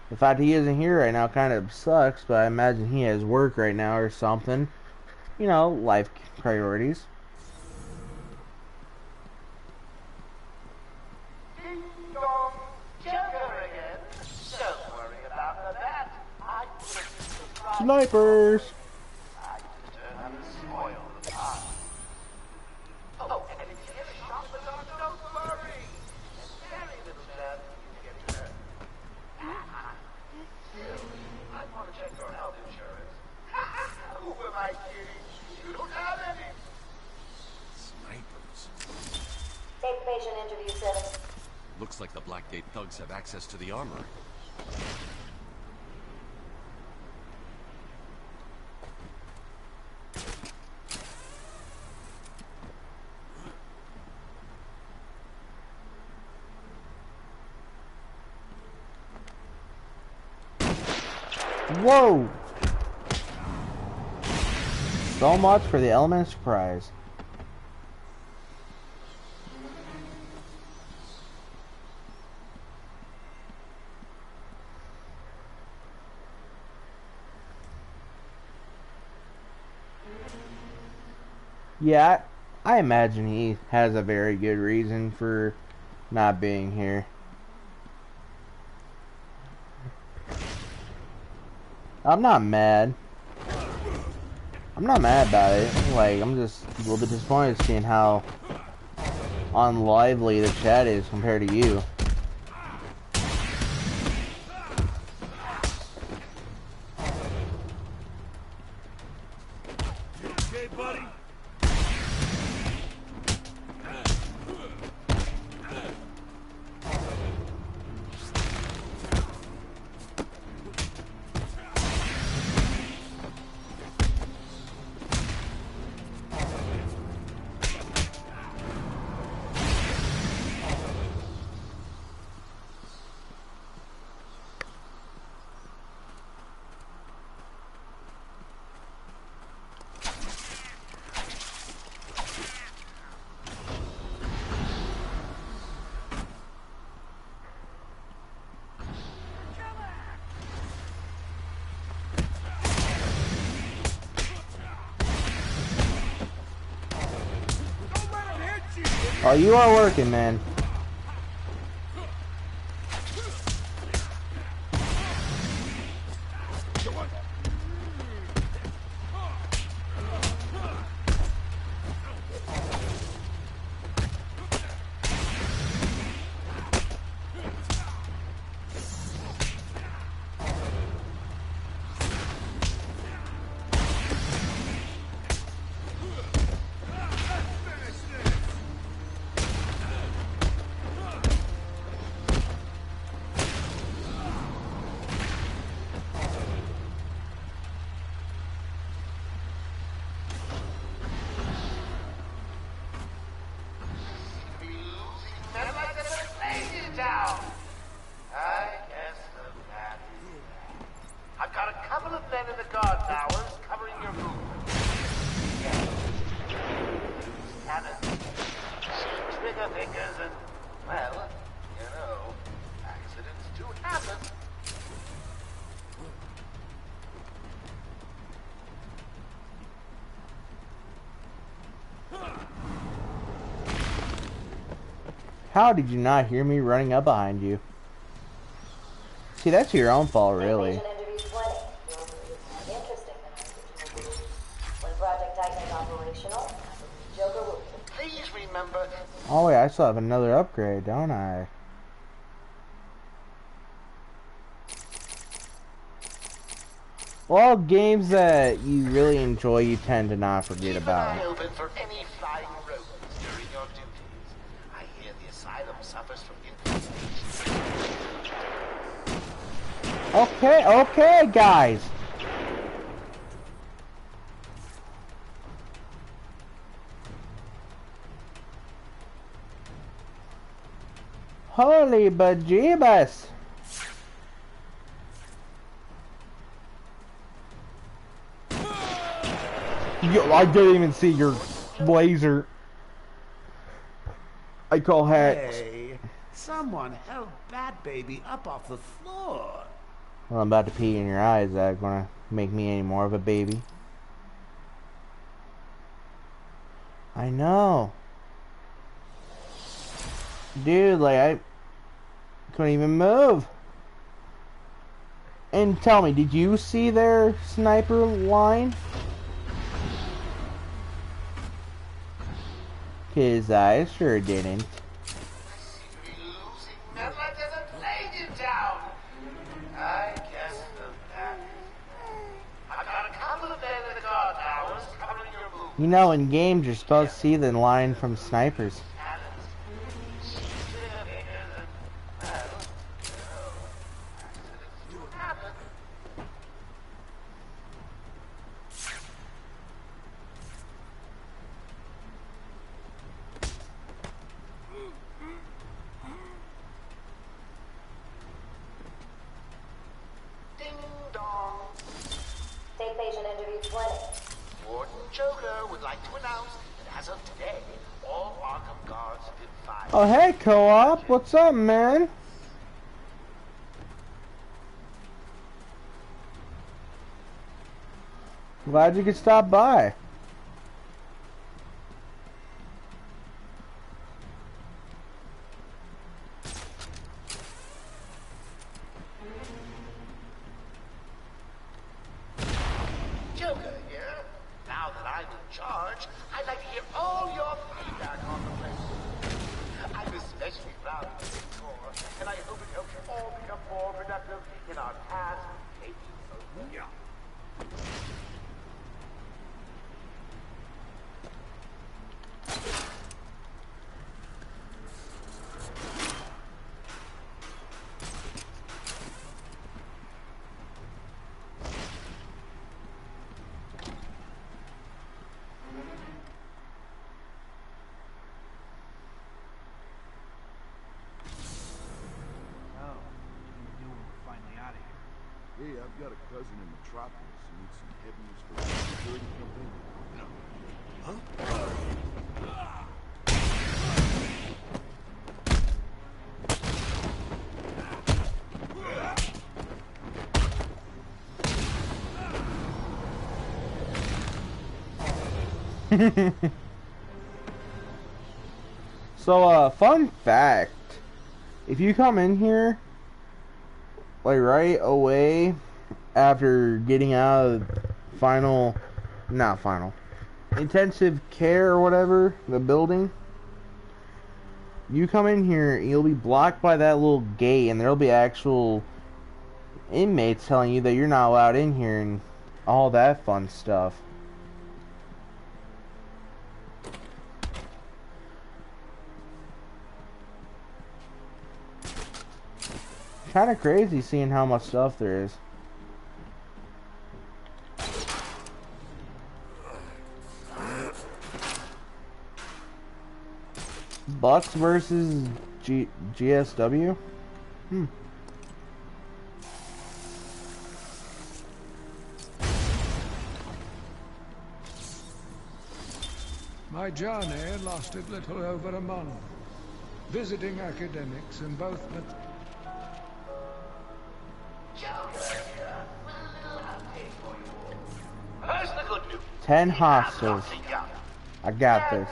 the fact he isn't here right now kind of sucks, but I imagine he has work right now or something. You know, life priorities. Ding dong, Joker again. Don't worry about the bat. I Snipers! I just learned how to spoil the pot. Oh, and if you get a shot in the dark, don't worry. There's very little chance you get hurt. Still, I want to check your health insurance. Who am I kidding? You don't have any. Snipers. Take patient interview 7. Looks like the Blackgate thugs have access to the armory. Whoa! So much for the element of surprise. Yeah, I imagine he has a very good reason for not being here. I'm not mad. I'm not mad about it. Like, I'm just a little bit disappointed seeing how unlively the chat is compared to you. Okay, buddy? Oh, you are working, man. I've got a couple of men in the guard towers covering your movement. Yes. Use cannons, trigger fingers, and, well, you know, accidents do happen. How did you not hear me running up behind you? See, that's your own fault, really. Interesting. When Project Titan is operational, Joker will... Please remember... Oh wait, I still have another upgrade, don't I? Well, games that you really enjoy, you tend to not forget about. Keep an eye open for any flying rogues during your duties. I hear the asylum suffers from infestation. Okay, guys. Holy bejeebus! Yo, I didn't even see your blazer. I call hacks. Hey, someone help Bat Baby up off the floor. Well, I'm about to pee in your eyes. Is that gonna make me any more of a baby? I know. Dude, like, I couldn't even move. And tell me, did you see their sniper line? 'Cause I sure didn't. You know, in games, you're supposed to see the line from snipers. Take patient interview 20. Warden Joker would like to announce that as of today, all Arkham guards have been fired. Oh, hey, Co-op. What's up, man? Glad you could stop by. Joker here. Now that I'm in charge, I'd like to hear all your feedback on the place. I'm especially proud of this tour, and I hope it helps you all become more productive in our task of taking over. Hey, I've got a cousin in Metropolis who needs some heavy use for security Huh? So, fun fact. If you come in here, like, right away after getting out of intensive care or whatever, the building, you come in here, you'll be blocked by that little gate, and there'll be actual inmates telling you that you're not allowed in here and all that fun stuff. Kind of crazy seeing how much stuff there is. Bucks versus GSW? My journey lasted little over a month, visiting academics in both 10 hostiles. I got this.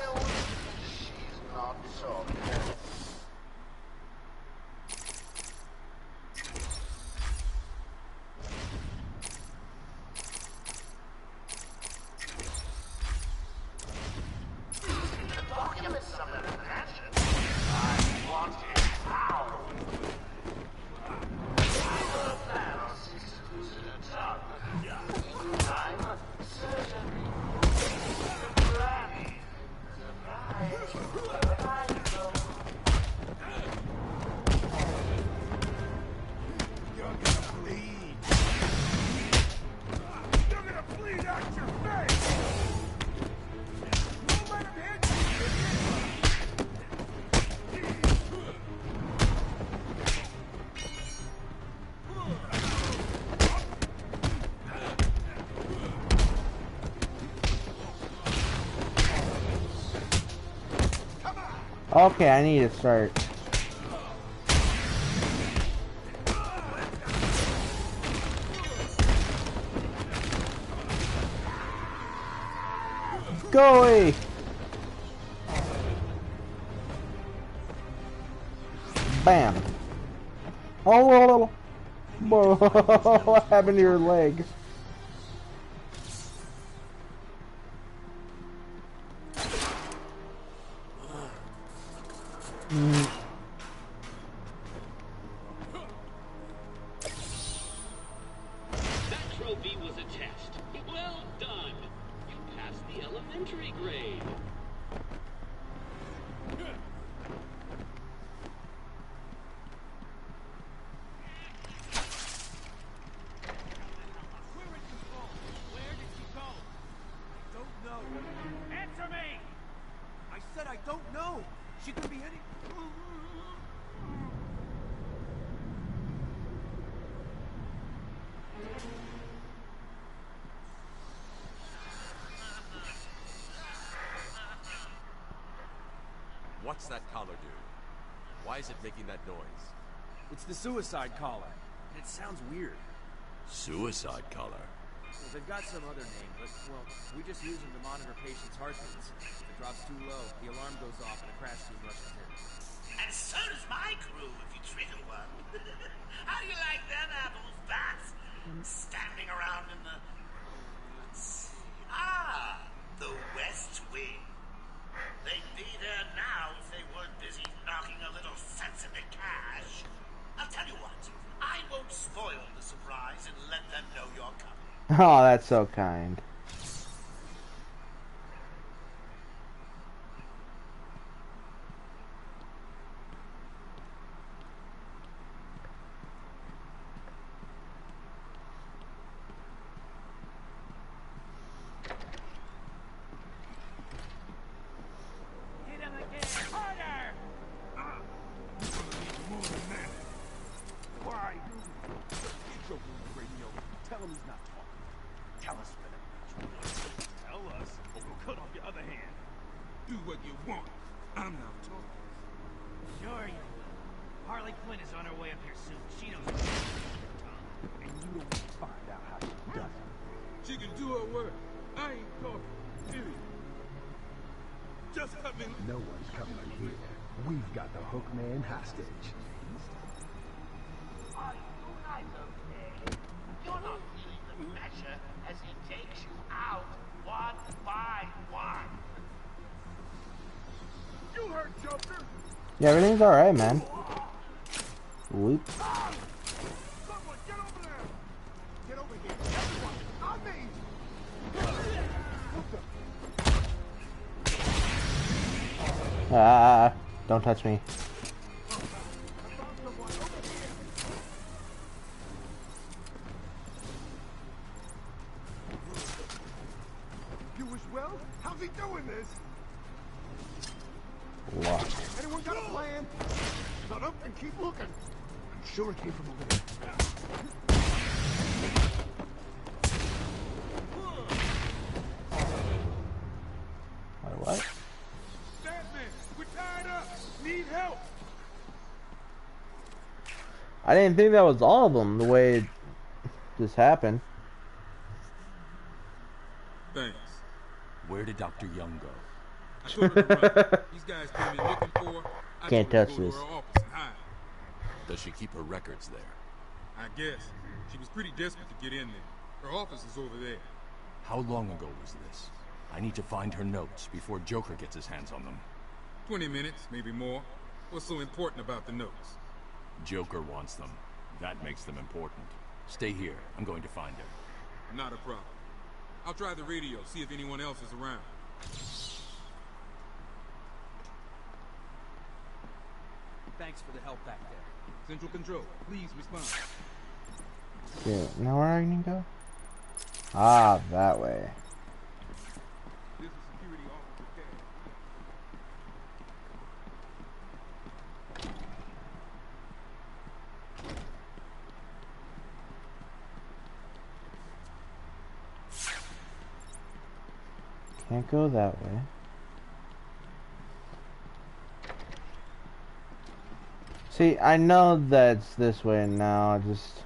Okay, I need to start. Go away! Bam! Oh, what happened to your legs? That trophy was a test. Well done. You passed the elementary grade. Answer me! I said I don't know. She could be any... What's that collar do? Why is it making that noise? It's the suicide collar. It sounds weird. Suicide collar? Well, they've got some other name, but, well, we just use them to monitor patients' heartbeats. If it drops too low, the alarm goes off and a crash team rushes in. And so does my crew if you trigger one. How do you like them apples, bats? Standing around in the... let's see... the West Wing. They'd be there now if they weren't busy knocking a little sense into cash. I'll tell you what, I won't spoil the surprise and let them know you're coming. Oh, that's so kind. Hit him again! Harder! More than that. Why? Joker on the radio. Tell him he's not talking. Tell us when it. Tell us, or we'll cut off your other hand. Do what you want. I'm not talking. Sure you will. Harley Quinn is on her way up here soon. She knows what to do. And you don't want to find out how she does it. She can do her work. I ain't talking. Idiot. Just let me... No one's coming here. We've got the hook man hostage. Are you guys okay? You're not feeling the pressure as he takes you out one by one. You heard Joker! Yeah, everything's alright, man. Whoop. Someone, get over there! Get over here! Everyone, on me! Ah, don't touch me. You as well? How's he doing this? Locked. Anyone got a plan? Shut up and keep looking. I'm sure it came from over there. What? Batman, we're tied up. Need help. I didn't think that was all of them, the way it just happened. Thanks. Where did Dr. Young go? I told her to run. These guys came in looking for her. I Can't told her touch to go this. to her office and hide. Does she keep her records there? I guess. She was pretty desperate to get in there. Her office is over there. How long ago was this? I need to find her notes before Joker gets his hands on them. 20 minutes, maybe more. What's so important about the notes? Joker wants them. That makes them important. Stay here. I'm going to find her. Not a problem. I'll try the radio, see if anyone else is around. Thanks for the help back there. Central Control, please respond. Yeah, now where I need to go? Ah, that way. This is security officer Cash. Can't go that way. See, I know that's this way now. It's just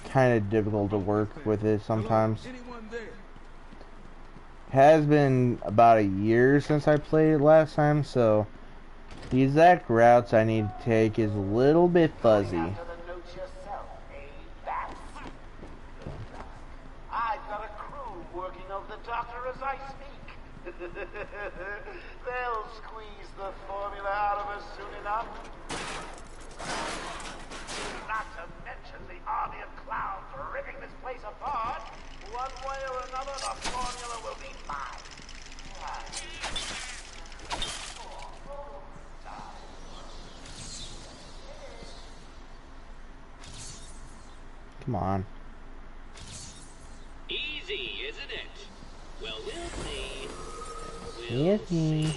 kind of difficult to work with it sometimes. Anyone there? Has been about a year since I played it last time, so the exact routes I need to take is a little bit fuzzy. I've got a crew working on the doctor as I speak. They'll squeeze the formula out of us soon enough. Not to mention the army of clowns ripping this place apart. One way or another, the formula will be mine. Come on. Easy, isn't it? Well, we'll see. We'll see.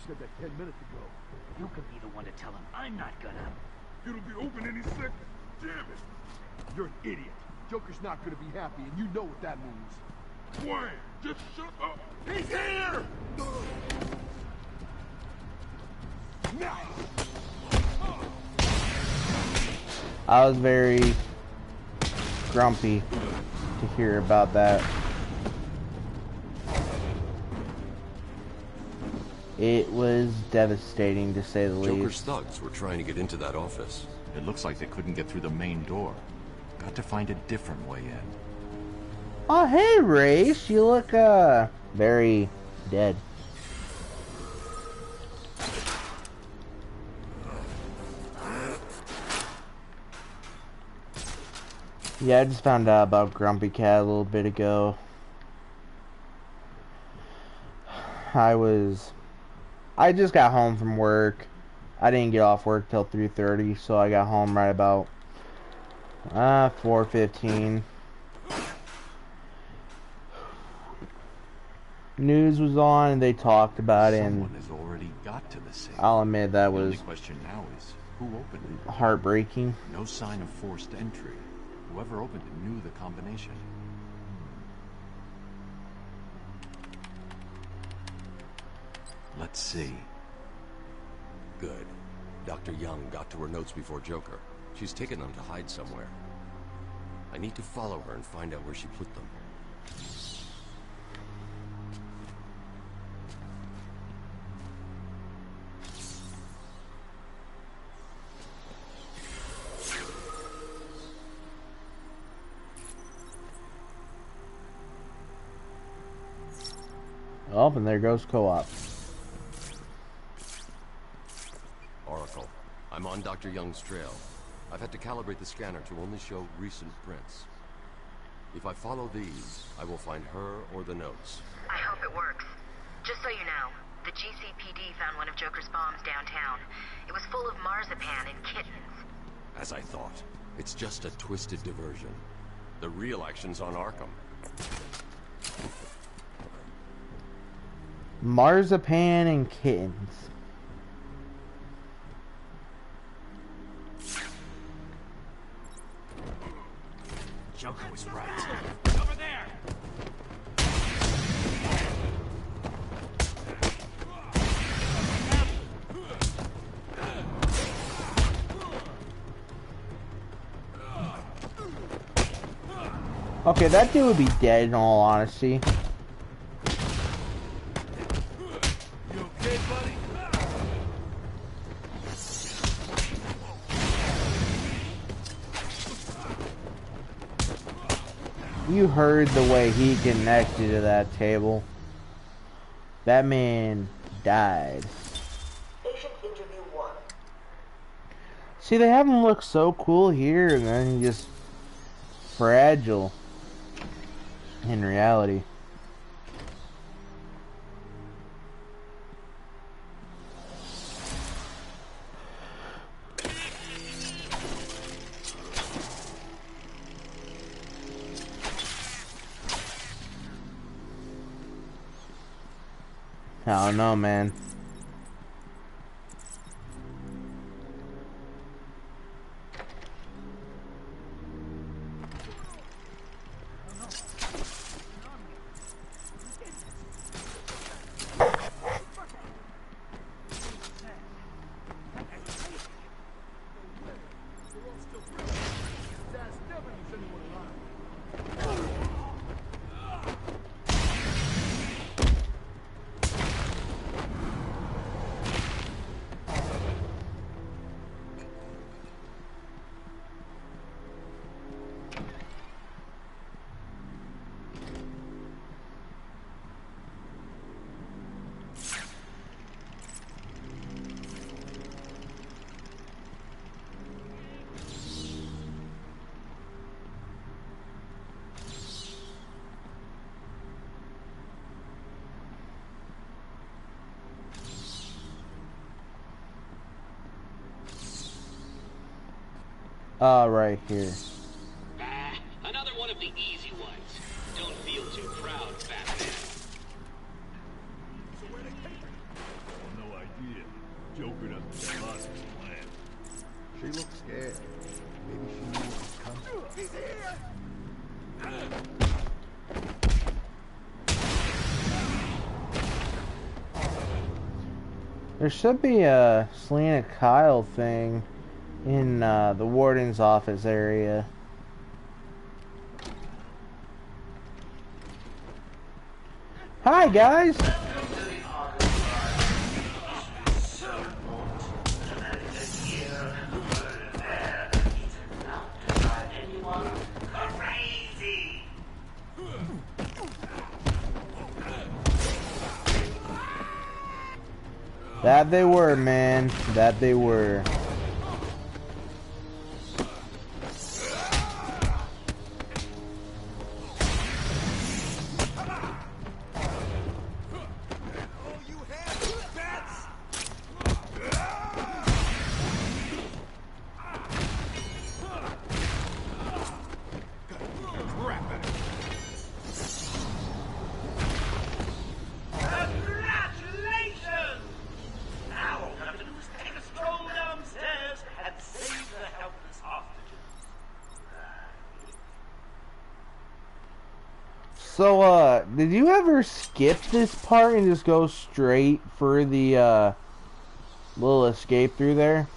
Said that 10 minutes ago. You could be the one to tell him I'm not gonna. It'll be open any second. Damn it. You're an idiot. Joker's not gonna be happy, and you know what that means. Wayne, just shut up. He's here! I was very grumpy to hear about that. It was devastating, to say the Joker's least. thugs were trying to get into that office. It looks like they couldn't get through the main door. Got to find a different way in. Oh, hey, Race. You look, very dead. Yeah, I just found out about Grumpy Cat a little bit ago. I just got home from work. I didn't get off work till 3:30, so I got home right about 4:15. News was on and they talked about it, and Someone has already got to the safe. I'll admit that The was only question now is who opened it. heartbreaking. No sign of forced entry. Whoever opened it knew the combination. Let's see. Good. Dr. Young got to her notes before Joker. She's taken them to hide somewhere. I need to follow her and find out where she put them. Oh, and there goes co-op. Oracle, I'm on Dr. Young's trail. I've had to calibrate the scanner to only show recent prints. If I follow these, I will find her or the notes. I hope it works. Just so you know, the GCPD found one of Joker's bombs downtown. It was full of marzipan and kittens. As I thought, it's just a twisted diversion. The real action's on Arkham. Marzipan and kittens. Joker was right. Over there! Okay, that dude would be dead in all honesty. You heard the way he connected to that table. That man died. Patient interview 1. See, they have him look so cool here, and then just fragile in reality. I don't know, man. Right here. Another one of the easy ones. Don't feel too proud, Batman. So where they take her? Oh, no idea. Joker doesn't tell us his plan. She looks scared. Maybe she knew what was coming. He's here! There should be a Selena Kyle thing in the warden's office area. Hi, guys! That they were, man. That they were. So, did you ever skip this part and just go straight for the, little escape through there?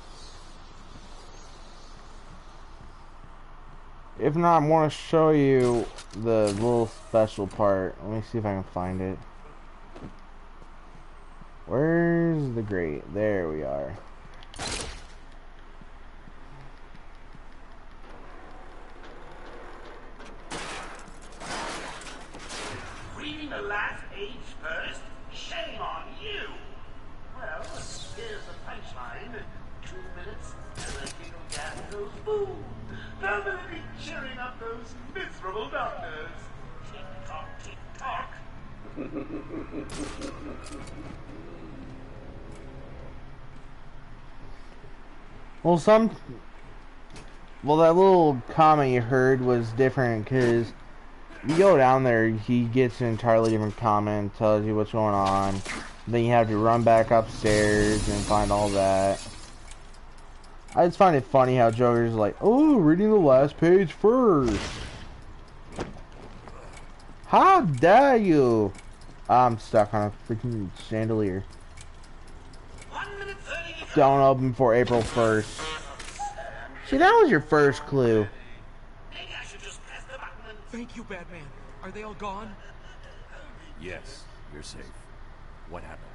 If not, I want to show you the little special part. Let me see if I can find it. Where's the grate? There we are. Reading the last page first? Shame on you! Well, here's the punchline. 2 minutes and the giggle gas goes boom! Permanently cheering up those miserable doctors. Tick-tock, tick-tock. Well, that little comment you heard was different because you go down there, he gets an entirely different comment, tells you what's going on. Then you have to run back upstairs and find all that. I just find it funny how Joker's like, oh, reading the last page first. How dare you? I'm stuck on a freaking chandelier. Don't open before April 1st. See, that was your first clue. Thank you, Batman. Are they all gone? Yes, you're safe. What happened?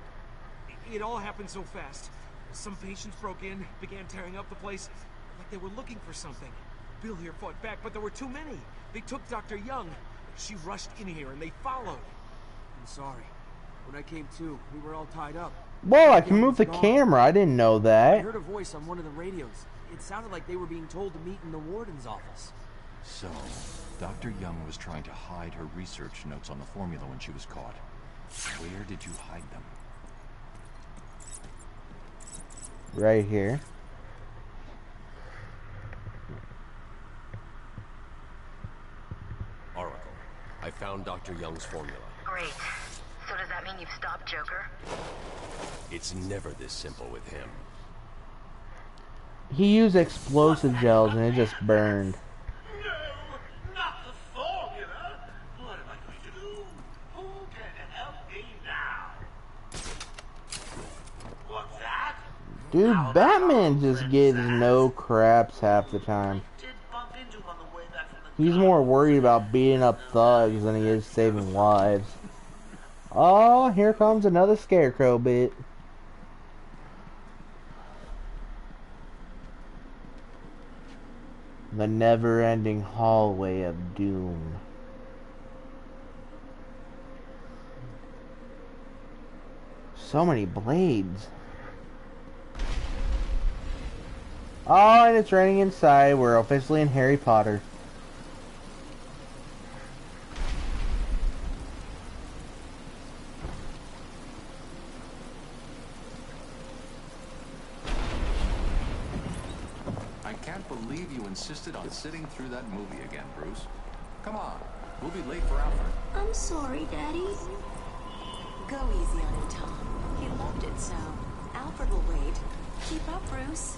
It all happened so fast. Some patients broke in, began tearing up the place, like they were looking for something. Bill here fought back, but there were too many. They took Dr. Young. She rushed in here, and they followed. I'm sorry. When I came to, we were all tied up. Whoa, I can move the camera. I didn't know I that. heard a voice on one of the radios. It sounded like they were being told to meet in the warden's office. So, Dr. Young was trying to hide her research notes on the formula when she was caught. Where did you hide them? Right here. Oracle, I found Dr. Young's formula. Great. So does that mean you've stopped Joker? It's never this simple with him. He used explosive gels and it just burned. Not the formula. What am I going to do? Who can help me now? What's that? Dude, Batman just gives no craps half the time. He's more worried about beating up thugs than he is saving lives. Oh, here comes another Scarecrow bit. The never-ending hallway of doom. So many blades. Oh, and it's raining inside. We're officially in Harry Potter. I can't believe you insisted on sitting through that movie again, Bruce. Come on, we'll be late for Alfred. I'm sorry, Daddy. Go easy on him, Tom. He loved it so. Alfred will wait. Keep up, Bruce.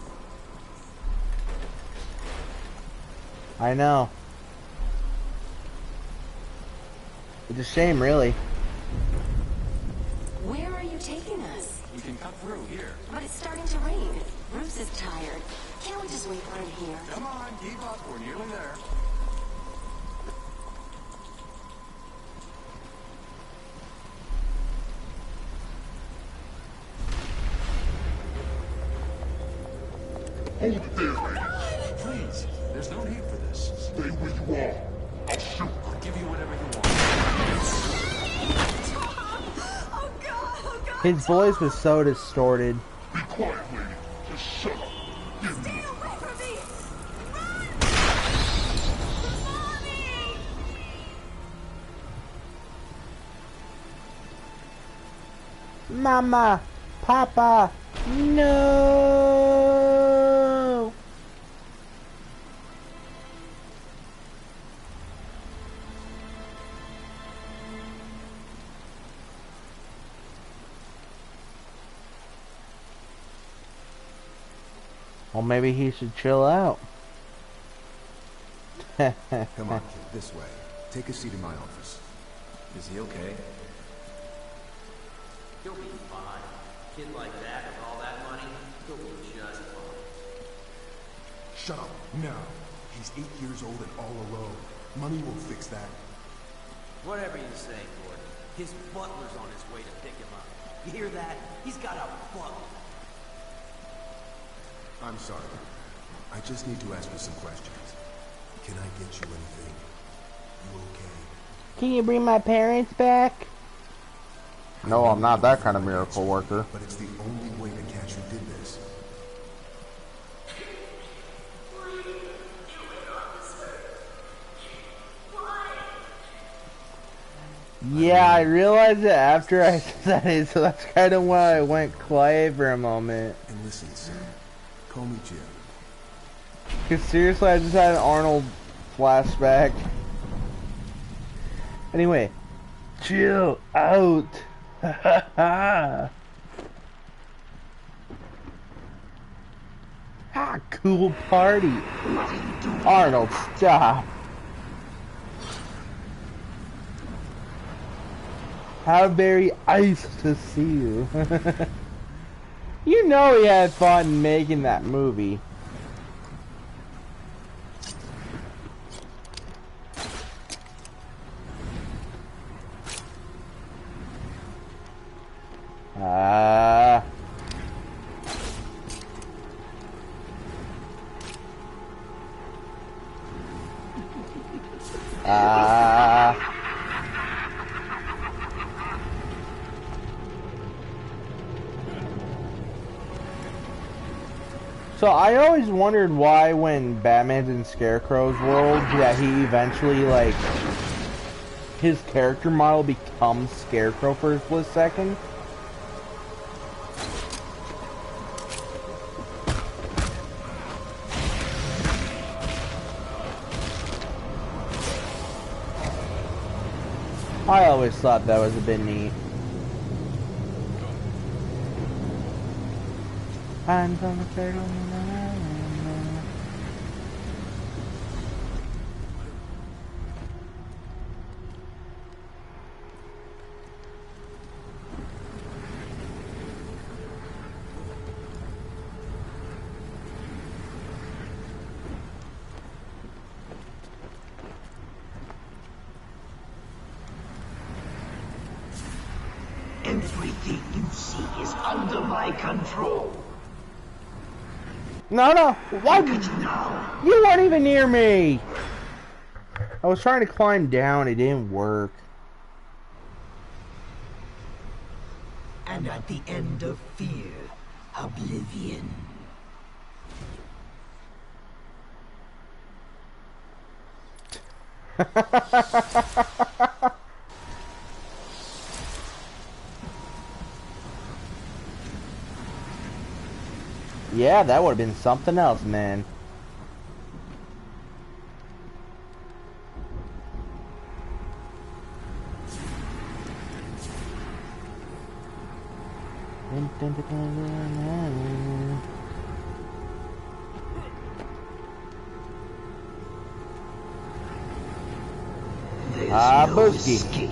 I know. It's a shame, really. Where are you taking us? We can cut through here. But it's starting to rain. Bruce is tired. Can't we just wait for him here? Come on, keep up. We're nearly there. Hold it there, lady. Please, there's no need for this. Stay where you are. I'll shoot. I'll give you whatever you want. Oh God! Oh God! His voice was so distorted. Be quiet, lady. Just shut up. Give me. Stay away from me! Run! Mama! Papa! No! Well, maybe he should chill out. Come on, kid, this way. Take a seat in my office. Is he okay? He'll be fine. Kid like that with all that money, he'll be just fine. Shut up, now. He's 8 years old and all alone. Money will fix that. Whatever you say, Gordon. His butler's on his way to pick him up. You hear that? He's got a butler. I'm sorry. I just need to ask you some questions. Can I get you anything? You okay? Can you bring my parents back? No, I'm not that kind of miracle worker. But it's the only way to catch who did this. Yeah, I realized it after I said it, so that's kind of why I went quiet for a moment. And listen, son. Call me Jim. Because seriously, I just had an Arnold flashback. Anyway, chill out. Ah, cool party. Arnold, stop. How very nice to see you. You know he had fun making that movie. Ah. So I always wondered why when Batman's in Scarecrow's world that he eventually, like, his character model becomes Scarecrow for a split second. I always thought that was a bit neat. Hands on the turtle. Everything you see is under my control. No, what? You weren't even near me. I was trying to climb down, it didn't work. And at the end of fear, oblivion. Yeah, that would have been something else, man. Booski.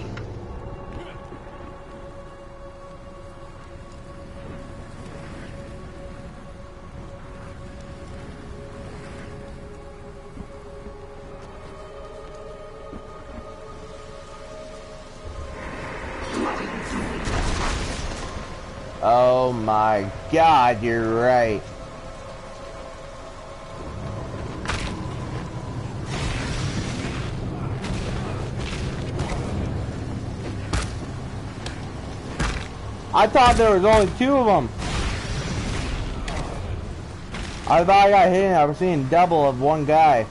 Oh my God, you're right. I thought there was only 2 of them. I thought I got hit and I was seeing double of one guy.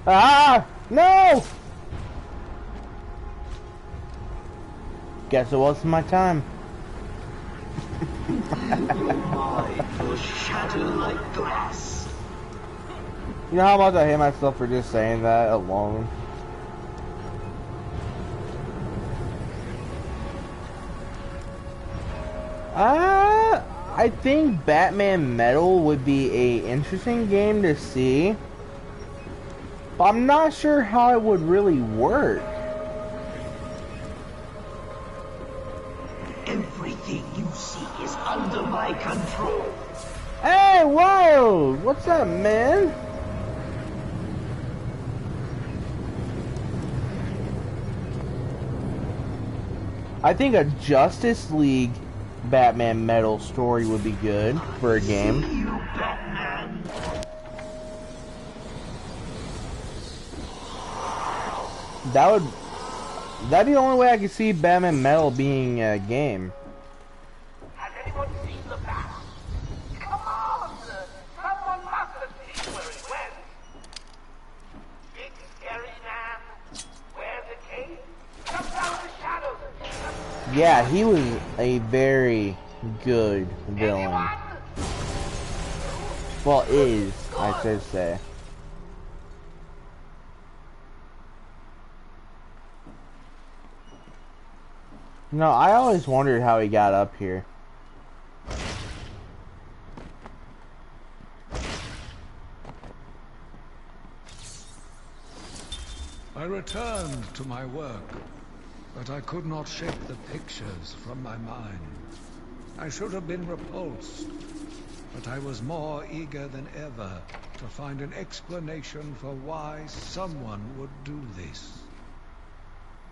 Ah! No! Guess it wasn't my time. Will shatter like glass. You know how much I hate myself for just saying that alone? I think Batman Metal would be a interesting game to see. But I'm not sure how it would really work. Everything you see is under my control. Hey, whoa! What's up, man? I think a Justice League Batman Metal story would be good for a game. That'd be the only way I could see Batman Metal being a game. Has anyone seen the bat? Come on! Someone must have seen where it went. Big scary man. Wears a cape. Comes out of the shadows. Yeah, he was a very good villain. Well, is, I should say. No, I always wondered how he got up here. I returned to my work, but I could not shake the pictures from my mind. I should have been repulsed, but I was more eager than ever to find an explanation for why someone would do this.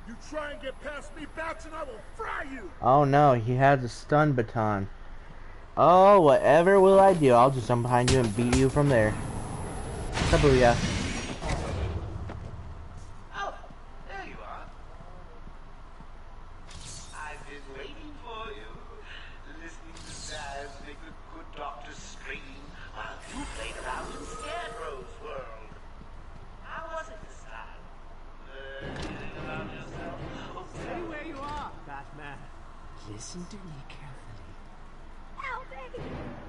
You try and get past me, Bats, and I will fry you! Oh no, he has a stun baton. Oh, whatever will I do? I'll just jump behind you and beat you from there. Kabooyah. Oh, there you are. I've been waiting for you. Listening to Zaz make the good doctor scream while you played around in Scarecrow's world. How was it this time? Getting around yourself? Oh, stay where you are. Man, listen to me carefully. Help me!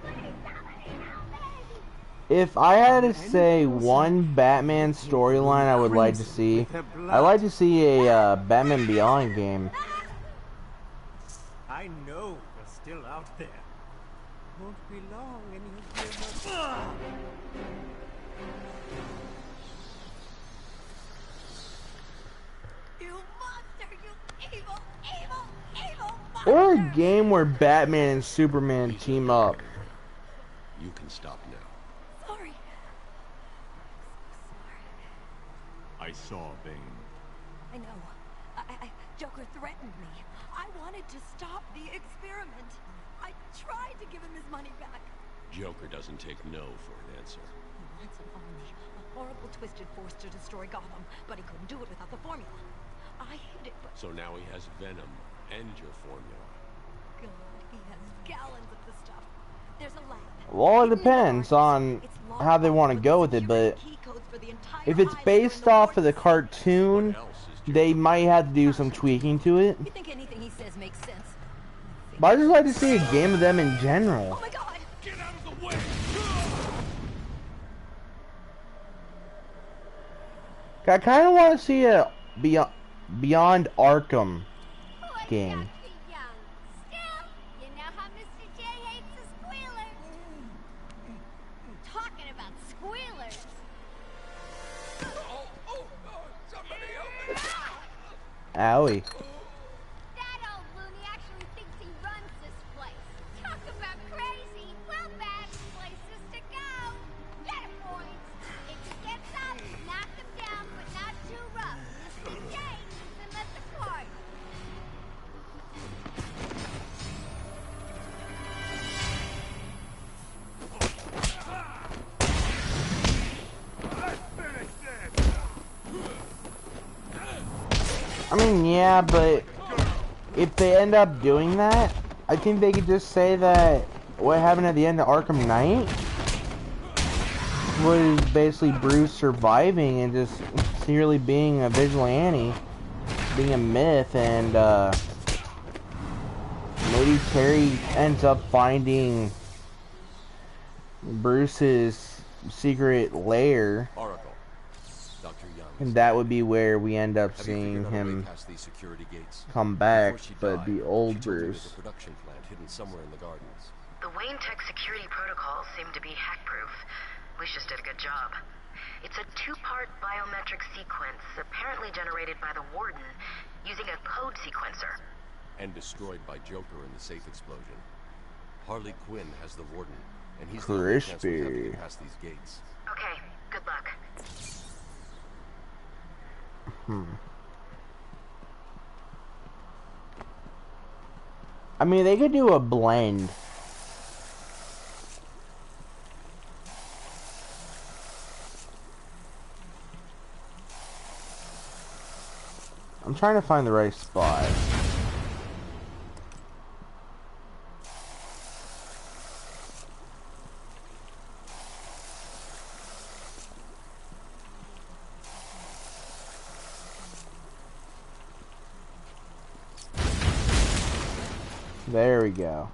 Please, somebody help me! If I had to say one Batman storyline I would like to see, I'd like to see a Batman Beyond game. I know you're still out there. Won't be long and you'll give us... You monster! You evil, evil, evil monster! Or a game where Batman and Superman team up. You can stop now. Sorry. I saw Bane. I know. Joker threatened me. I wanted to stop the experiment. I tried to give him his money back. Joker doesn't take no for an answer. He wants an army, a horrible twisted force to destroy Gotham, but he couldn't do it without the formula. I hid it, but... So now he has Venom and your formula. God, he has gallons of the stuff. There's a lab. Well, it depends on how they want to go with it, but if it's based off of the cartoon, they might have to do some tweaking to it. You think anything he says makes sense? But I just like to see a game of them in general. Oh my God! Get out of the way! I kind of want to see a Beyond Arkham game. Still, you know how Mr. J hates a squealer. Talking about squealers. Somebody help me! Owie. That old loony actually thinks he runs this place. Talk about crazy. Well, bad places to go. Get it, boys. If he gets up, knock him down, but not too rough. Mr. J needs him at the party. I mean, yeah, but if they end up doing that, I think they could just say that what happened at the end of Arkham Knight was basically Bruce surviving and just clearly being a vigilante, being a myth, and maybe Terry ends up finding Bruce's secret lair. Oracle. Dr. Young. And that would be where we end up Have you seeing figured out a way him past these security gates? come back, Before she but died, be old she told me Bruce. there's a production plant hidden somewhere in the gardens. The Wayne Tech security protocols seem to be hack-proof. Lucius did a good job. It's a two-part biometric sequence, apparently generated by the Warden, using a code sequencer. And destroyed by Joker in the safe explosion. Harley Quinn has the Warden, and he's the only chance we have to get past these gates. Okay, good luck. I mean, they could do a blend. I'm trying to find the right spot. There we go.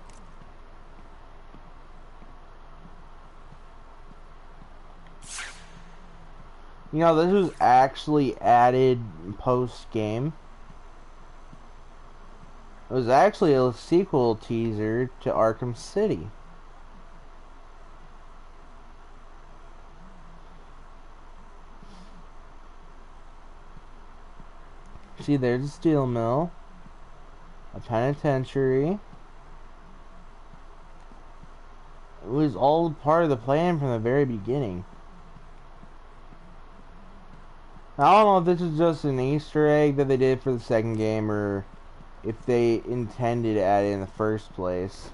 You know, this was actually added post-game. It was actually a sequel teaser to Arkham City. See, there's a steel mill. A penitentiary. It was all part of the plan from the very beginning. I don't know if this is just an Easter egg that they did for the second game, or if they intended to add it in the first place.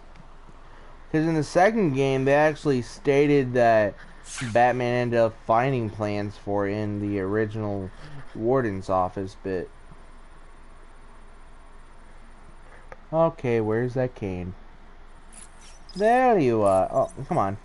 Because in the second game, they actually stated that Batman ended up finding plans for it in the original Warden's office, but... Okay, where's that cane? There you are. Oh, come on.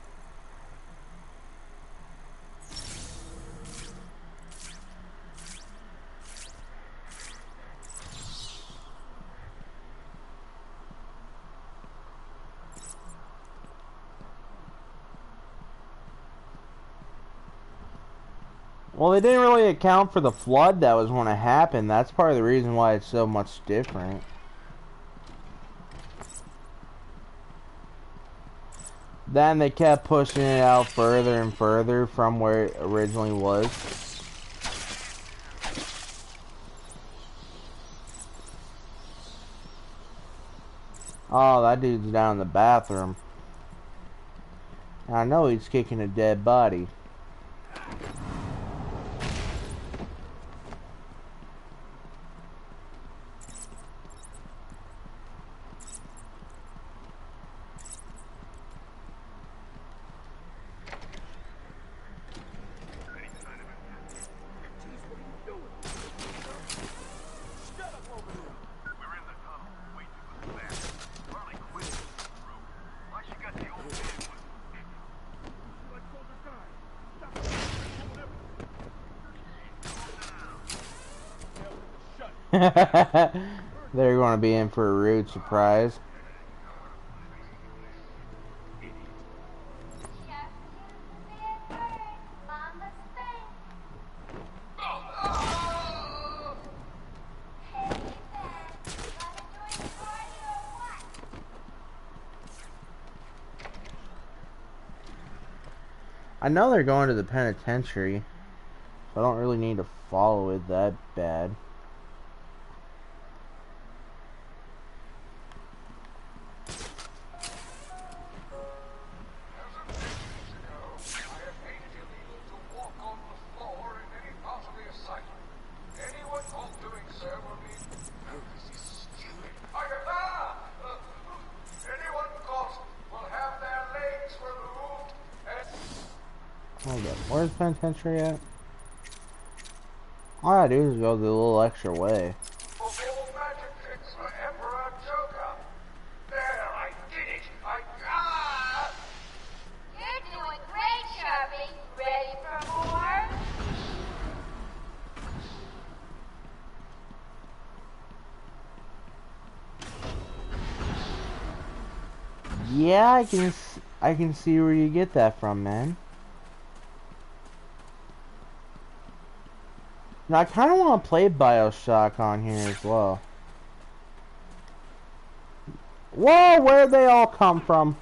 Well, they didn't really account for the flood that was going to happen. That's part of the reason why it's so much different. Then they kept pushing it out further and further from where it originally was. Oh, that dude's down in the bathroom. I know he's kicking a dead body. They're going to be in for a rude surprise. I know they're going to the penitentiary, so I don't really need to follow it that bad. Hold up, where's the penitentiary at? All I do is go the little extra way. You're doing great, Sharpie. Ready for more? Yeah, I can see where you get that from, man. Now, I kind of want to play BioShock on here as well. Whoa, where'd they all come from?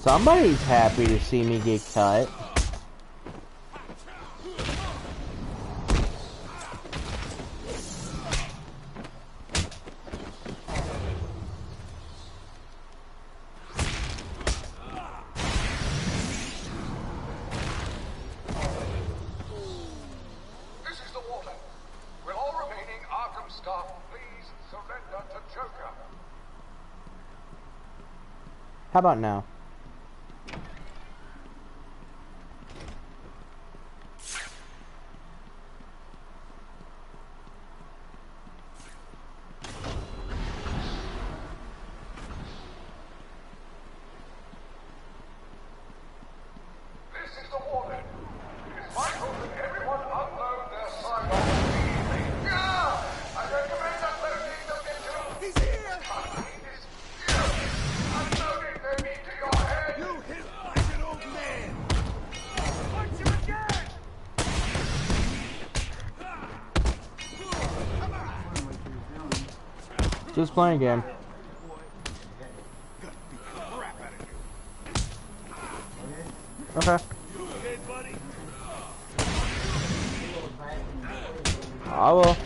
Somebody's happy to see me get cut. This is the warden. Will all remaining Arkham staff please surrender to Joker? How about now? Just playing again. Okay. I will.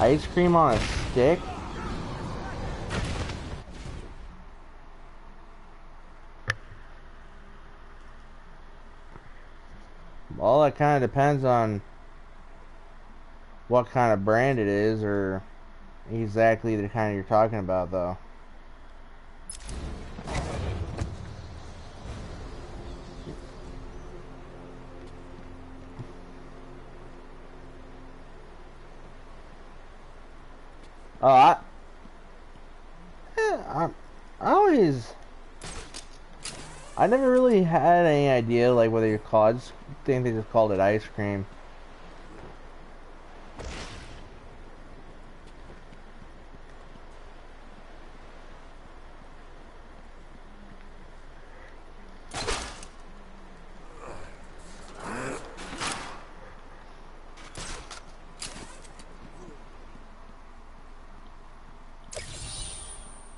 Ice cream on a stick? All it kind of depends on what kind of brand it is, or exactly the kind you're talking about, though. Oh, I never really had any idea like whether you call it. I just think they just called it ice cream.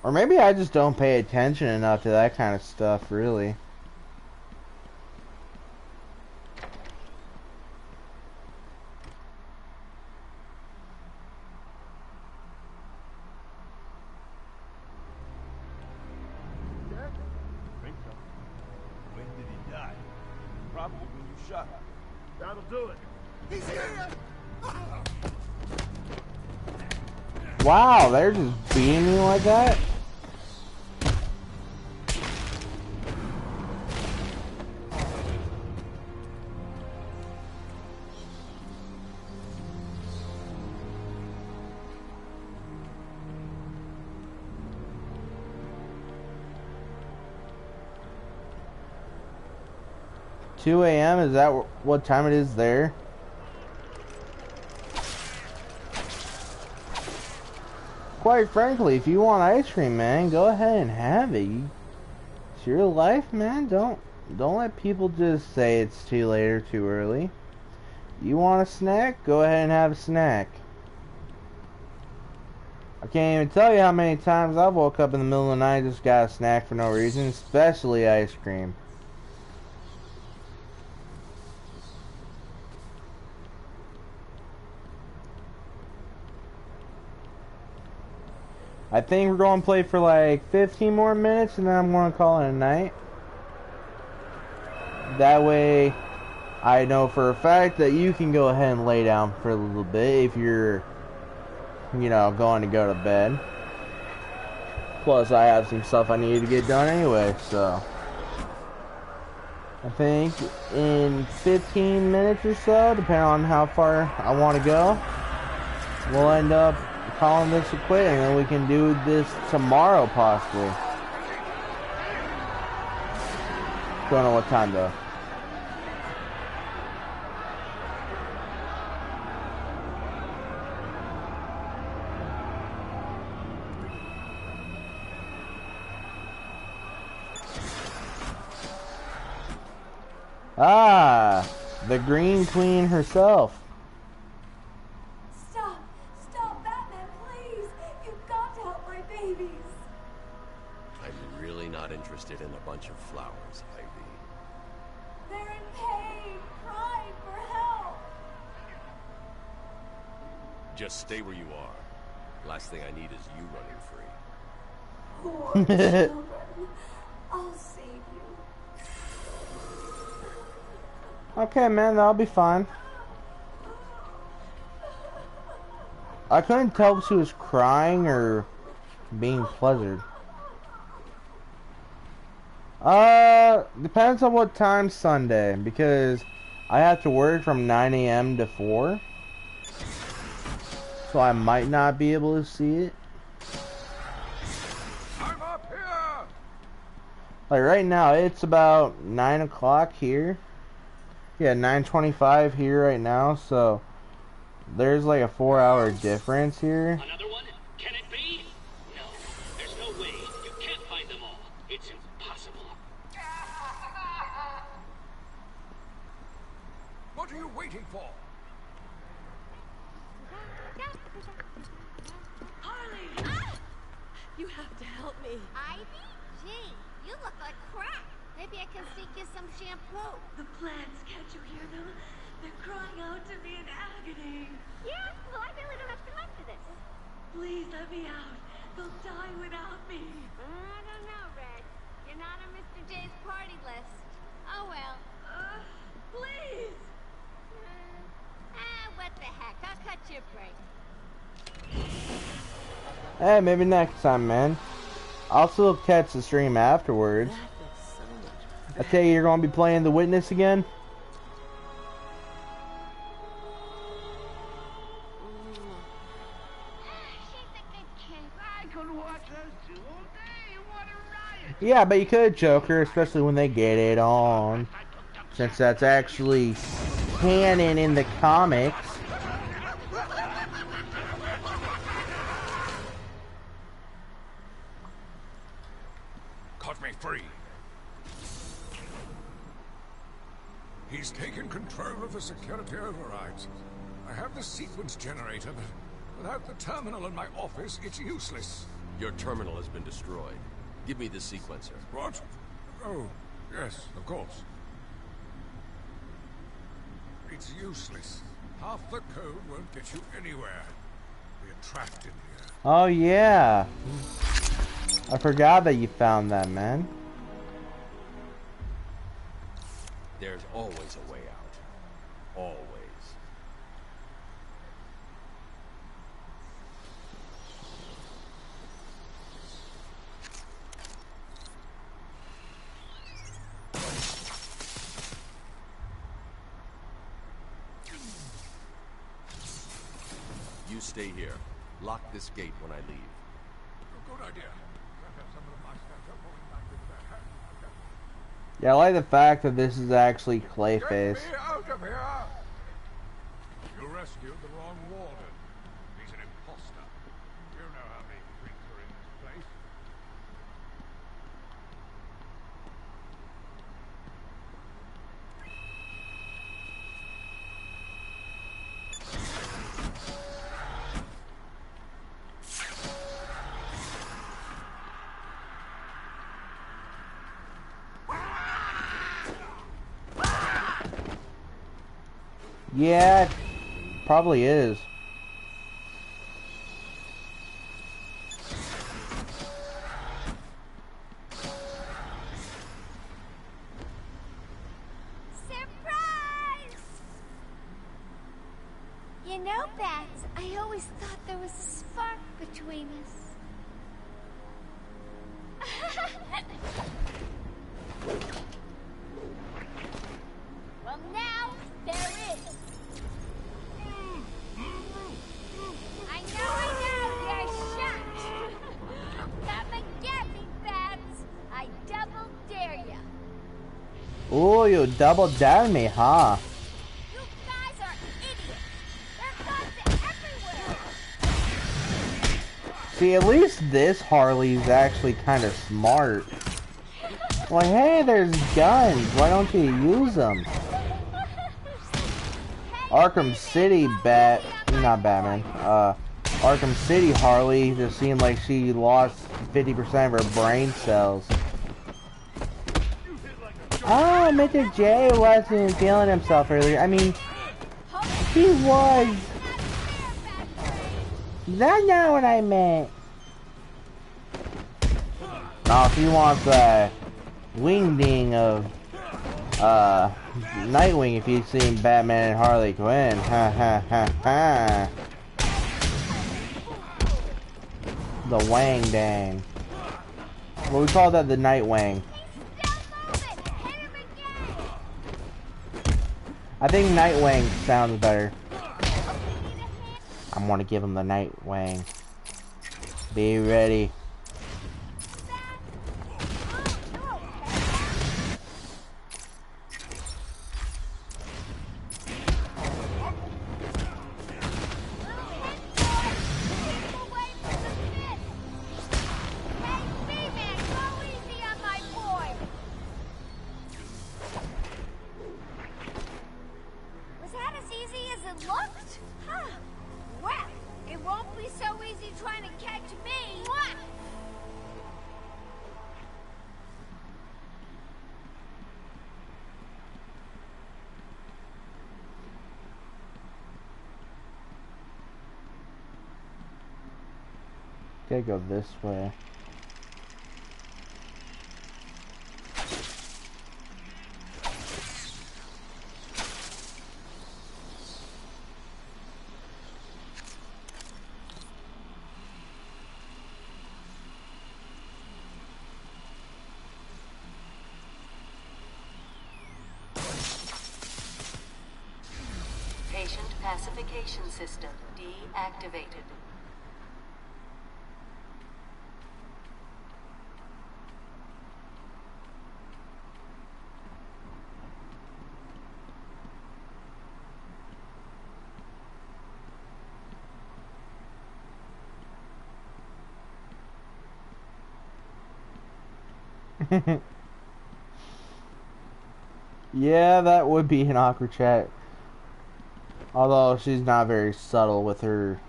Or maybe I just don't pay attention enough to that kind of stuff, really. Jack? I think so. When did he die? Probably when you shot him. That'll do it. He's here! Wow, they're just beating me like that? 2 a.m. Is that what time it is there? Quite frankly, if you want ice cream, man, go ahead and have it. It's your life, man. Don't let people just say it's too late or too early. You want a snack? Go ahead and have a snack. I can't even tell you how many times I've woke up in the middle of the night and just got a snack for no reason, especially ice cream. I think we're going to play for like 15 more minutes and then I'm going to call it a night. That way I know for a fact that you can go ahead and lay down for a little bit if you're, you know, going to go to bed. Plus I have some stuff I need to get done anyway, so. I think in 15 minutes or so, depending on how far I want to go, we'll end up calling this a quit, and then we can do this tomorrow possibly. Don't know what time though. Ah, the Green Queen herself. In a bunch of flowers, Ivy. They're in pain, crying for help. Just stay where you are. Last thing I need is you Poor running free. children. I'll save you. Okay, man, that'll be fine. I couldn't tell if she was crying or being pleasured. Depends on what time Sunday, because I have to work from 9 a.m. to 4. So I might not be able to see it. I'm up here. Like right now, it's about 9 o'clock here. Yeah, 9:25 here right now, so there's like a 4-hour difference here. Another one? Can it be? No, there's no way. You can't find them all. It's impossible. What are you waiting for? Harley! Ah! You have to help me. Ivy? Gee, you look like crap. Maybe I can sneak you some shampoo. The plants, can't you hear them? They're crying out to me in agony. Yeah? Well, I really don't have time for this. Please let me out. They'll die without me. I don't know, Red. You're not on Mr. J's party list. Oh, well. Please! what the heck? I'll cut you a break. Hey, maybe next time, man. I'll still catch the stream afterwards. I tell you, you're gonna be playing The Witness again? I could watch those two all day. What a riot! Yeah, but you could, Joker, especially when they get it on. Since that's actually canon in the comics. Cut me free. He's taken control of the security overrides. I have the sequence generator, but without the terminal in my office, it's useless. Your terminal has been destroyed. Give me the sequencer. What? Oh, yes, of course. It's useless. Half the code won't get you anywhere. We're trapped in here. Oh, yeah. I forgot that you found that, man. There's always a way out. Always. You stay here. Lock this gate when I leave. Good idea. Yeah, I like the fact that this is actually Clayface. Get me out of here! You rescued the wrong warden. He's an imposter. You know how many freaks are in this place. Yeah, it probably is. Surprise! You know, Bats, I always thought there was a spark between us. Well, now there is. I know, you're shocked. Come and get me, Bats. I double dare ya. Ooh, you double down me, huh? You guys are idiots. There are guns everywhere. See, at least this Harley's actually kind of smart. Like, hey, there's guns. Why don't you use them? Arkham City not Batman. Arkham City Harley just seemed like she lost 50% of her brain cells. Oh, Mr. J wasn't feeling himself earlier. I mean, he was. That's not what I meant. Now, if he wants a wing-ding of Nightwing, if you've seen Batman and Harley Quinn, ha ha ha ha. The Wang Dang. Well, we call that the Nightwing. I think Nightwing sounds better. I'm gonna give him the Nightwing. Be ready. Gotta go this way. Classification system deactivated. Yeah, that would be an awkward chat. Although she's not very subtle with her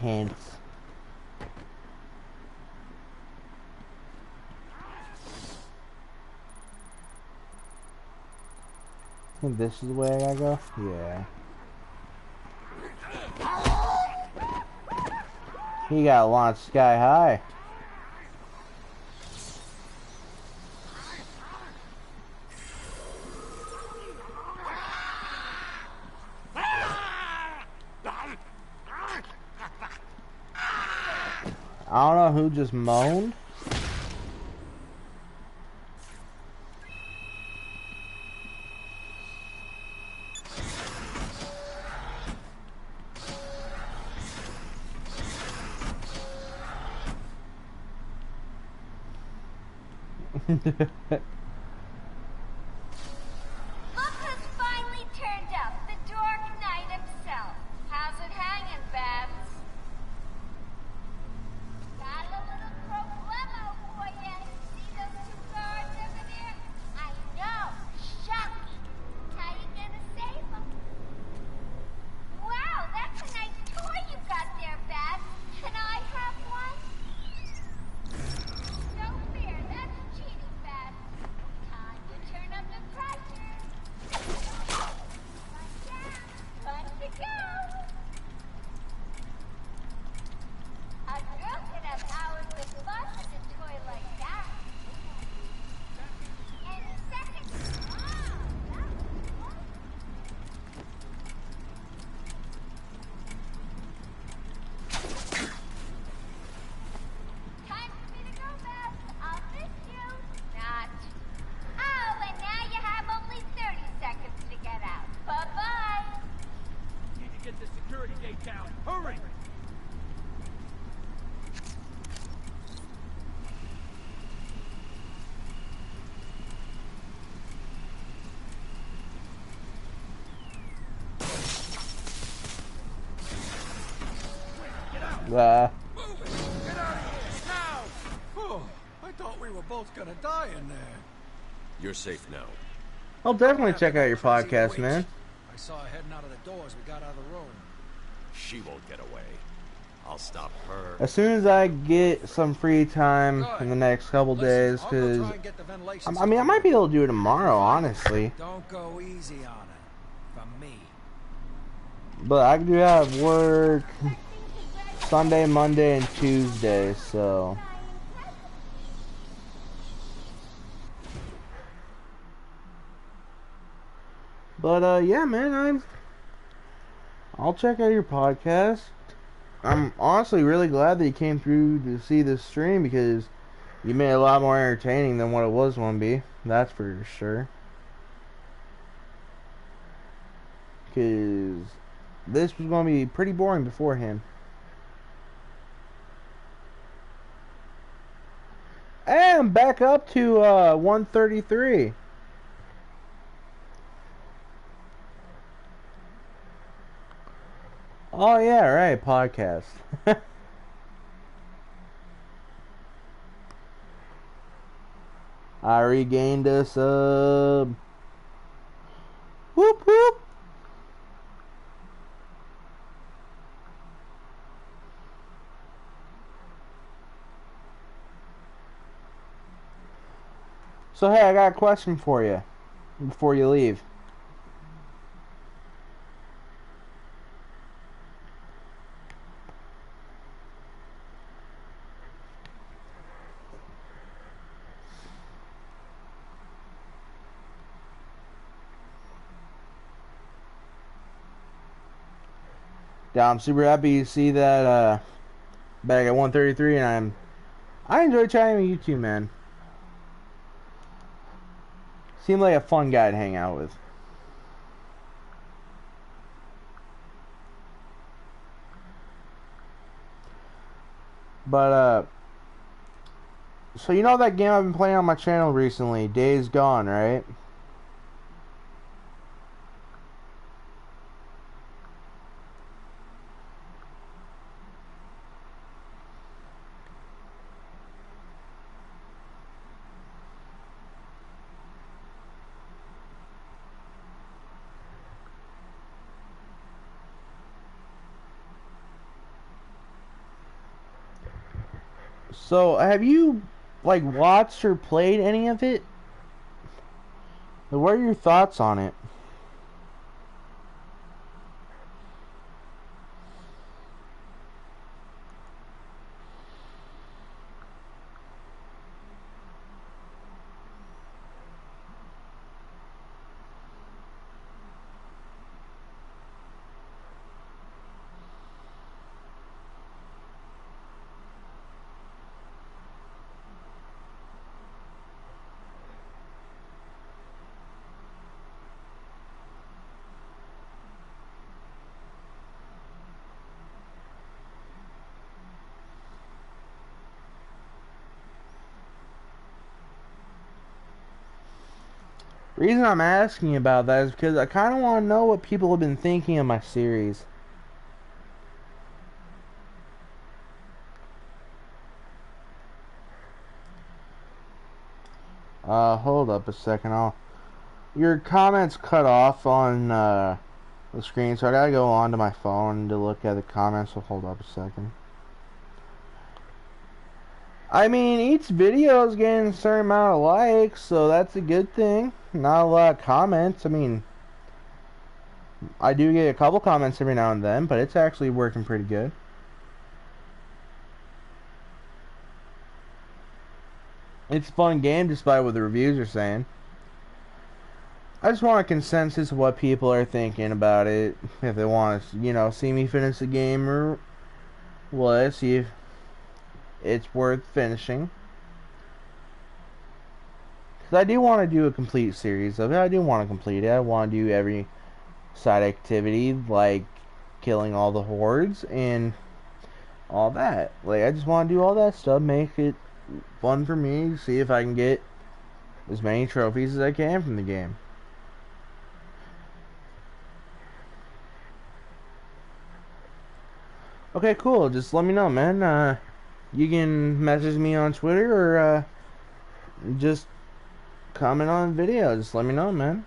hints. I think this is the way I gotta go? Yeah. He got launched sky high. I don't know who just moaned. Look who's finally turned up, the Dark Knight himself. How's it hanging, Babs? Got a little problemo for you. See those two guards over there? I know, shocking. How you gonna save them? Wow, that's a nice toy you got there, Babs. Can I have one? No fear, that's cheating, Babs. Time to turn up the pressure. One down, one to go. A girl can have hours of fun with a toy like that. Any second. Ah, that was close. Time for me to go, Babs. I'll miss you. Not. Oh, and now you have only 30 seconds to get out. Bye-bye. Need to get the security gate down. Hurry! Get out of here, now! Oh, I thought we were both gonna die in there. You're safe now. I'll definitely check out your podcast, man. I saw her heading out of the door as we got out of the room. She won't get away. I'll stop her. As soon as I get some free time in the next couple days, because I mean, I might be able to do it tomorrow, honestly. Don't go easy on it. For me. But I do have work Sunday, Monday, and Tuesday, so. But yeah, man, I'll check out your podcast. I'm honestly really glad that you came through to see this stream, because you made it a lot more entertaining than what it was going to be. That's for sure. Because this was going to be pretty boring beforehand. And I'm back up to 133. Oh yeah, right, podcast. I regained a sub. Whoop whoop. So hey, I got a question for you before you leave. Yeah, I'm super happy to see that back at 133, and I enjoy chatting with you too, man. Seemed like a fun guy to hang out with. But, so you know that game I've been playing on my channel recently, Days Gone, right? So, have you, like, watched or played any of it? What are your thoughts on it? The reason I'm asking about that is because I kind of want to know what people have been thinking of my series. Hold up a second. Your comments cut off on the screen, so I gotta go onto my phone to look at the comments. So hold up a second. I mean, each video is getting a certain amount of likes, so that's a good thing. Not a lot of comments. I mean, I do get a couple comments every now and then, but it's actually working pretty good. It's a fun game despite what the reviews are saying. I just want a consensus of what people are thinking about it. If they want to, you know, see me finish the game or what, see if it's worth finishing. Because I do want to do a complete series of it. I do want to complete it. I want to do every side activity, like killing all the hordes and all that. Like, I just want to do all that stuff, make it fun for me, see if I can get as many trophies as I can from the game. Okay, cool. Just let me know, man. You can message me on Twitter or just comment on the video. Just let me know, man.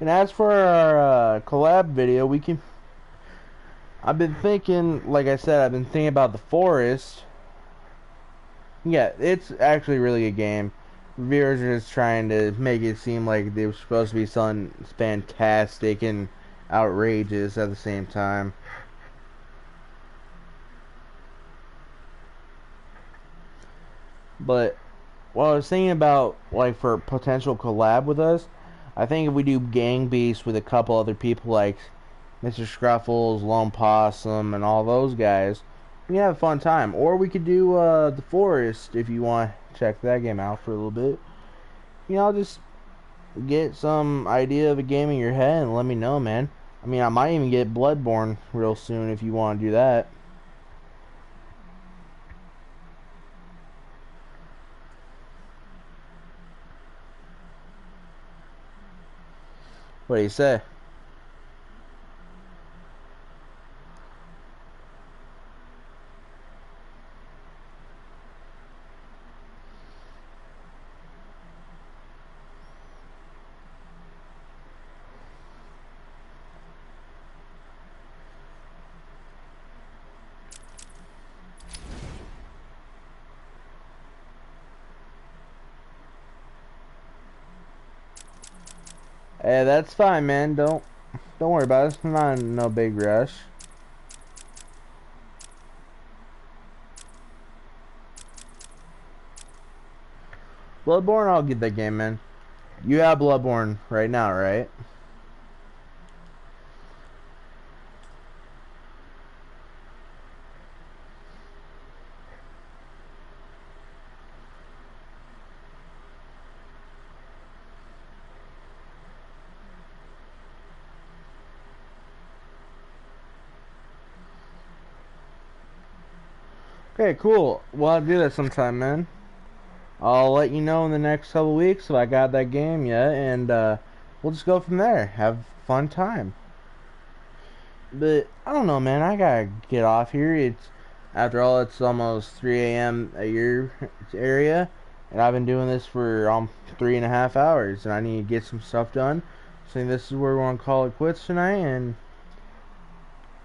And as for our collab video, I've been thinking, like I said, I've been thinking about the forest. Yeah, it's actually a really good game. Reviewers are just trying to make it seem like they were supposed to be something fantastic and outrageous at the same time. But what I was thinking about, like, for a potential collab with us, I think if we do Gang Beast with a couple other people like Mr. Scruffles, Lone Possum, and all those guys, we can have a fun time. Or we could do The Forest if you want to check that game out for a little bit. You know, just get some idea of a game in your head and let me know, man. I mean, I might even get Bloodborne real soon if you want to do that. What do you say? Hey, that's fine, man. Don't worry about it. It's not no big rush. Bloodborne, I'll get that game, man. You have Bloodborne right now, right? Okay, cool. Well, I'll do that sometime, man. I'll let you know in the next couple weeks if I got that game yet, and we'll just go from there. Have a fun time. But I don't know, man. I gotta get off here. After all, it's almost 3 a.m. at your area, and I've been doing this for 3.5 hours, and I need to get some stuff done. So this is where we're gonna call it quits tonight, and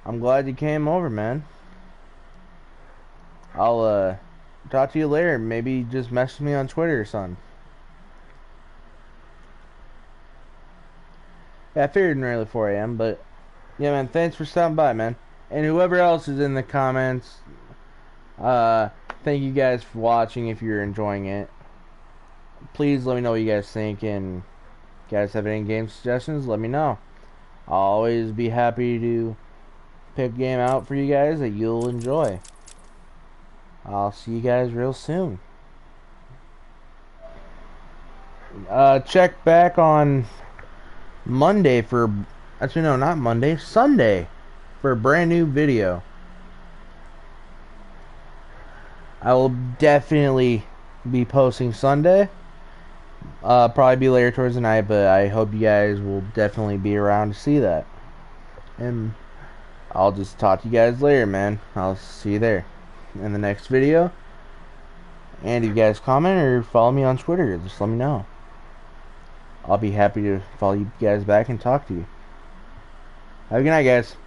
I'm glad you came over, man. I'll talk to you later. Maybe just message me on Twitter or something. Yeah, I figured nearly 4 a.m., but yeah, man, thanks for stopping by, man. And whoever else is in the comments, thank you guys for watching. If you're enjoying it, please let me know what you guys think, and if you guys have any game suggestions, let me know. I'll always be happy to pick a game out for you guys that you'll enjoy. I'll see you guys real soon. Check back on Monday for... Actually, no, not Monday. Sunday for a brand new video. I will definitely be posting Sunday. Probably be later towards the night, but I hope you guys will definitely be around to see that. And I'll just talk to you guys later, man. I'll see you there in the next video. And if you guys comment or follow me on Twitter, just let me know. I'll be happy to follow you guys back and talk to you. Have a good night, guys.